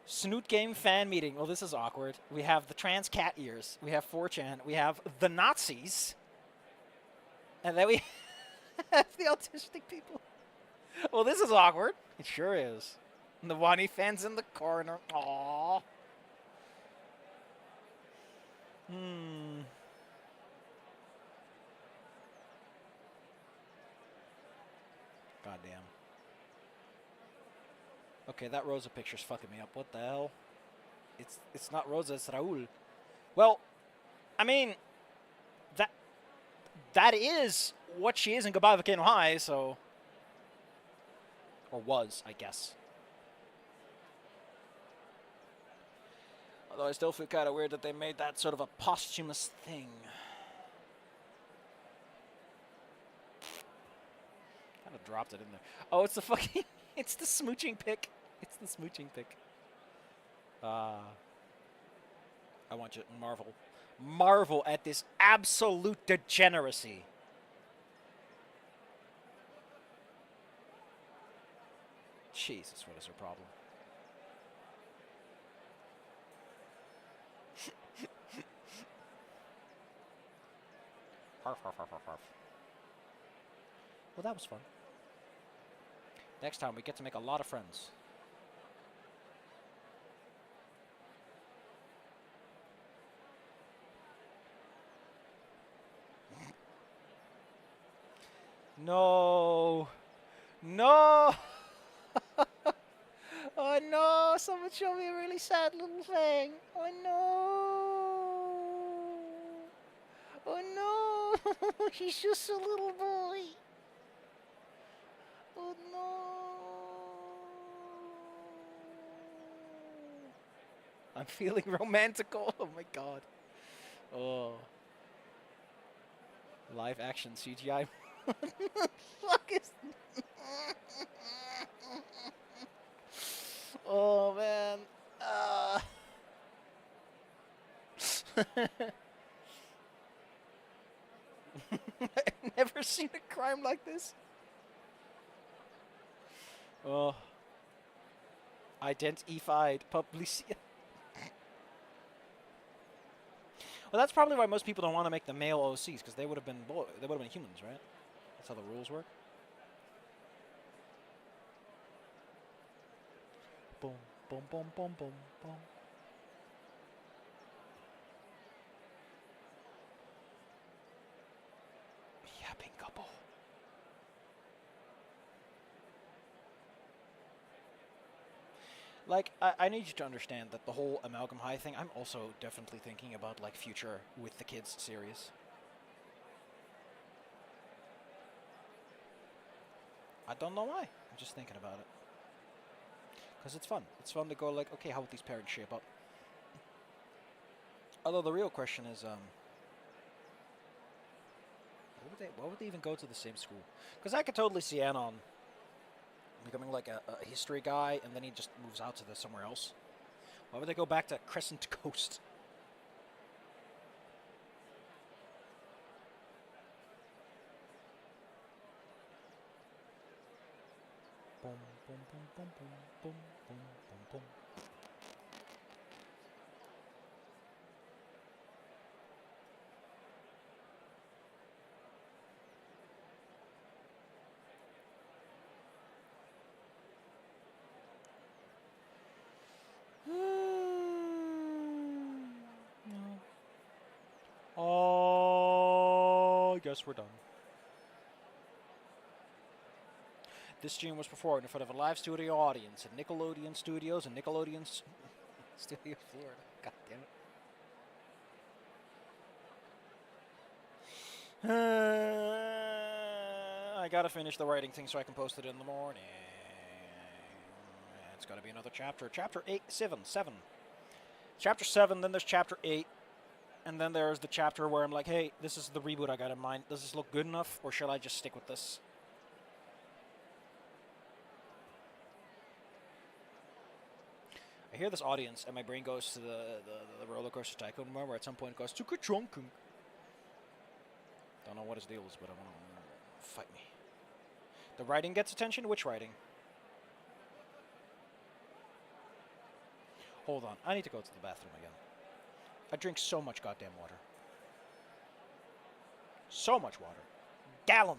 Snoot game fan meeting. Well, this is awkward. We have the trans cat ears. We have 4chan. We have the Nazis. And then we have the autistic people. Well, this is awkward. It sure is. And the Wani fans in the corner. Aww. Goddamn. Okay, that Rosa picture's fucking me up. What the hell? It's not Rosa, it's Raul. Well, I mean, that is what she is in Goodbye Volcano High, so... Or was, I guess. Although I still feel kind of weird that they made that sort of a posthumous thing. Kind of dropped it in there. Oh, it's the fucking... It's the smooching pic. It's the smooching pic. I want you to marvel. Marvel at this absolute degeneracy. Jesus, what is her problem? Harf, harf, harf, harf, harf. Well, that was fun. Next time we get to make a lot of friends. No. No. Oh no, someone showed me a really sad little thing. Oh no. Oh no. He's just a little boy. Oh no. I'm feeling romantical. Oh my god. Oh. Live action CGI. What the fuck is... Oh man. I've never seen a crime like this. Oh. Identified publicity. Well, that's probably why most people don't want to make the male OCs, because they would have been humans, right? That's how the rules work. Boom, boom, boom, boom, boom, boom. Yapping couple. Like, I need you to understand that the whole Amalgam High thing, I'm also definitely thinking about, like, future with the kids series. I don't know why. I'm just thinking about it. Because it's fun. It's fun to go like, okay, how would these parents shape up? Although the real question is, why would they even go to the same school? Because I could totally see Anon becoming like a history guy, and then he just moves out to somewhere else. Why would they go back to Crescent Coast? Boom, boom, boom, boom, boom, boom, boom, boom, boom. Oh, I guess we're done. This stream was performed in front of a live studio audience at Nickelodeon Studios in Nickelodeon Studio, Florida. God damn it. I gotta finish the writing thing so I can post it in the morning. It's gotta be another chapter. Chapter 7. Chapter 7, then there's chapter 8. And then there's the chapter where I'm like, hey, this is the reboot I got in mind. Does this look good enough, or shall I just stick with this? I hear this audience, and my brain goes to the roller coaster tycoon where at some point it goes, Tuka Drunken. Don't know what his deal is, but I want to fight me. The writing gets attention? Which writing? Hold on, I need to go to the bathroom again. I drink so much goddamn water. So much water. Gallon.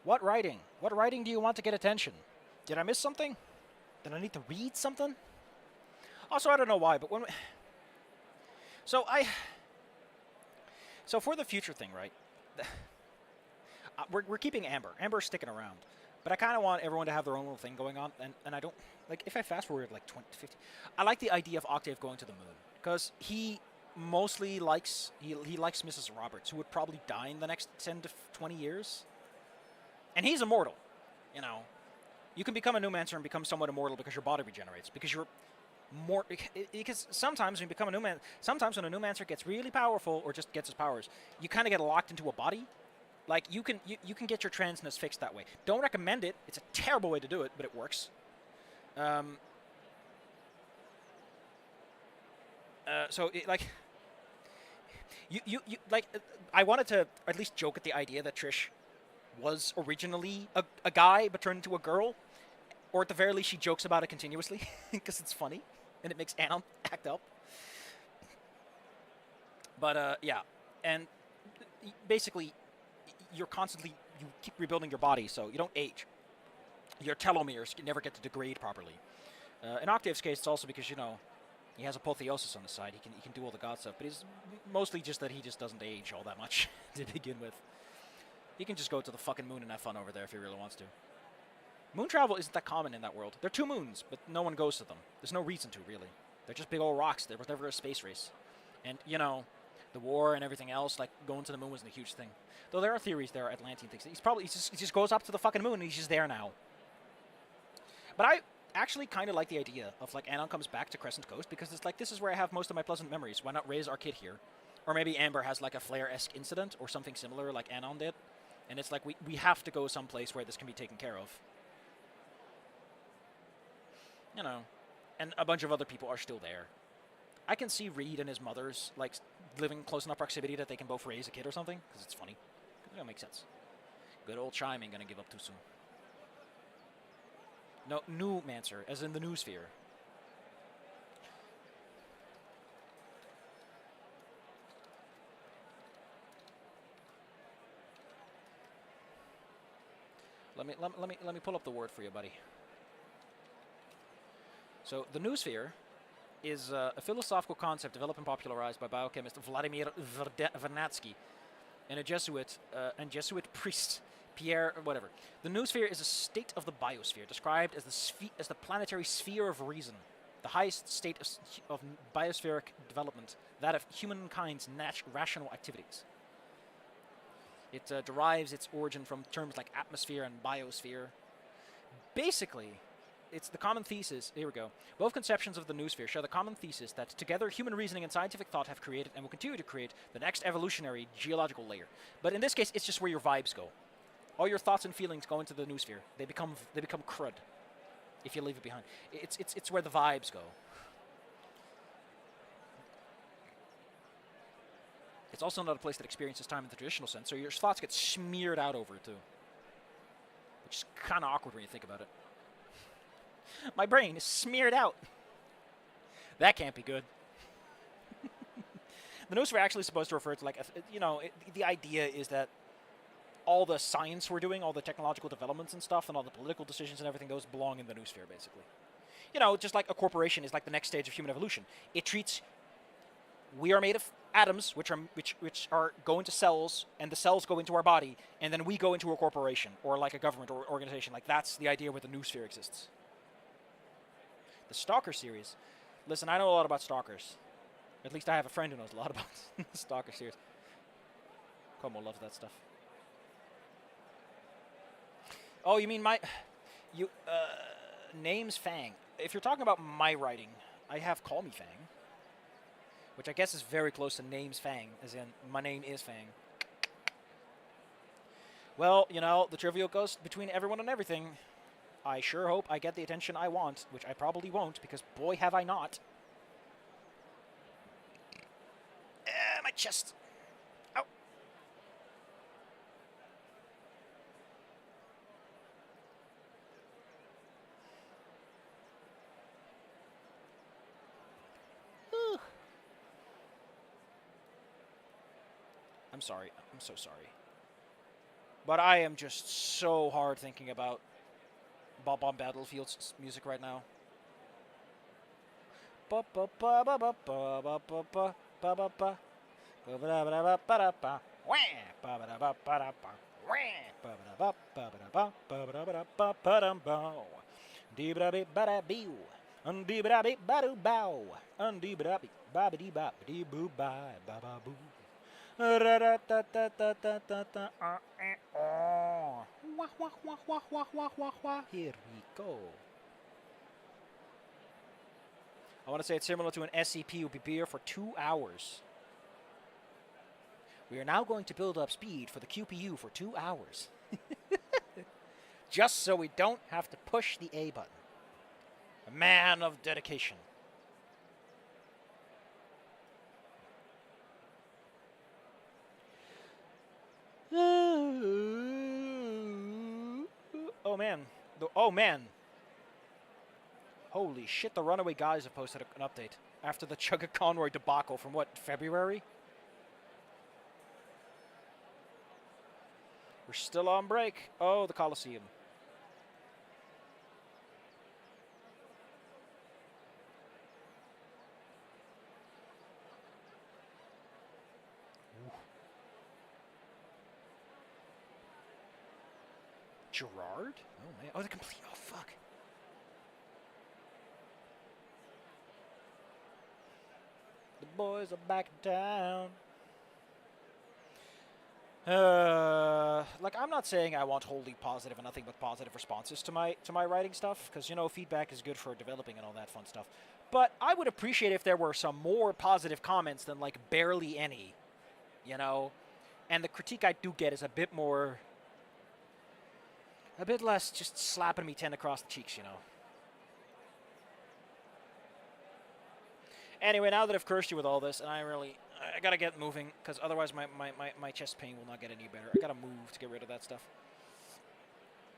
What writing? What writing do you want to get attention? Did I miss something? Did I need to read something? Also, I don't know why, but when... So for the future thing, right? We're keeping Amber. Amber's sticking around. But I kind of want everyone to have their own little thing going on. And I don't... Like, if I fast forward like 20, 50... I like the idea of Octave going to the moon. Because he mostly likes... He likes Mrs. Roberts, who would probably die in the next 10 to 20 years. And he's immortal, you know. You can become a Newmancer and become somewhat immortal because your body regenerates. Because you're more... Because sometimes when you become a Newmancer... Sometimes when a Newmancer gets really powerful or just gets his powers, you kind of get locked into a body. Like, you can get your transness fixed that way. Don't recommend it. It's a terrible way to do it, but it works. like you like I wanted to at least joke at the idea that Trish was originally a guy but turned into a girl, or at the very least she jokes about it continuously because it's funny and it makes Anon act up. But yeah, and basically you keep rebuilding your body, so you don't age. Your telomeres never get to degrade properly. In Octave's case, it's also because, he has apotheosis on the side. He can do all the god stuff, but it's mostly just that he just doesn't age all that much to begin with. He can just go to the fucking moon and have fun over there if he really wants to. Moon travel isn't that common in that world. There are 2 moons, but no one goes to them. There's no reason to, really. They're just big old rocks. There was never a space race. And, the war and everything else, like, going to the moon wasn't a huge thing. Though there are theories there are Atlantean things. He just goes up to the fucking moon and he's just there now. But I actually kind of like the idea of, like, Anon comes back to Crescent Coast because it's like, this is where I have most of my pleasant memories. Why not raise our kid here? Or maybe Amber has, like, a Flare-esque incident or something similar like Anon did. And it's like, we have to go someplace where this can be taken care of. And a bunch of other people are still there. I can see Reed and his mother's, like, living close enough proximity that they can both raise a kid or something, because it's funny. That makes sense. Good old Chime ain't gonna give up too soon. No, New-mancer, as in the New Sphere. Let me pull up the word for you, buddy. So the New Sphere is a philosophical concept developed and popularized by biochemist Vladimir Vernadsky and a Jesuit priest Pierre whatever. The noosphere is a state of the biosphere described as the planetary sphere of reason, the highest state of biospheric development, that of humankind's rational activities. It derives its origin from terms like atmosphere and biosphere. Basically, it's the common thesis. Here we go. Both conceptions of the noosphere share the common thesis that together human reasoning and scientific thought have created and will continue to create the next evolutionary geological layer. But in this case, it's just where your vibes go. All your thoughts and feelings go into the noosphere. They become crud if you leave it behind. It's where the vibes go. It's also not a place that experiences time in the traditional sense, so your thoughts get smeared out over it too. Which is kind of awkward when you think about it. My brain is smeared out. That can't be good. The noosphere actually is supposed to refer to, like, the idea is that all the science we're doing, all the technological developments and stuff, and all the political decisions and everything, those belong in the noosphere, basically. Just like a corporation is like the next stage of human evolution. It treats... We are made of atoms, which are go into cells, and the cells go into our body, and then we go into a corporation, or like a government or organization. Like, that's the idea where the noosphere exists. The Stalker series. Listen, I know a lot about Stalkers. At least I have a friend who knows a lot about the Stalker series. Como loves that stuff. Oh, you mean name's Fang. If you're talking about my writing, I have Call Me Fang, which I guess is very close to name's Fang, as in my name is Fang. Well, the trivial goes between everyone and everything. I sure hope I get the attention I want, which I probably won't, because boy have I not. My chest. Ow. I'm sorry. I'm so sorry. But I am just so hard thinking about Bob on Battlefield's music right now. Here we go. I want to say it's similar to an SCP would be here for 2 hours. We are now going to build up speed for the QPU for 2 hours. Just so we don't have to push the A button. A man of dedication. Oh, man. Holy shit, the Runaway Guys have posted an update. After the Chugga Conroy debacle from, what, February? We're still on break. Oh, the Coliseum. Gerard? Oh, man. Oh, the complete... Oh, fuck. The boys are back down. Like, I'm not saying I want wholly positive and nothing but positive responses to my writing stuff, because, you know, feedback is good for developing and all that fun stuff. But I would appreciate if there were some more positive comments than, like, barely any, you know? And the critique I do get is a bit more... a bit less just slapping me 10 across the cheeks, you know? Anyway, now that I've cursed you with all this, and I gotta get moving, because otherwise my chest pain will not get any better. I gotta move to get rid of that stuff.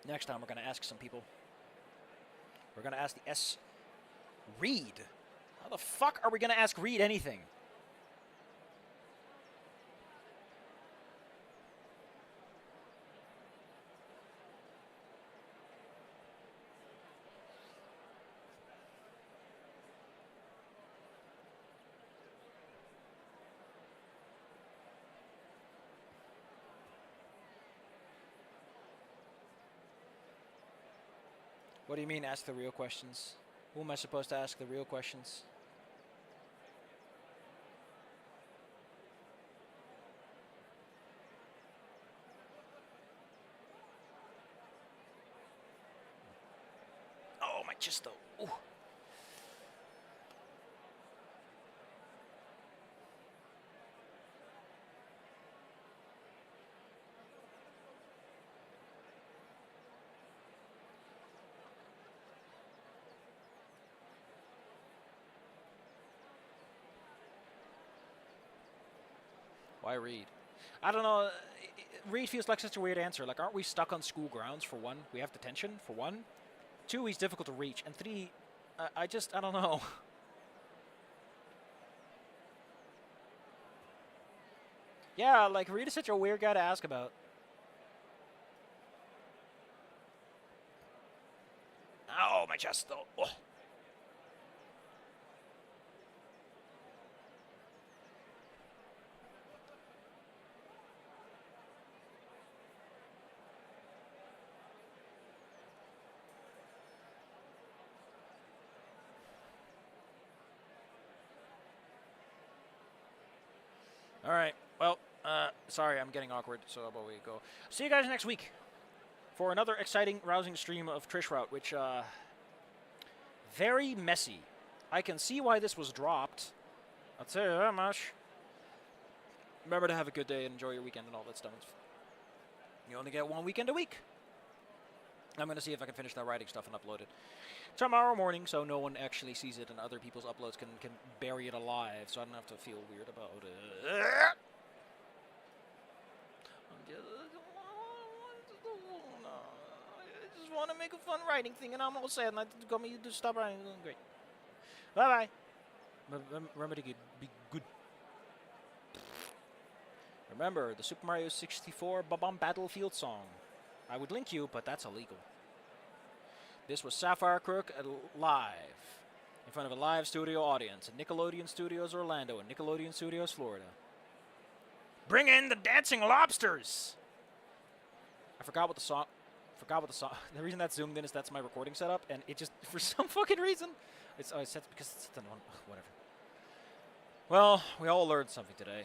Next time we're gonna ask some people. We're gonna ask the S. Reed. How the fuck are we gonna ask Reed anything? What do you mean, ask the real questions? Who am I supposed to ask the real questions? Oh, my chest, though. Ooh. Why Reed? I don't know. Reed feels like such a weird answer. Like, aren't we stuck on school grounds, for one? We have detention, for one. Two, he's difficult to reach. And three, I don't know. Yeah, like, Reed is such a weird guy to ask about. Oh, my chest, though. Oh. All right. Well, sorry, I'm getting awkward, so how about we go. See you guys next week for another exciting, rousing stream of Trish Route, which, very messy. I can see why this was dropped. I'll tell you that much. Remember to have a good day and enjoy your weekend and all that stuff. You only get one weekend a week. I'm going to see if I can finish that writing stuff and upload it tomorrow morning, so no one actually sees it and other people's uploads can bury it alive, so I don't have to feel weird about it. I just want to make a fun writing thing, and I'm all sad, and I got me to stop writing. Great. Bye-bye. Remember to be good. Remember, the Super Mario 64 Bob-omb Battlefield song. I would link you, but that's illegal. This was Sapphire Crook live, in front of a live studio audience at Nickelodeon Studios Orlando and Nickelodeon Studios Florida. Bring in the dancing lobsters! I forgot what the song... The reason that's zoomed in is that's my recording setup, and it just, for some fucking reason... It's set because it's the one... Whatever. Well, we all learned something today.